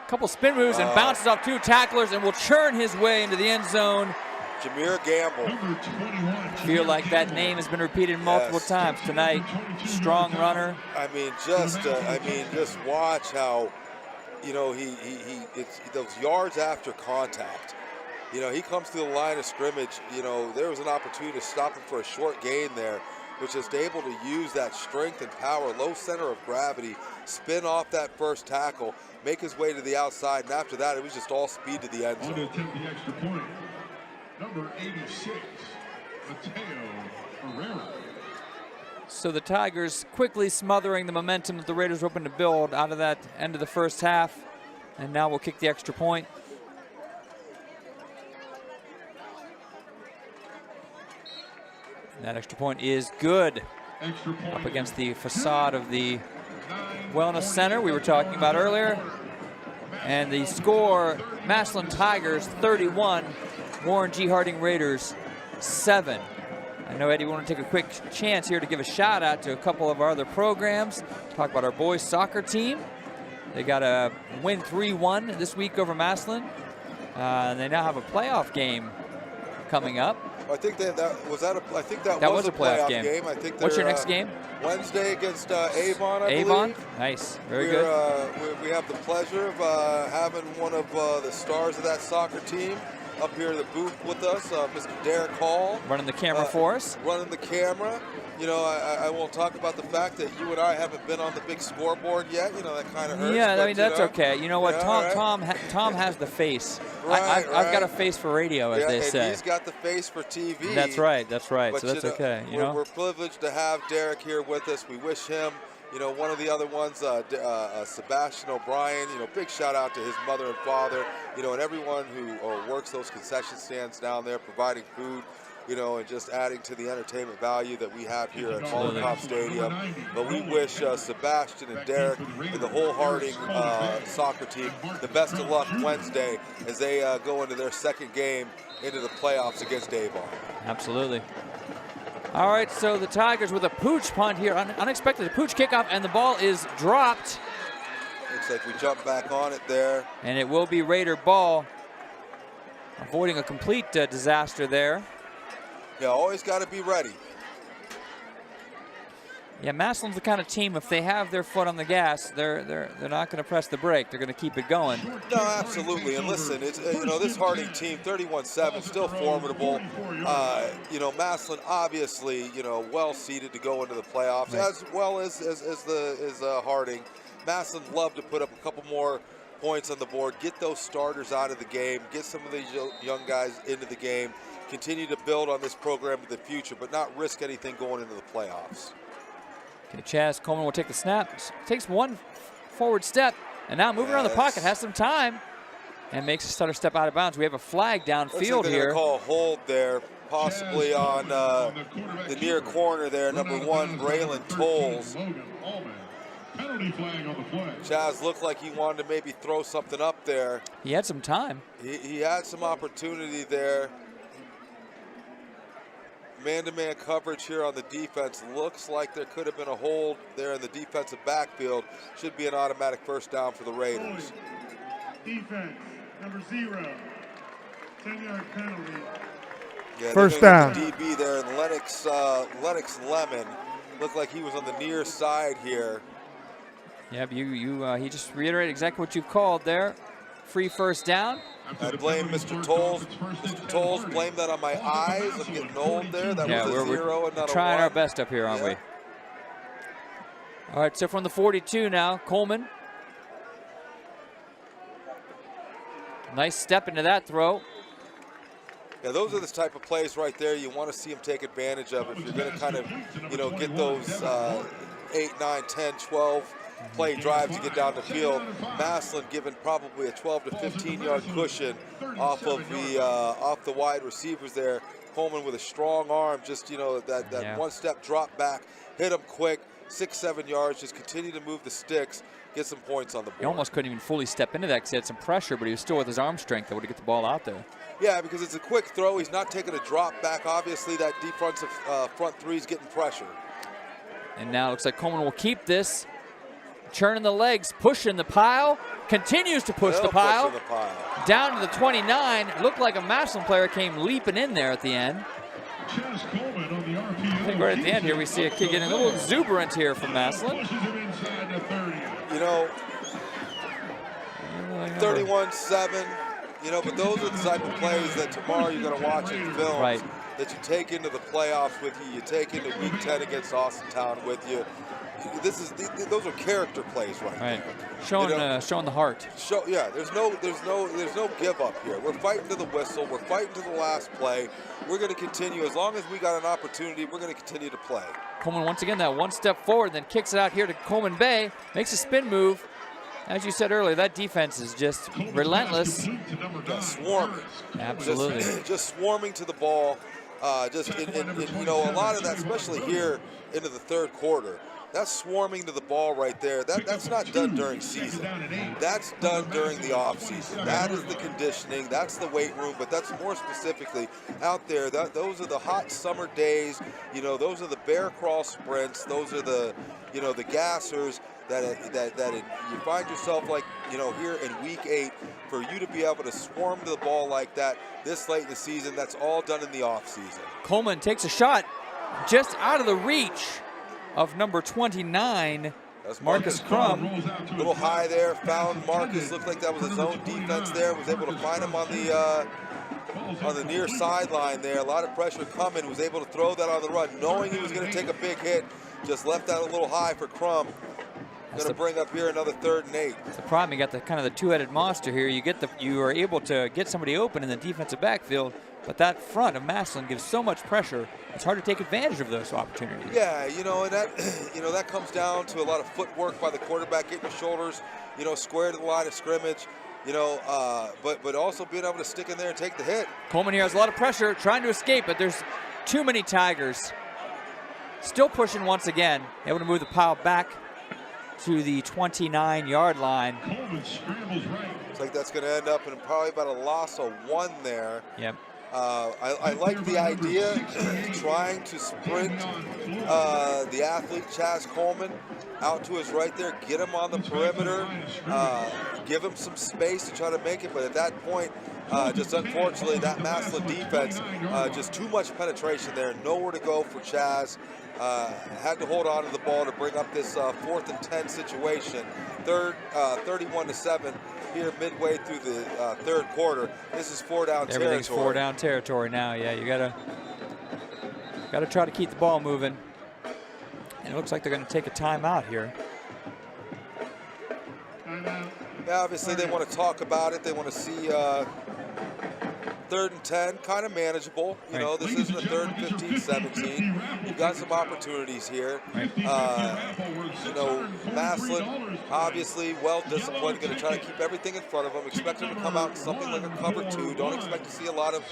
Couple spin moves and bounces off 2 tacklers and will churn his way into the end zone. Jameer Gamble. Feel like that name has been repeated multiple times tonight. Strong runner. I mean, just watch how, you know, it's those yards after contact. You know, he comes to the line of scrimmage. You know, there was an opportunity to stop him for a short gain there, was just able to use that strength and power, low center of gravity, spin off that first tackle, make his way to the outside, and after that, it was just all speed to the end zone. To take the extra point, number 86, Mateo Herrera. So the Tigers quickly smothering the momentum that the Raiders were hoping to build out of that end of the first half, and now we'll kick the extra point. That extra point is good. Up against the facade of the Wellness Center we were talking about earlier. And the score, Massillon Tigers 31, Warren G. Harding Raiders 7. I know, Eddie, we want to take a quick chance here to give a shout out to a couple of our other programs. Talk about our boys soccer team. They got a win 3-1 this week over Massillon. And they now have a playoff game coming up. I think that was a playoff game. I think what's your next game? Wednesday against Avon, I Avon? believe. Nice. Very good. We have the pleasure of having one of the stars of that soccer team up here in the booth with us, Mr. Derek Hall. Running the camera for us. Running the camera. You know, I won't talk about the fact that you and I haven't been on the big scoreboard yet. You know, that kind of hurts. Yeah, but, I mean, that's okay. You know what? Yeah, Tom has the face. Right, I've got a face for radio, as they say. He's got the face for TV. That's right. But, so that's okay. We're privileged to have Derek here with us. We wish him, you know, one of the other ones, Sebastian O'Brien, you know, big shout out to his mother and father, you know, and everyone who works those concession stands down there, providing food, you know, and just adding to the entertainment value that we have here at Mollenkopf Stadium. But we wish Sebastian and Derek and the whole Harding soccer team the best of luck Wednesday as they go into their second game into the playoffs against Avon. Absolutely. All right, so the Tigers with a pooch punt here, unexpected pooch kickoff, and the ball is dropped. Looks like we jump back on it there. And it will be Raider ball, avoiding a complete disaster there. Yeah, always got to be ready. Yeah, Massillon's the kind of team, if they have their foot on the gas, they're not going to press the brake. They're going to keep it going. No, absolutely. And listen, it's you know, this Harding team, 31-7, still formidable. You know, Massillon obviously, you know, well seeded to go into the playoffs, as well as Harding. Massillon love to put up a couple more points on the board, get those starters out of the game, get some of these young guys into the game, continue to build on this program in the future, but not risk anything going into the playoffs. Okay, Chaz Coleman will take the snap, takes one forward step, and now moving around the pocket, has some time, and makes a stutter step out of bounds. We have a flag downfield here. They're call a hold there, possibly on the near corner there, number 1, Braylon Tolles. Penalty flag on the play. Chaz looked like he wanted to maybe throw something up there. He had some time. He had some opportunity there. Man-to-man coverage here on the defense. Looks like there could have been a hold there in the defensive backfield. Should be an automatic first down for the Raiders. Defense, number 0. 10-yard penalty. Yeah, first down. The DB there, and Lennox Lemon looked like he was on the near side here. Yeah, he just reiterated exactly what you called there. free first down. I blame Mr. Tolles. Mr. Tolles, blame that on my eyes. I'm getting old there. That was a 0 and not a 1. Trying our best up here, aren't we? All right, so from the 42 now, Coleman. Nice step into that throw. Yeah, those are the type of plays right there you want to see him take advantage of if you're going to kind of, get those 8, 9, 10, 12 play drives to get down the field. Massillon given probably a 12 to 15-yard cushion off of the wide receivers there. Coleman with a strong arm, just, that one-step drop back, hit him quick, 6, 7 yards, just continue to move the sticks, get some points on the board. He almost couldn't even fully step into that because he had some pressure, but he was still with his arm strength able to get the ball out there. Yeah, because it's a quick throw. He's not taking a drop back. Obviously, that defensive front three is getting pressure. And now it looks like Coleman will keep this. Churning the legs, pushing the pile. Continues to push the pile. Down to the 29. It looked like a Massillon player came leaping in there at the end. I think right at the end here we see a kid getting a little exuberant here from Massillon. 31-7. But those are the type of plays that tomorrow you're going to watch in film. Right. That you take into the playoffs with you. You take into Week 10 against Austintown with you. Those are character plays right there. Showing the heart. There's no give up here. We're fighting to the whistle. We're fighting to the last play. We're going to continue. As long as we got an opportunity, we're going to continue to play. Coleman once again that one step forward, then kicks it out here to Coleman Bay. Makes a spin move. As you said earlier, that defense is just relentless. Swarming. Absolutely. Just swarming to the ball. A lot of that, especially here into the third quarter, that's swarming to the ball right there. That's not done during season. That's done during the off season. That is the conditioning. That's the weight room. But that's more specifically out there. Those are the hot summer days. Those are the bear crawl sprints. Those are the gassers. That you find yourself like, here in Week 8, for you to be able to swarm to the ball like that this late in the season, that's all done in the offseason. Coleman takes a shot just out of the reach of number 29, Marcus Crum. A little high there, found Marcus, looked like that was his own defense there, was able to find him on the near sideline there. A lot of pressure coming, was able to throw that on the run, knowing he was going to take a big hit, just left that a little high for Crum. Going to bring up here another 3rd and 8. That's the problem. You got the two-headed monster here. You are able to get somebody open in the defensive backfield, but that front of Massillon gives so much pressure. It's hard to take advantage of those opportunities. Yeah, and that comes down to a lot of footwork by the quarterback, getting the shoulders, square to the line of scrimmage. But also being able to stick in there and take the hit. Coleman here has a lot of pressure, trying to escape, but there's too many Tigers. Still pushing once again, able to move the pile back to the 29-yard line. Looks like that's going to end up in probably about a loss of 1 there. Yep. I like the idea, trying to sprint the athlete Chaz Coleman out to his right there, get him on the perimeter, give him some space to try to make it, but at that point, just unfortunately, that Massillon defense, just too much penetration there, nowhere to go for Chaz. Had to hold on to the ball to bring up this 4th and 10 situation. 31-7 here midway through the 3rd quarter. This is 4-down territory. Everything's 4-down territory now. Yeah, you gotta try to keep the ball moving. And it looks like they're going to take a timeout here. Yeah, obviously they want to talk about it. They want to see 3rd and 10, kind of manageable. This isn't a 3rd and 15, 17. You've got some opportunities here. Massillon, obviously well-disciplined, going to try to keep everything in front of them. Expect them to come out in something like a cover 2. Don't expect to see a lot of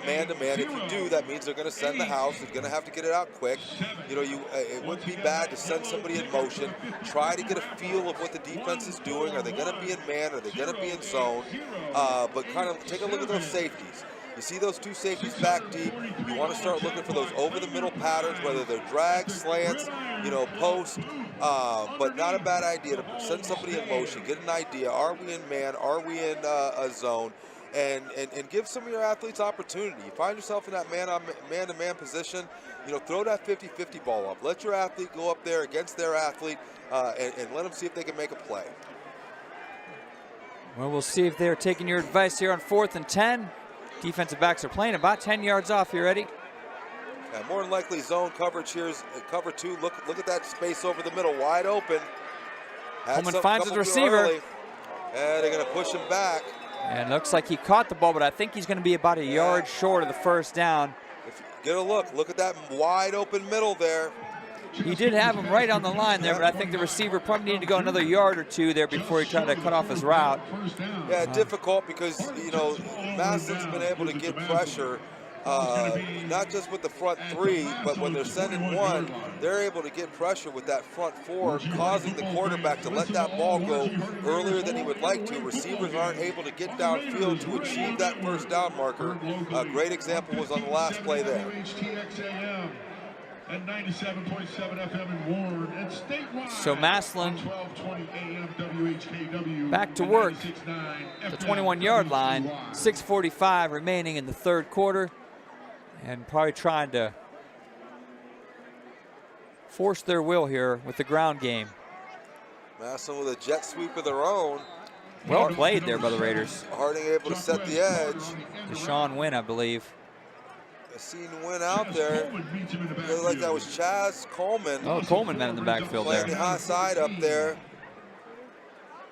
man-to-man. If you do, that means they're going to send the house. They're going to have to get it out quick. It wouldn't be bad to send somebody in motion. Try to get a feel of what the defense is doing. Are they going to be in man? Are they going to be in zone? But kind of take a look at those safeties. You see those 2 safeties back deep. You want to start looking for those over-the-middle patterns, whether they're drag, slants, post. But not a bad idea to send somebody in motion, get an idea. Are we in man? Are we in a zone? And give some of your athletes opportunity. You find yourself in that man-to-man position, throw that 50-50 ball up. Let your athlete go up there against their athlete and let them see if they can make a play. Well, we'll see if they're taking your advice here on 4th and 10. Defensive backs are playing about 10 yards off here, Eddie. Yeah, more than likely zone coverage here is cover 2. Look at that space over the middle, wide open. Coleman finds his receiver. Early, and they're going to push him back. And looks like he caught the ball, but I think he's going to be about a yard short of the first down. Get a look. Look at that wide open middle there. He did have him right on the line there, but I think the receiver probably needed to go another yard or two there before he tried to cut off his route. Yeah, difficult because, you know, Massillon's been able to get pressure, not just with the front 3, but when they're sending 1, they're able to get pressure with that front 4, causing the quarterback to let that ball go earlier than he would like to. Receivers aren't able to get downfield to achieve that first down marker. A great example was on the last play there. At 97.7 FM in Warren and statewide. So Massillon 12:20 AM WHKW. back to work. The 21-yard line. 6:45 remaining in the third quarter, and probably trying to force their will here with the ground game. Massillon with a jet sweep of their own. Well played there by the Raiders. Harding able to set the edge. Deshaun Wynn, I believe. I seen Wynn out there. Looked like that was Chaz Coleman. Oh, Coleman man in the backfield playing there. the high side up there.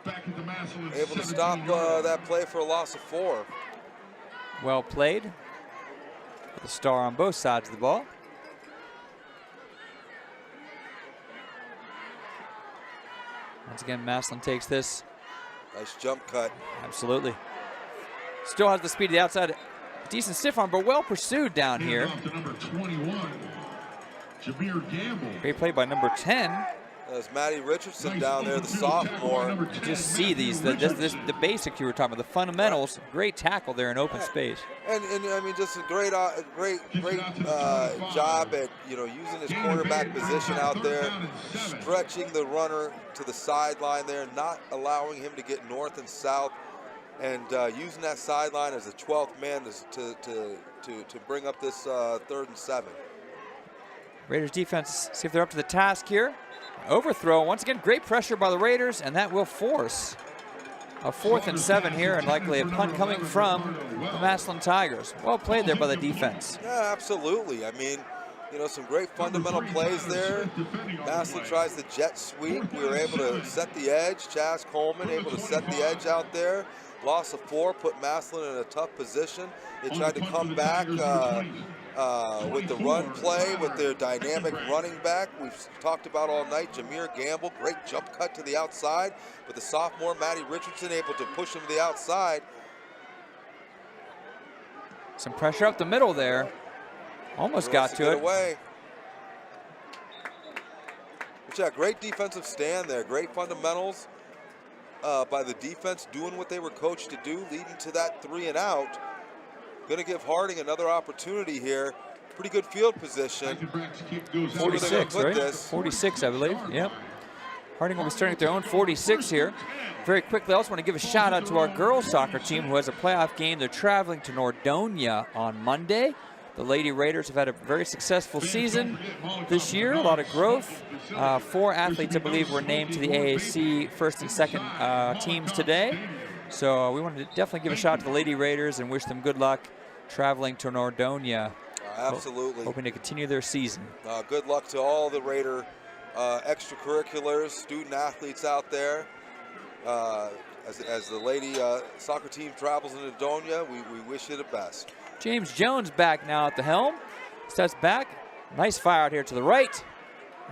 Able to stop that play for a loss of 4. Well played. With a star on both sides of the ball. Once again, Massillon takes this. Nice jump cut. Absolutely. Still has the speed to the outside. Decent stiff arm, but well pursued down here. Number 21, Jameer Gamble. Great play by number 10. There's Matty Richardson down there, the sophomore. Just see these, the basics you were talking about, the fundamentals. Great tackle there in open space. And I mean, just a great job at, you know, using his quarterback position out there, stretching the runner to the sideline there, not allowing him to get north and south, and using that sideline as a 12th man to bring up this 3rd and 7. Raiders defense, see if they're up to the task here. Overthrow, once again, great pressure by the Raiders, and that will force a 4th and 7 here, and likely a punt coming from the Massillon Tigers. Well played there by the defense. Yeah, absolutely. I mean, you know, some great fundamental plays there. Massillon tries the jet sweep. We were able to set the edge. Chaz Coleman able to set the edge out there. Loss of 4 put Massillon in a tough position. They tried to come back with the run play, with their dynamic running back. We've talked about all night, Jameer Gamble, great jump cut to the outside, but the sophomore, Matty Richardson, able to push him to the outside. Some pressure up the middle there. Almost got to it. Away. But yeah, great defensive stand there, great fundamentals by the defense, doing what they were coached to do, leading to that 3 and out. Going to give Harding another opportunity here. Pretty good field position. 46, right? 46, I believe. Yep. Harding will be starting at their own 46 here. Very quickly, I also want to give a shout out to our girls soccer team who has a playoff game. They're traveling to Nordonia on Monday. The Lady Raiders have had a very successful season this year, a lot of growth. 4 athletes, I believe, were named to the AAC first and second teams today. So we wanted to definitely give a shout out to the Lady Raiders and wish them good luck traveling to Nordonia. Absolutely. Hoping to continue their season. Good luck to all the Raider extracurriculars, student athletes out there. As the lady soccer team travels in Nordonia, we wish you the best. James Jones back now at the helm. Steps back. Nice fire out here to the right.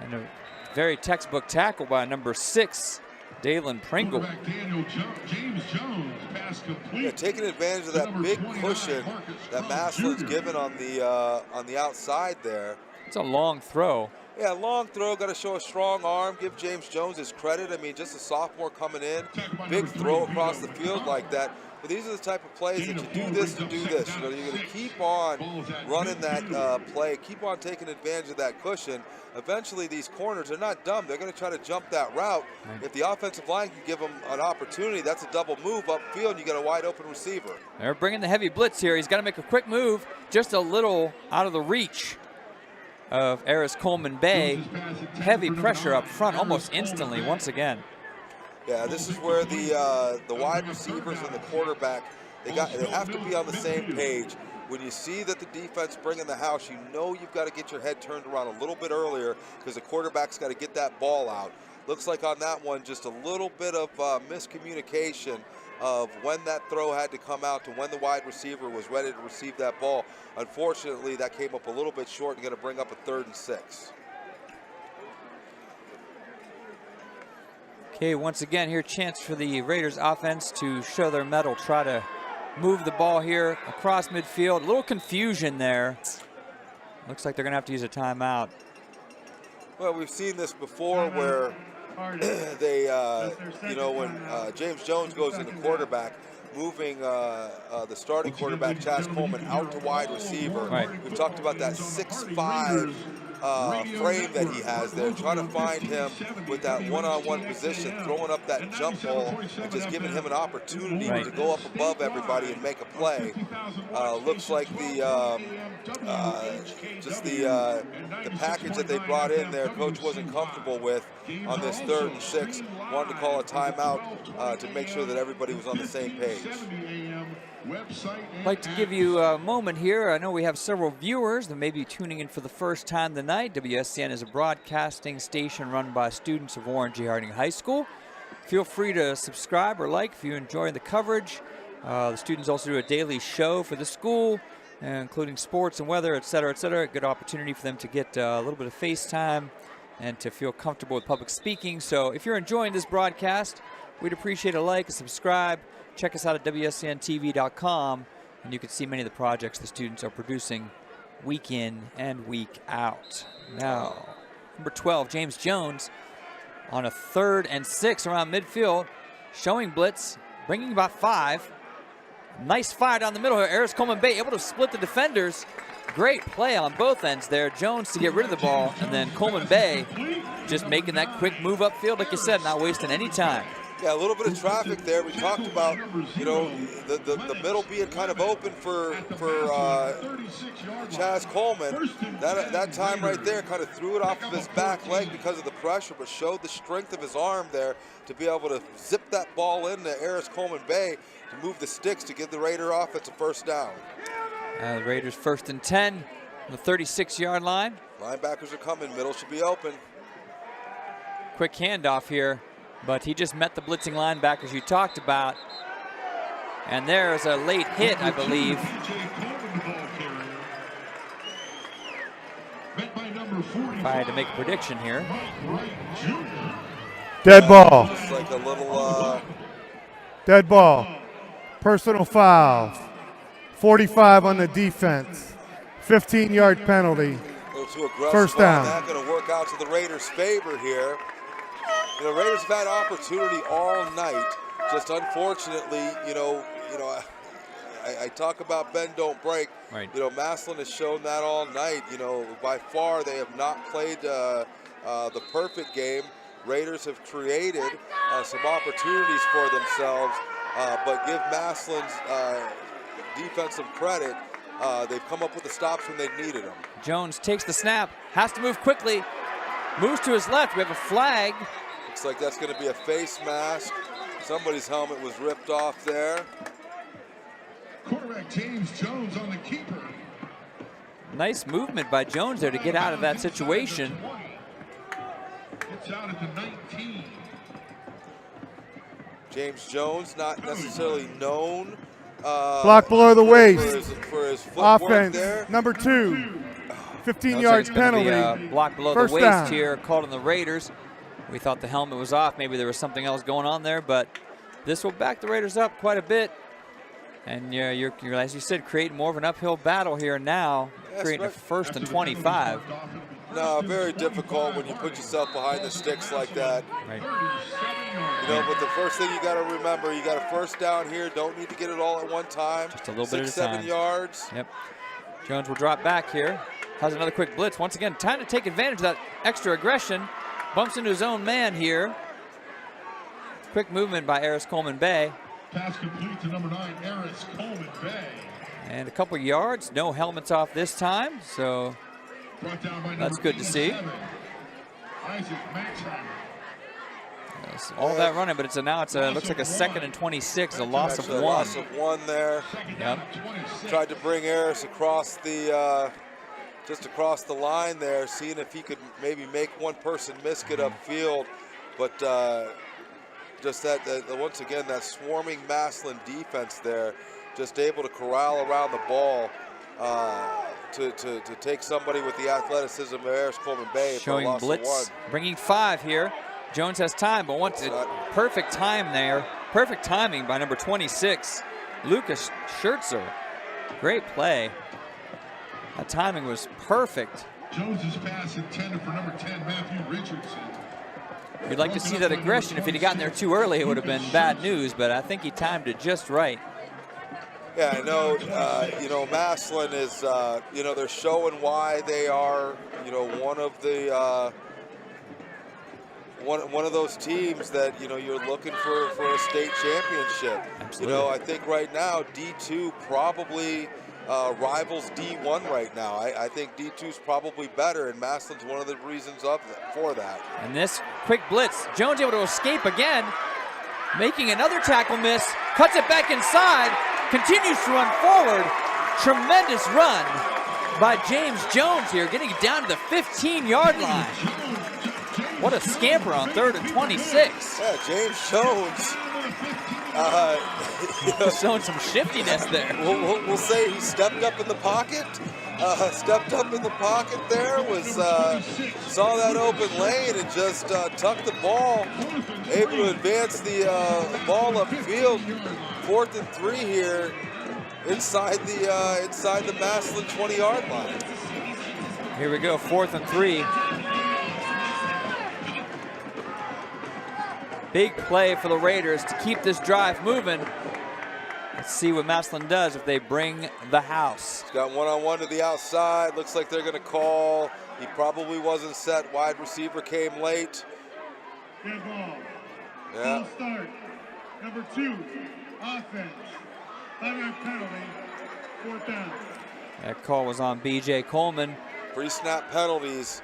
And a very textbook tackle by number 6, Dalen Pringle. James Jones, pass complete. Yeah, taking advantage of that big cushion that Massillon's given on the outside there. It's a long throw. Yeah, long throw, got to show a strong arm, give James Jones his credit. I mean, just a sophomore coming in, big throw across the field like that. But these are the type of plays that you do this to do this. You know, you're going to keep on running that play, keep on taking advantage of that cushion. Eventually, these corners are not dumb. They're going to try to jump that route. If the offensive line can give them an opportunity, that's a double move upfield, and you got a wide open receiver. They're bringing the heavy blitz here. He's got to make a quick move, just a little out of the reach of Eris Coleman Bay. Heavy pressure up front almost instantly once again. Yeah, this is where the wide receivers and the quarterback, they have to be on the same page. When you see that the defense bringing the house, you know you've got to get your head turned around a little bit earlier because the quarterback's got to get that ball out. Looks like on that one, just a little bit of miscommunication of when that throw had to come out to when the wide receiver was ready to receive that ball. Unfortunately, that came up a little bit short and going to bring up a 3rd and 6. Okay, once again, here chance for the Raiders offense to show their mettle, try to move the ball here across midfield. A little confusion there. Looks like they're going to have to use a timeout. Well, we've seen this before where they, you know, when James Jones goes into quarterback, moving the starting quarterback, Chaz Coleman, out to wide receiver. Right. We've talked about that 6'5" frame that he has there, trying to find him with that one-on-one position, throwing up that jump ball, and just giving him an opportunity to go up above everybody and make a play. Looks like the package that they brought in there, coach wasn't comfortable with on this 3rd and 6. Wanted to call a timeout to make sure that everybody was on the same page. I'd like to give you a moment here. I know we have several viewers that may be tuning in for the first time tonight. WSCN is a broadcasting station run by students of Warren G. Harding High School. Feel free to subscribe or like if you enjoy the coverage. The students also do a daily show for the school, including sports and weather, et cetera, et cetera. Good opportunity for them to get a little bit of face time and to feel comfortable with public speaking. So if you're enjoying this broadcast, we'd appreciate a like, a subscribe. Check us out at WSCNTV.com, and you can see many of the projects the students are producing week in and week out. Now, number 12, James Jones, on a 3rd and 6 around midfield, showing blitz, bringing about 5. Nice fire down the middle here. Eris Coleman Bay able to split the defenders. Great play on both ends there. Jones to get rid of the ball, and then Coleman Bay just making that quick move upfield, like you said, not wasting any time. Yeah, a little bit of traffic there. We talked about, you know, the middle being kind of open for Chaz Coleman. That time right there kind of threw it off of his back leg because of the pressure, but showed the strength of his arm there to be able to zip that ball into Eris Coleman Bay to move the sticks to give the Raider offense a 1st down. The Raiders 1st and 10 on the 36-yard line. Linebackers are coming. Middle should be open. Quick handoff here, but he just met the blitzing linebackers you talked about. And there's a late hit, I believe. If I had to make a prediction here. Dead ball. Just like a little... Dead ball. Personal foul. 45 on the defense. 15-yard penalty. A little too aggressive. 1st down. Not going to work out to the Raiders' favor here. You know, Raiders have had opportunity all night. Just unfortunately, you know, I talk about bend don't break. Right. You know, Massillon has shown that all night. You know, by far they have not played the perfect game. Raiders have created some opportunities for themselves, but give Massillon's defense some credit. They've come up with the stops when they've needed them. Jones takes the snap, has to move quickly, moves to his left. We have a flag. Looks like that's going to be a face mask. Somebody's helmet was ripped off there. Quarterback James Jones on the keeper. Nice movement by Jones there to get out of that situation. Gets out at the 19. James Jones, not necessarily known. Block below the waist. For his footwork offense, there. number 2. 15 Looks yards like it's gonna penalty. Be a block below First the waist down. here, called on the Raiders. We thought the helmet was off. Maybe there was something else going on there, but this will back the Raiders up quite a bit. And you're as you said, creating more of an uphill battle here now, creating a 1st and 25. No, very difficult when you put yourself behind the sticks like that. Right. You know, but the first thing you got to remember, you got a 1st down here. Don't need to get it all at one time. Just a little bit at a 7 time. yards. Yep. Jones will drop back here. Has another quick blitz. Once again, time to take advantage of that extra aggression. Bumps into his own man here. Quick movement by Eris Coleman Bay. Pass complete to number 9, Eris Coleman Bay. And a couple yards. No helmets off this time, so that's good to see. Isaac Maxheimer. All that running, but now it looks like a 2nd and 26, a loss of 1. Loss of 1 there. Yep. Tried to bring Harris across the just across the line there, seeing if he could maybe make one person miss get upfield, but just that once again that swarming Massillon defense there, just able to corral around the ball to take somebody with the athleticism of Harris Coleman Bay. Showing blitz, bringing 5 here. Jones has time, but once perfect time there, perfect timing by number 26, Lucas Schertzer. Great play. That timing was perfect. Jones's pass intended for number 10, Matthew Richardson. You'd like to see that aggression. If he'd have gotten there too early, it would have been bad news, but I think he timed it just right. Yeah, I know, Massillon is, they're showing why they are, one of the, one of those teams that, you're looking for a state championship. Absolutely. I think right now D2 probably rivals D1 right now. I think D2's probably better, and Massillon's one of the reasons for that. And this quick blitz, Jones able to escape again, making another tackle miss, cuts it back inside, continues to run forward. Tremendous run by James Jones here, getting it down to the 15-yard line. What a scamper on 3rd and 26. Yeah, James Jones. Showing some shiftiness there. We'll say he stepped up in the pocket. Stepped up in the pocket there, saw that open lane and just tucked the ball. Able to advance the ball upfield. 4th and 3 here inside the Massillon 20-yard line. Here we go, 4th and 3. Big play for the Raiders to keep this drive moving. Let's see what Massillon does if they bring the house. He's got one-on-one to the outside. Looks like they're going to call. He probably wasn't set. Wide receiver came late. Good ball. Yeah. Full start. Number 2, offense. 5-yard penalty. 4th down. That call was on B.J. Coleman. Pre-snap penalties.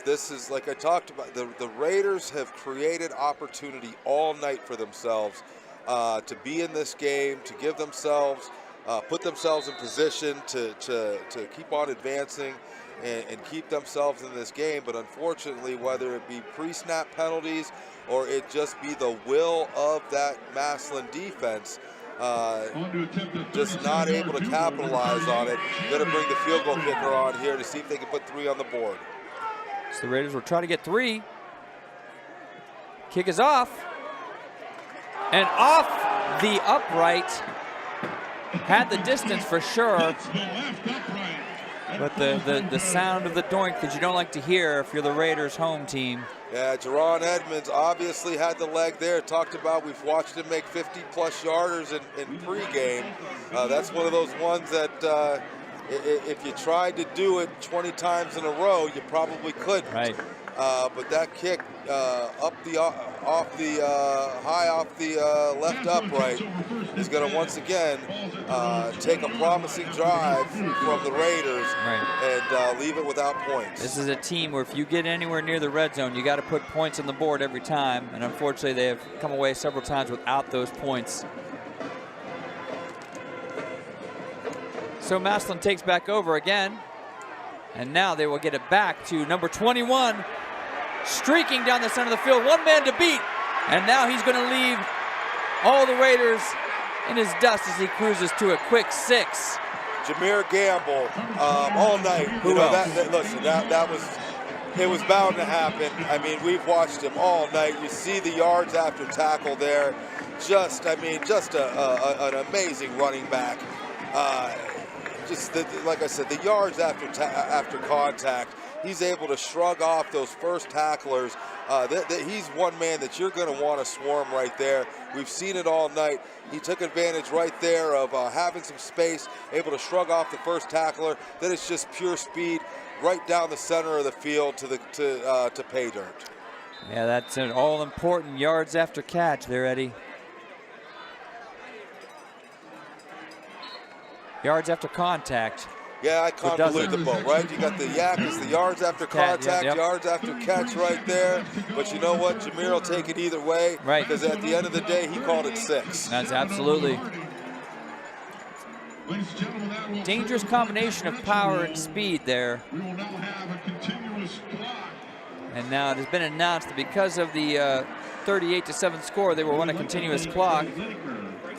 This is like I talked about. The Raiders have created opportunity all night for themselves to be in this game, to give themselves, put themselves in position to keep on advancing and keep themselves in this game. But unfortunately, whether it be pre-snap penalties or it just be the will of that Massillon defense, just not able to capitalize on it. Going to bring the field goal kicker on here to see if they can put 3 on the board. So the Raiders will try to get 3. Kick is off. And off the upright. Had the distance for sure. But the sound of the doink that you don't like to hear if you're the Raiders home team. Yeah, Jerron Edmonds obviously had the leg there. Talked about, we've watched him make 50-plus yarders in pregame. That's one of those ones that if you tried to do it 20 times in a row, you probably couldn't. Right. But that kick high off the left upright is going to once again take a promising drive from the Raiders and leave it without points. This is a team where if you get anywhere near the red zone, you got to put points on the board every time. And unfortunately, they have come away several times without those points. So Massillon takes back over again. And now they will get it back to number 21. Streaking down the center of the field, 1 man to beat. And now he's going to leave all the Raiders in his dust as he cruises to a quick 6. Jameer Gamble, all night. It was bound to happen. I mean, we've watched him all night. You see the yards after tackle there. Just an amazing running back. Like I said, the yards after contact, he's able to shrug off those first tacklers. He's one man that you're going to want to swarm right there. We've seen it all night. He took advantage right there of having some space, able to shrug off the first tackler. Then it's just pure speed right down the center of the field to pay dirt. Yeah, that's an all-important yards after catch there, Eddie. Yards after contact. Yeah, I convolute the boat, right? You got the yak is the yards after contact, yards after catch right there. But you know what? Jameer will take it either way. Right. Because at the end of the day, he called it 6. That's absolutely. Dangerous combination of power and speed there. We will now have a continuous clock. And now it has been announced that because of the 38-7 score, they will run a continuous clock.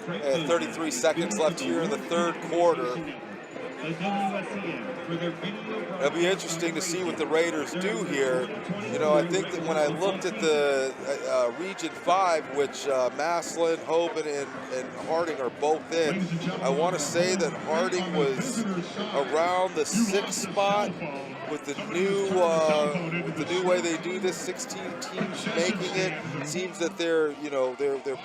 33 seconds left here in the third quarter. It'll be interesting to see what the Raiders do here. You know, I think that when I looked at the Region 5, which Massillon, Hoban, and Harding are both in, I want to say that Harding was around the 6th spot. With the new way they do this, 16 teams making it, it seems that they're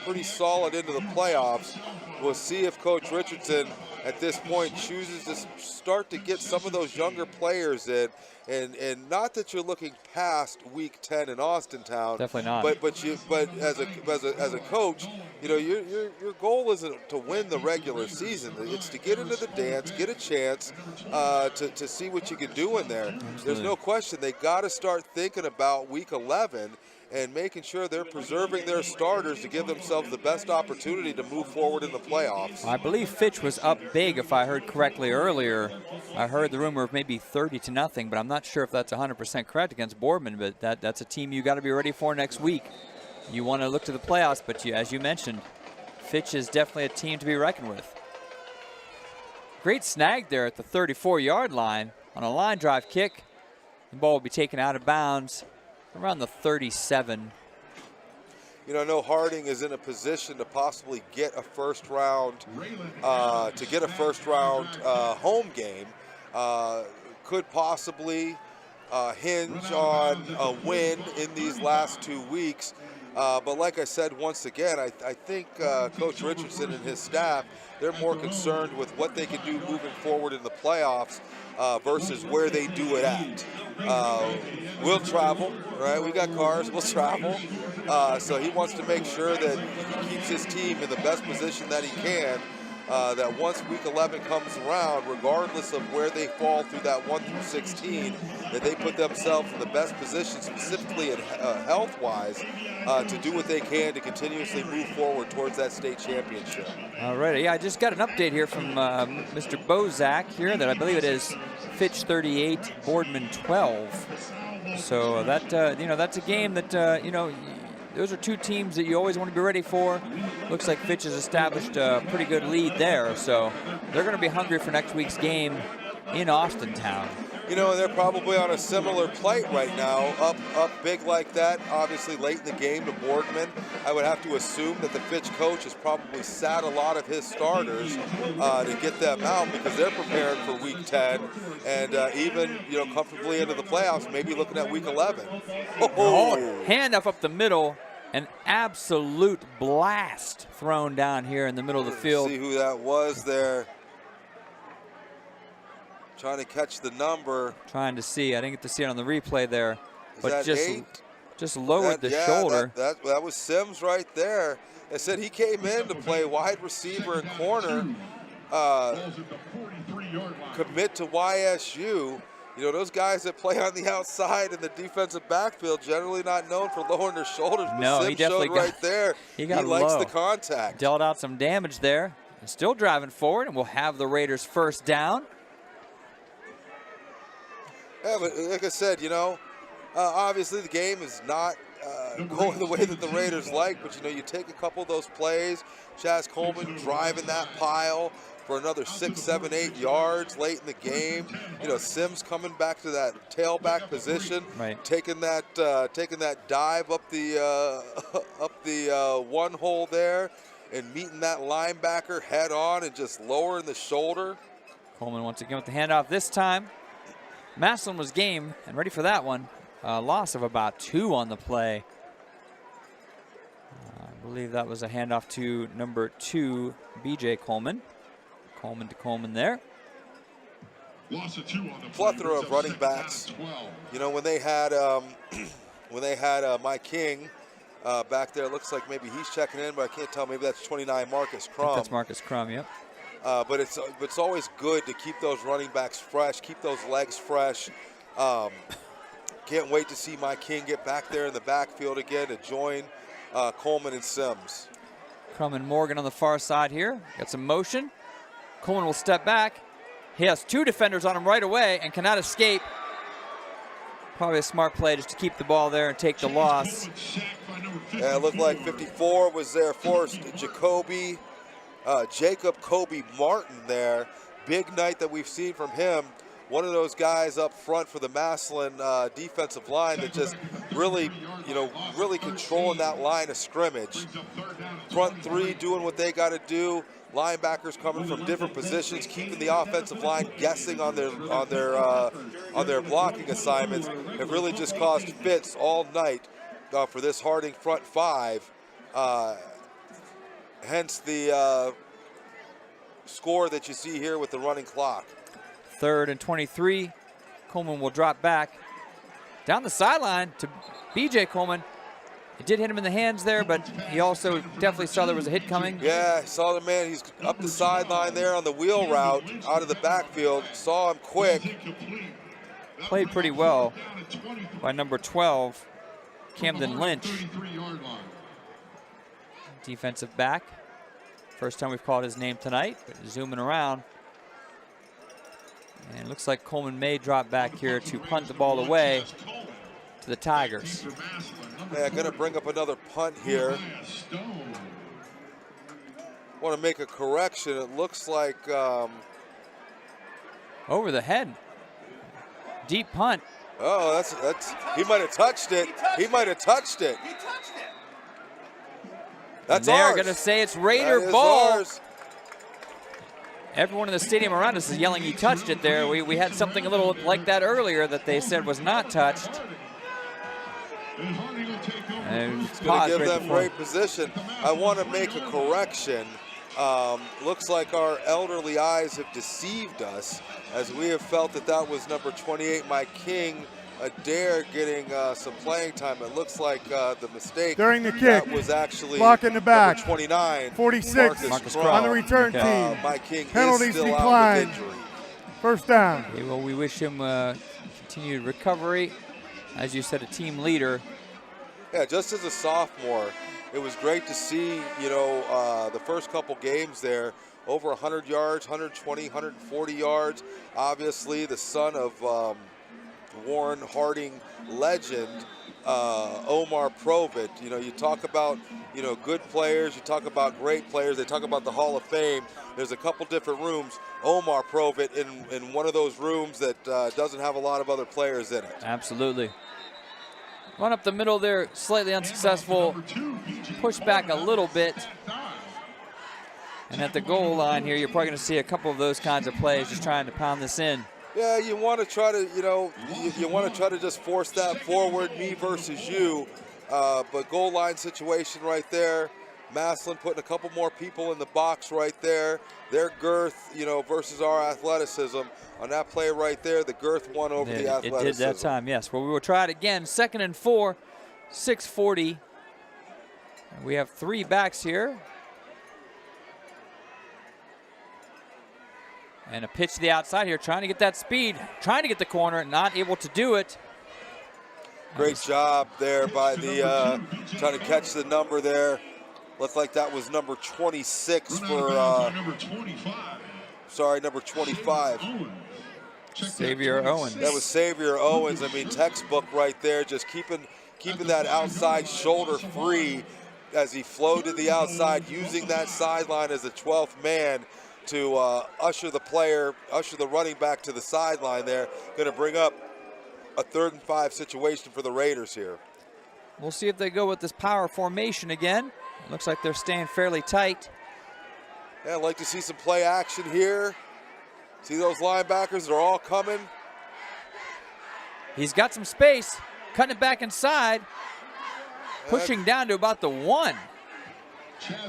pretty solid into the playoffs. We'll see if Coach Richardson at this point chooses to start to get some of those younger players in, and not that you're looking past Week 10 in Austintown. Definitely not. But as a coach, you know, your goal isn't to win the regular season. It's to get into the dance, get a chance to see what you can do in there. Absolutely. There's no question they got to start thinking about Week 11 and making sure they're preserving their starters to give themselves the best opportunity to move forward in the playoffs. I believe Fitch was up big, if I heard correctly earlier. I heard the rumor of maybe 30-0, but I'm not sure if that's 100% correct against Boardman, but that's a team you got to be ready for next week. You want to look to the playoffs, but as you mentioned, Fitch is definitely a team to be reckoned with. Great snag there at the 34-yard line on a line drive kick. The ball will be taken out of bounds around the 37. You know, I know Harding is in a position to possibly get a first round home game. Could possibly hinge on a win in these last 2 weeks. But like I said, once again, I think Coach Richardson and his staff, they're more concerned with what they can do moving forward in the playoffs versus where they do it at. We'll travel, right? We got cars, we'll travel. So he wants to make sure that he keeps his team in the best position that he can, that once Week 11 comes around, regardless of where they fall through that 1 through 16, that they put themselves in the best position, specifically in health-wise, to do what they can to continuously move forward towards that state championship. All right, yeah, I just got an update here from Mr. Bozak here that I believe it is Fitch 38, Boardman 12. So that that's a game that those are 2 teams that you always want to be ready for. Looks like Fitch has established a pretty good lead there, so they're going to be hungry for next week's game in Austintown. You know, they're probably on a similar plate right now, up big like that, obviously late in the game to Boardman. I would have to assume that the Fitch coach has probably sat a lot of his starters to get them out because they're preparing for Week 10 and even, comfortably into the playoffs, maybe looking at Week 11. Oh, handoff up the middle. An absolute blast thrown down here in the middle of the field. See who that was there. Trying to catch the number. Trying to see. I didn't get to see it on the replay there. But just lowered the yeah, shoulder. That was Sims right there. It said he came in to play wide receiver and corner. Commit to YSU. You know, those guys that play on the outside in the defensive backfield generally not known for lowering their shoulders. But no, Sims he definitely showed got right there. He likes low. The contact. Dealt out some damage there. And still driving forward, and we'll have the Raiders first down. Yeah, but like I said, obviously the game is not going the way that the Raiders like, but you take a couple of those plays. Chaz Coleman driving that pile for another 6, 7, 8 yards late in the game. Sims coming back to that tailback position, right. taking that dive up the one hole there, and meeting that linebacker head on and just lowering the shoulder. Coleman once again with the handoff this time. Massillon was game and ready for that one. Loss of about 2 on the play. I believe that was a handoff to number 2, B.J. Coleman. Coleman to Coleman there. Loss of 2 on the plethora of running backs. When they had Mike King back there, it looks like maybe he's checking in, but I can't tell. Maybe that's 29 Marcus Crum. That's Marcus Crum, yep. but it's always good to keep those running backs fresh, keep those legs fresh. Can't wait to see my King get back there in the backfield again to join Coleman and Sims. Crum and Morgan on the far side here. Got some motion. Coleman will step back. He has 2 defenders on him right away and cannot escape. Probably a smart play just to keep the ball there and take the loss. Yeah, it looked like 54 was there first. Jacob Kobe Martin there. Big night that we've seen from him. One of those guys up front for the Massillon defensive line that just really, really controlling that line of scrimmage. Front 3 doing what they got to do. Linebackers coming from different positions, keeping the offensive line guessing on their blocking assignments. It really just caused fits all night for this Harding front 5. Hence the score that you see here with the running clock. 3rd and 23. Coleman will drop back down the sideline to B.J. Coleman. It did hit him in the hands there, but he also definitely saw there was a hit coming. Yeah, saw the man. He's up the sideline there on the wheel route out of the backfield. Saw him quick. Played pretty well by number 12, Camden Lynch. Defensive back. First time we've called his name tonight, but zooming around. And it looks like Coleman may drop back here to punt the ball away to the Tigers. Yeah, going to bring up another punt here. Want to make a correction. It looks like over the head. Deep punt. Oh, that's he might have touched it. He might have touched it. That's they're going to say it's Raider ball. Ours. Everyone in the stadium around us is yelling he touched it there. We had something a little like that earlier that they said was not touched. It's going to give them great position. I want to make a correction. Looks like our elderly eyes have deceived us, as we have felt that was number 28, my King, Adair, getting some playing time. It looks like the mistake during the kick that was actually block in the back. Number 29, 46 Marcus on the return team. My King penalties is still declined. Out with injury. First down. Okay, well, we wish him continued recovery. As you said, a team leader. Yeah, just as a sophomore, it was great to see, the first couple games there, over 100 yards, 120, 140 yards. Obviously, the son of Warren Harding legend, Omar Provit. You talk about, good players, you talk about great players, they talk about the Hall of Fame. There's a couple different rooms. Omar Provit in one of those rooms that doesn't have a lot of other players in it. Absolutely. Run up the middle there, slightly unsuccessful. Push back a little bit. And at the goal line here, you're probably going to see a couple of those kinds of plays, just trying to pound this in. Yeah, you want to try to, you want to try to just force that forward, me versus you. But goal line situation right there. Massillon putting a couple more people in the box right there. Their girth, versus our athleticism. On that play right there, the girth won over the athleticism. It did that time, yes. Well, we will try it again. 2nd and 4, 6:40. We have 3 backs here. And a pitch to the outside here, trying to get that speed, trying to get the corner, not able to do it. Great job there by the, trying to catch the number there. Looked like that was number 26 for, number 25. Xavier Owens. That was Xavier Owens. I mean, textbook right there, just keeping that outside shoulder free as he flowed to the outside, using that sideline as a 12th man to usher the running back to the sideline there. Going to bring up a 3rd and 5 situation for the Raiders here. We'll see if they go with this power formation again. Looks like they're staying fairly tight. Yeah, I'd like to see some play action here. See those linebackers, they're all coming. He's got some space, cutting it back inside, pushing down to about the 1.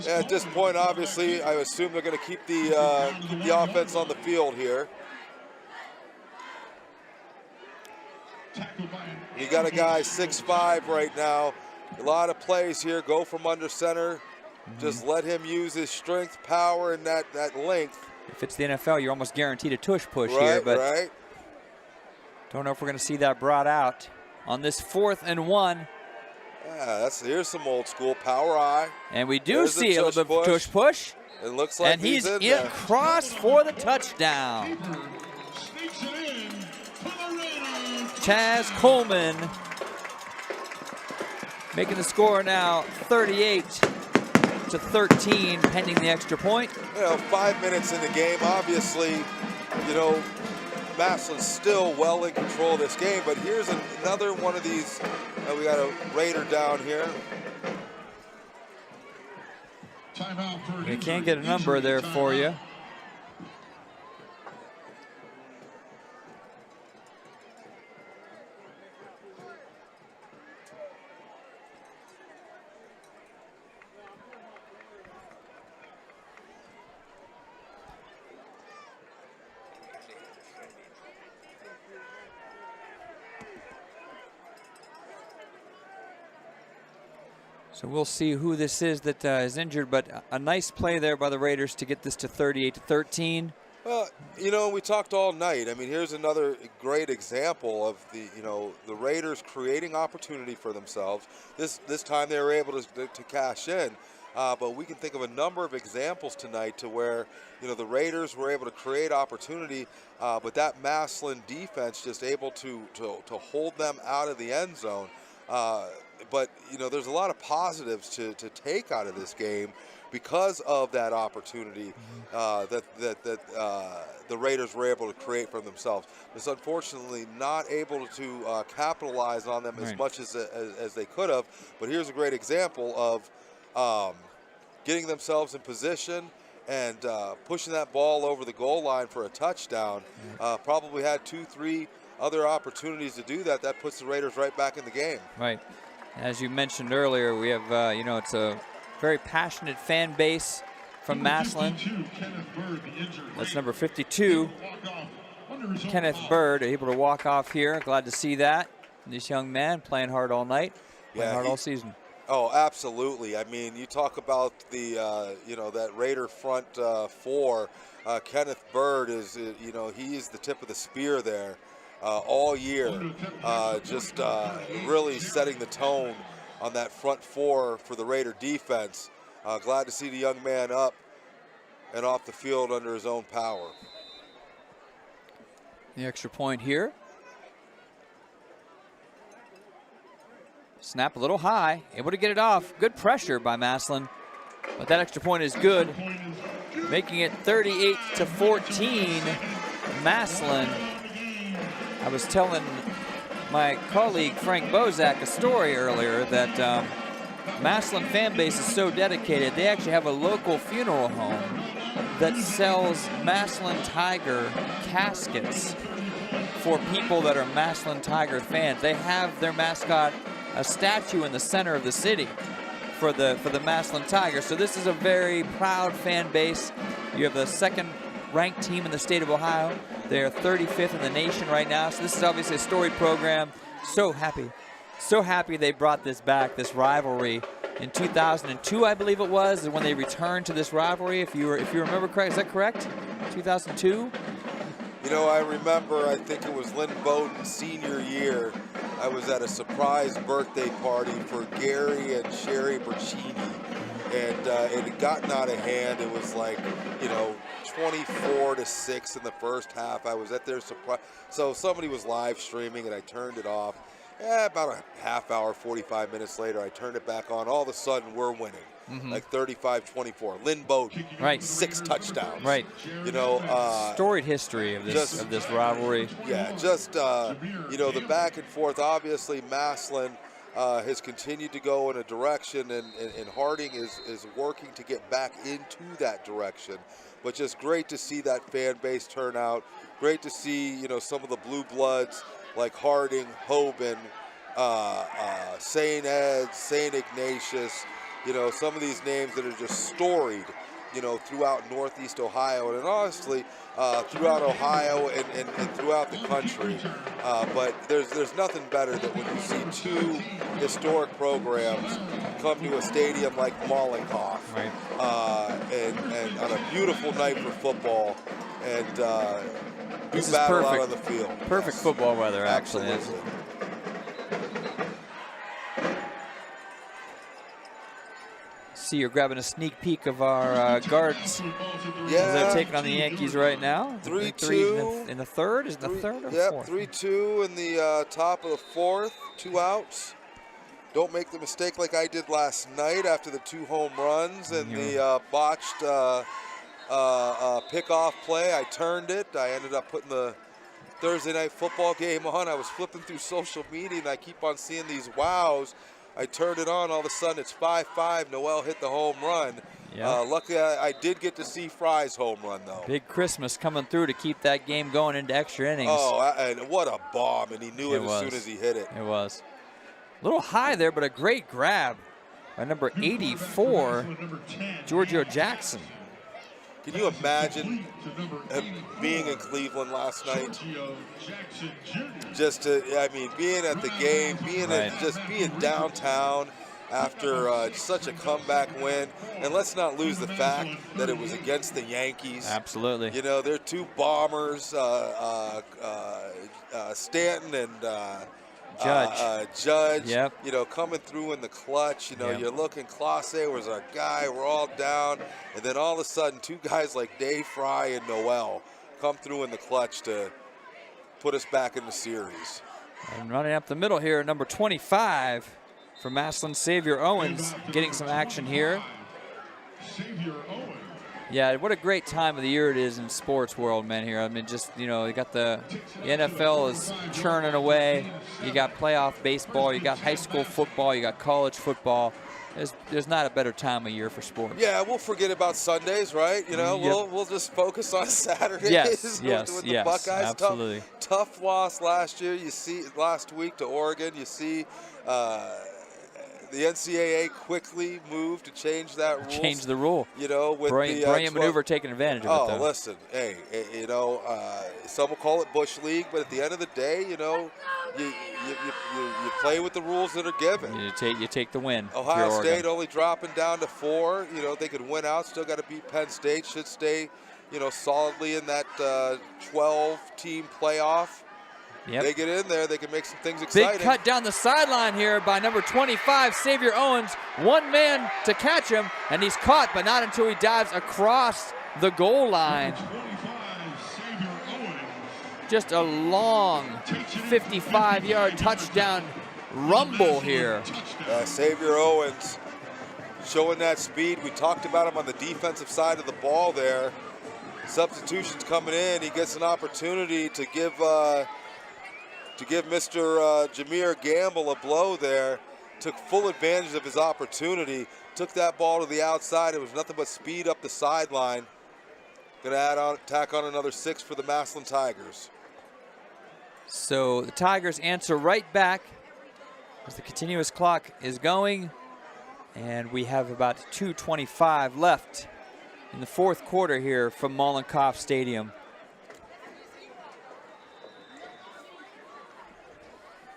Yeah, at this point, obviously, I assume they're going to keep the offense on the field here. You got a guy 6'5" right now. A lot of plays here. Go from under center. Just let him use his strength, power, and that length. If it's the NFL, you're almost guaranteed a tush push here, but don't know if we're going to see that brought out on this 4th and 1. Yeah, here's some old school power eye. And we do see a little bit of tush push. It looks like and he's in cross for the touchdown. Chaz Coleman making the score now 38-13, pending the extra point. 5 minutes in the game. Obviously, Massillon's still well in control of this game, but here's another one of these. We got a Raider down here. We can't get a number there for you. So we'll see who this is that is injured, but a nice play there by the Raiders to get this to 38-13. Well, we talked all night. I mean, here's another great example of the Raiders creating opportunity for themselves. This time they were able to cash in, but we can think of a number of examples tonight to where the Raiders were able to create opportunity, but that Massillon defense just able to hold them out of the end zone. But there's a lot of positives to take out of this game because of that opportunity that the Raiders were able to create for themselves. It's unfortunately not able to capitalize on them as much as they could have. But here's a great example of getting themselves in position and pushing that ball over the goal line for a touchdown. Probably had 2-3 other opportunities to do that. That puts the Raiders right back in the game. Right. As you mentioned earlier, we have, it's a very passionate fan base from Massillon. That's number 52, Kenneth Bird, able to walk off here. Glad to see that. This young man playing hard all night, playing hard all season. Oh, absolutely. I mean, you talk about the, that Raider front four. Kenneth Bird is, he is the tip of the spear there. All year, just really setting the tone on that front four for the Raider defense. Glad to see the young man up and off the field under his own power. The extra point here. Snap a little high, able to get it off. Good pressure by Massillon, but that extra point is good, making it 38-14. Massillon. I was telling my colleague Frank Bozak a story earlier that Massillon fan base is so dedicated, they actually have a local funeral home that sells Massillon Tiger caskets for people that are Massillon Tiger fans. They have their mascot, a statue in the center of the city for the Massillon Tigers. So this is a very proud fan base. You have the second-ranked team in the state of Ohio. They're 35th in the nation right now, so this is obviously a storied program. So happy they brought this back, this rivalry. In 2002, I believe it was, is when they returned to this rivalry. If you remember correct, is that correct? 2002? I remember, I think it was Lynn Bowden's senior year. I was at a surprise birthday party for Gary and Sherry Bercini, and it had gotten out of hand. It was like, 24-6 in the first half. I was at their surprise. So somebody was live streaming and I turned it off. About a half hour, 45 minutes later, I turned it back on. All of a sudden, we're winning. Like 35-24. Lynn Bowden, 6 touchdowns. Right. Storied history of this rivalry. Yeah, the back and forth. Obviously, Massillon has continued to go in a direction, and Harding is working to get back into that direction. But just great to see that fan base turn out. Great to see, some of the blue bloods like Harding, Hoban, St. Ed's, St. Ignatius, some of these names that are just storied you know, throughout Northeast Ohio, and honestly, throughout Ohio and throughout the country. But there's nothing better than when you see two historic programs come to a stadium like Mollenkopf, right. and on a beautiful night for football, and this is battle perfect. out on the field. Perfect football weather, actually. Absolutely. See, you're grabbing a sneak peek of our guards. Yeah. As they're taking on the Yankees right now. 3-2 in the third. Is it the third or Yep, fourth? 3-2 in the top of the fourth. 2 outs. Don't make the mistake like I did last night after the 2 home runs and the botched pickoff play. I turned it. I ended up putting the Thursday night football game on. I was flipping through social media and I keep on seeing these wows. I turned it on, all of a sudden it's 5-5. Noel hit the home run. Yeah. Luckily, I did get to see Fry's home run, though. Big Christmas coming through to keep that game going into extra innings. Oh, and what a bomb, and he knew it as soon as he hit it. It was. A little high there, but a great grab by number 84, Giorgio Jackson. Can you imagine being in Cleveland last night? Just to, I mean, being at the game, just being downtown after such a comeback win. And let's not lose the fact that it was against the Yankees. Absolutely. You know, they're 2 bombers, Stanton and Judge, yep. You know, coming through in the clutch. You know, you're looking, Clase was our guy. We're all down. And then all of a sudden, 2 guys like Dave Fry and Noel come through in the clutch to put us back in the series. And running up the middle here, number 25 for Massillon, Xavier Owens, getting some action here. Yeah, what a great time of the year it is in sports world, man, here. I mean, just, you know, you got the NFL is churning away. You got playoff baseball. You got high school football. You got college football. There's not a better time of year for sports. Yeah, we'll forget about Sundays, right? You know, we'll just focus on Saturdays. Yes, with the Buckeyes. absolutely. Tough loss last year. You see, last week to Oregon. You see the NCAA quickly moved to change that rule. Change the rule. You know, with brilliant maneuver taking advantage of it, though. Listen, hey, you know, some will call it Bush League, but at the end of the day, you know, you play with the rules that are given. You take the win. Ohio State only dropping down to 4. You know, they could win out, still got to beat Penn State, should stay, you know, solidly in that 12-team playoff. Yep. They get in there, they can make some things exciting. Big cut down the sideline here by number 25, Xavier Owens. 1 man to catch him, and he's caught, but not until he dives across the goal line. Just a long 55-yard touchdown rumble here. Xavier Owens showing that speed. We talked about him on the defensive side of the ball there. Substitutions coming in. He gets an opportunity to give Mr. Jameer Gamble a blow there. Took full advantage of his opportunity. Took that ball to the outside. It was nothing but speed up the sideline. Going to tack on another 6 for the Massillon Tigers. So the Tigers answer right back as the continuous clock is going. And we have about 2:25 left in the 4th quarter here from Mollenkopf Stadium.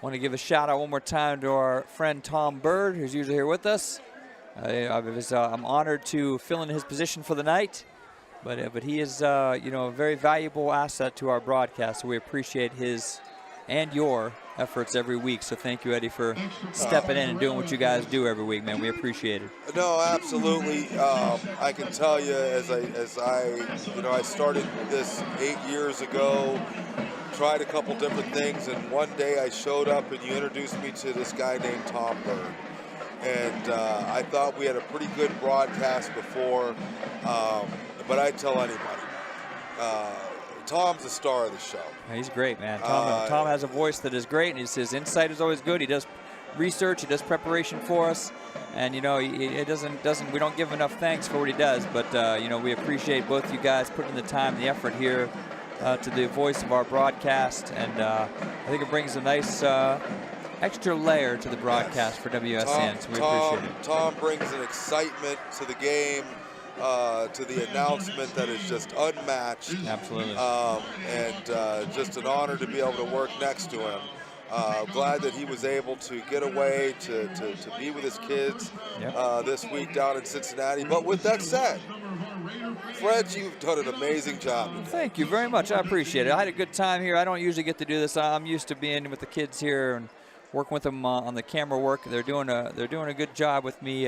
Want to give a shout out one more time to our friend Tom Bird, who's usually here with us. I'm honored to fill in his position for the night, but he is you know, a very valuable asset to our broadcast. So we appreciate his and your efforts every week. So thank you, Eddie, for stepping in and doing what you guys do every week, man. We appreciate it. No, absolutely. I can tell you, as I started this 8 years ago. Tried a couple different things, and one day I showed up and you introduced me to this guy named Tom Bird. And I thought we had a pretty good broadcast before, but I tell anybody, Tom's the star of the show. Yeah, he's great, man. Tom has a voice that is great, and his insight is always good. He does research, he does preparation for us, and you know, we don't give enough thanks for what he does, but you know, we appreciate both you guys putting the time and the effort here to the voice of our broadcast, and I think it brings a nice extra layer to the broadcast for WSN, so we appreciate it. Tom brings an excitement to the game. to the announcement that is just unmatched. Absolutely. And just an honor to be able to work next to him. Glad that he was able to get away to be with his kids this week down in Cincinnati. But with that said, Fred, you've done an amazing job today. Thank you very much. I appreciate it. I had a good time here. I don't usually get to do this. I'm used to being with the kids here and working with them on the camera work. They're doing a good job with me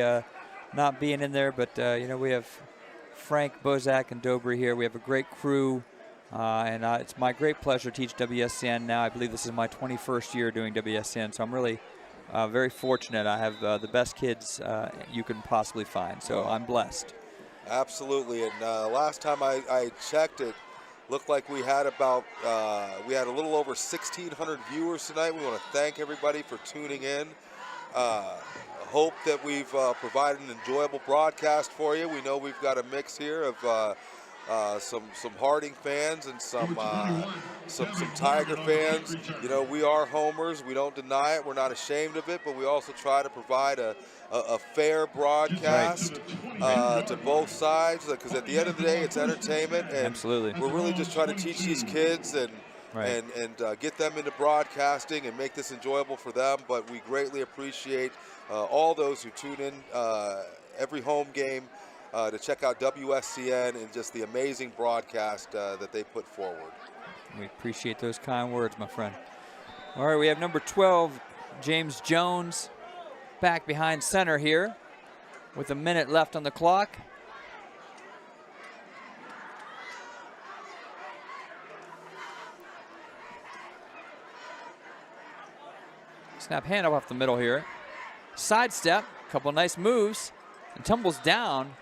not being in there. But you know, we have Frank, Bozak, and Dobry here. We have a great crew. And it's my great pleasure to teach WSCN now. I believe this is my 21st year doing WSCN, so I'm really very fortunate. I have the best kids you can possibly find, so I'm blessed. Absolutely, and last time I checked, it looked like we had about we had a little over 1,600 viewers tonight. We want to thank everybody for tuning in. Hope that we've provided an enjoyable broadcast for you. We know we've got a mix here of some Harding fans and some Tiger fans. You know, we are homers. We don't deny it. We're not ashamed of it, but we also try to provide a fair broadcast to both sides, because at the end of the day, it's entertainment, and absolutely, we're really just trying to teach these kids and get them into broadcasting and make this enjoyable for them. But we greatly appreciate all those who tune in every home game to check out WSCN and just the amazing broadcast that they put forward. We appreciate those kind words, my friend. All right, we have number 12, James Jones, back behind center here with a minute left on the clock. Snap handoff off the middle here. Sidestep, a couple nice moves, and tumbles down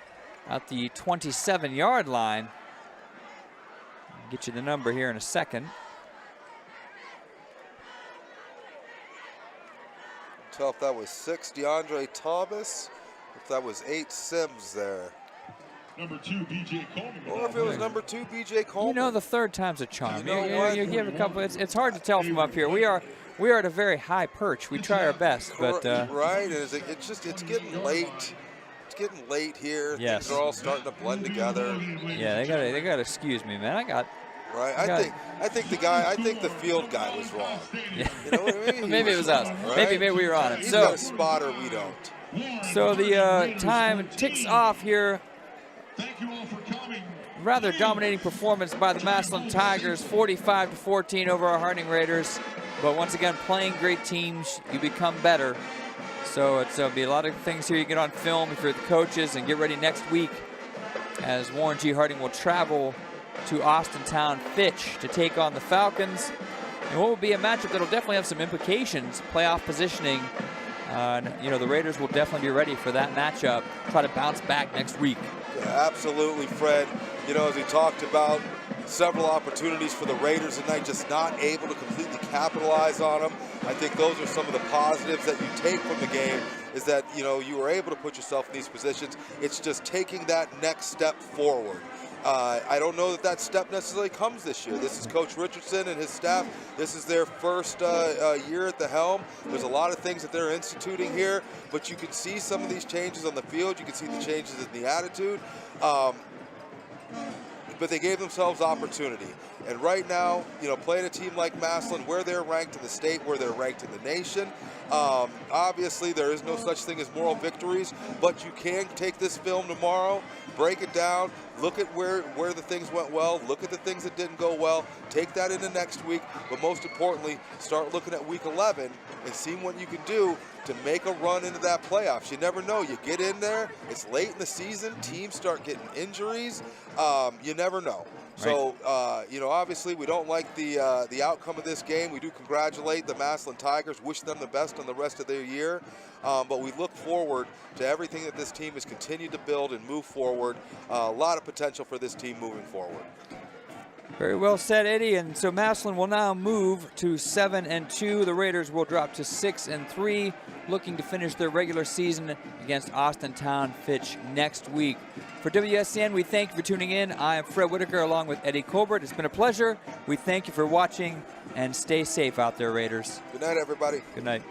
at the 27-yard line. I'll get you the number here in a second. Tell if that was 6 DeAndre Thomas, if that was 8 Sims there. Number 2, B.J. Coleman. Or if it was number 2, B.J. Coleman. You know, the third time's a charm. You know what? You give a couple. It's hard to tell from up here. We are at a very high perch. We try our best, but right. It's getting late. It's getting late here. Yes. Things are all starting to blend together. Yeah, they gotta excuse me, man. Right. I think the field guy was wrong. Yeah. You know what I mean? Maybe it was us. Right? Maybe we were on it. He's got a spotter, we don't. So the time ticks off here. Rather dominating performance by the Massillon Tigers, 45-14 over our Harding Raiders. But once again, playing great teams, you become better. So it's be a lot of things here you get on film if you're the coaches, and get ready next week as Warren G. Harding will travel to Austintown Fitch to take on the Falcons. And what will be a matchup that'll definitely have some implications, playoff positioning. You know, the Raiders will definitely be ready for that matchup, try to bounce back next week. Yeah, absolutely, Fred. You know, as we talked about, several opportunities for the Raiders tonight, just not able to completely capitalize on them. I think those are some of the positives that you take from the game, is that, you know, you were able to put yourself in these positions. It's just taking that next step forward. I don't know that step necessarily comes this year. This is Coach Richardson and his staff. This is their first year at the helm. There's a lot of things that they're instituting here, but you can see some of these changes on the field. You can see the changes in the attitude. But they gave themselves opportunity. And right now, you know, playing a team like Massillon, where they're ranked in the state, where they're ranked in the nation, obviously there is no such thing as moral victories, but you can take this film tomorrow, break it down, look at where the things went well, look at the things that didn't go well, take that into next week, but most importantly, start looking at week 11 and seeing what you can do to make a run into that playoffs. You never know. You get in there, it's late in the season, teams start getting injuries. You never know. So, you know, obviously we don't like the outcome of this game. We do congratulate the Massillon Tigers, wish them the best on the rest of their year. But we look forward to everything that this team has continued to build and move forward. A lot of potential for this team moving forward. Very well said, Eddie. And so Massillon will now move to 7-2. The Raiders will drop to 6-3, looking to finish their regular season against Austintown Fitch next week. For WSCN, we thank you for tuning in. I am Fred Whitaker along with Eddie Colbert. It's been a pleasure. We thank you for watching, and stay safe out there, Raiders. Good night, everybody. Good night.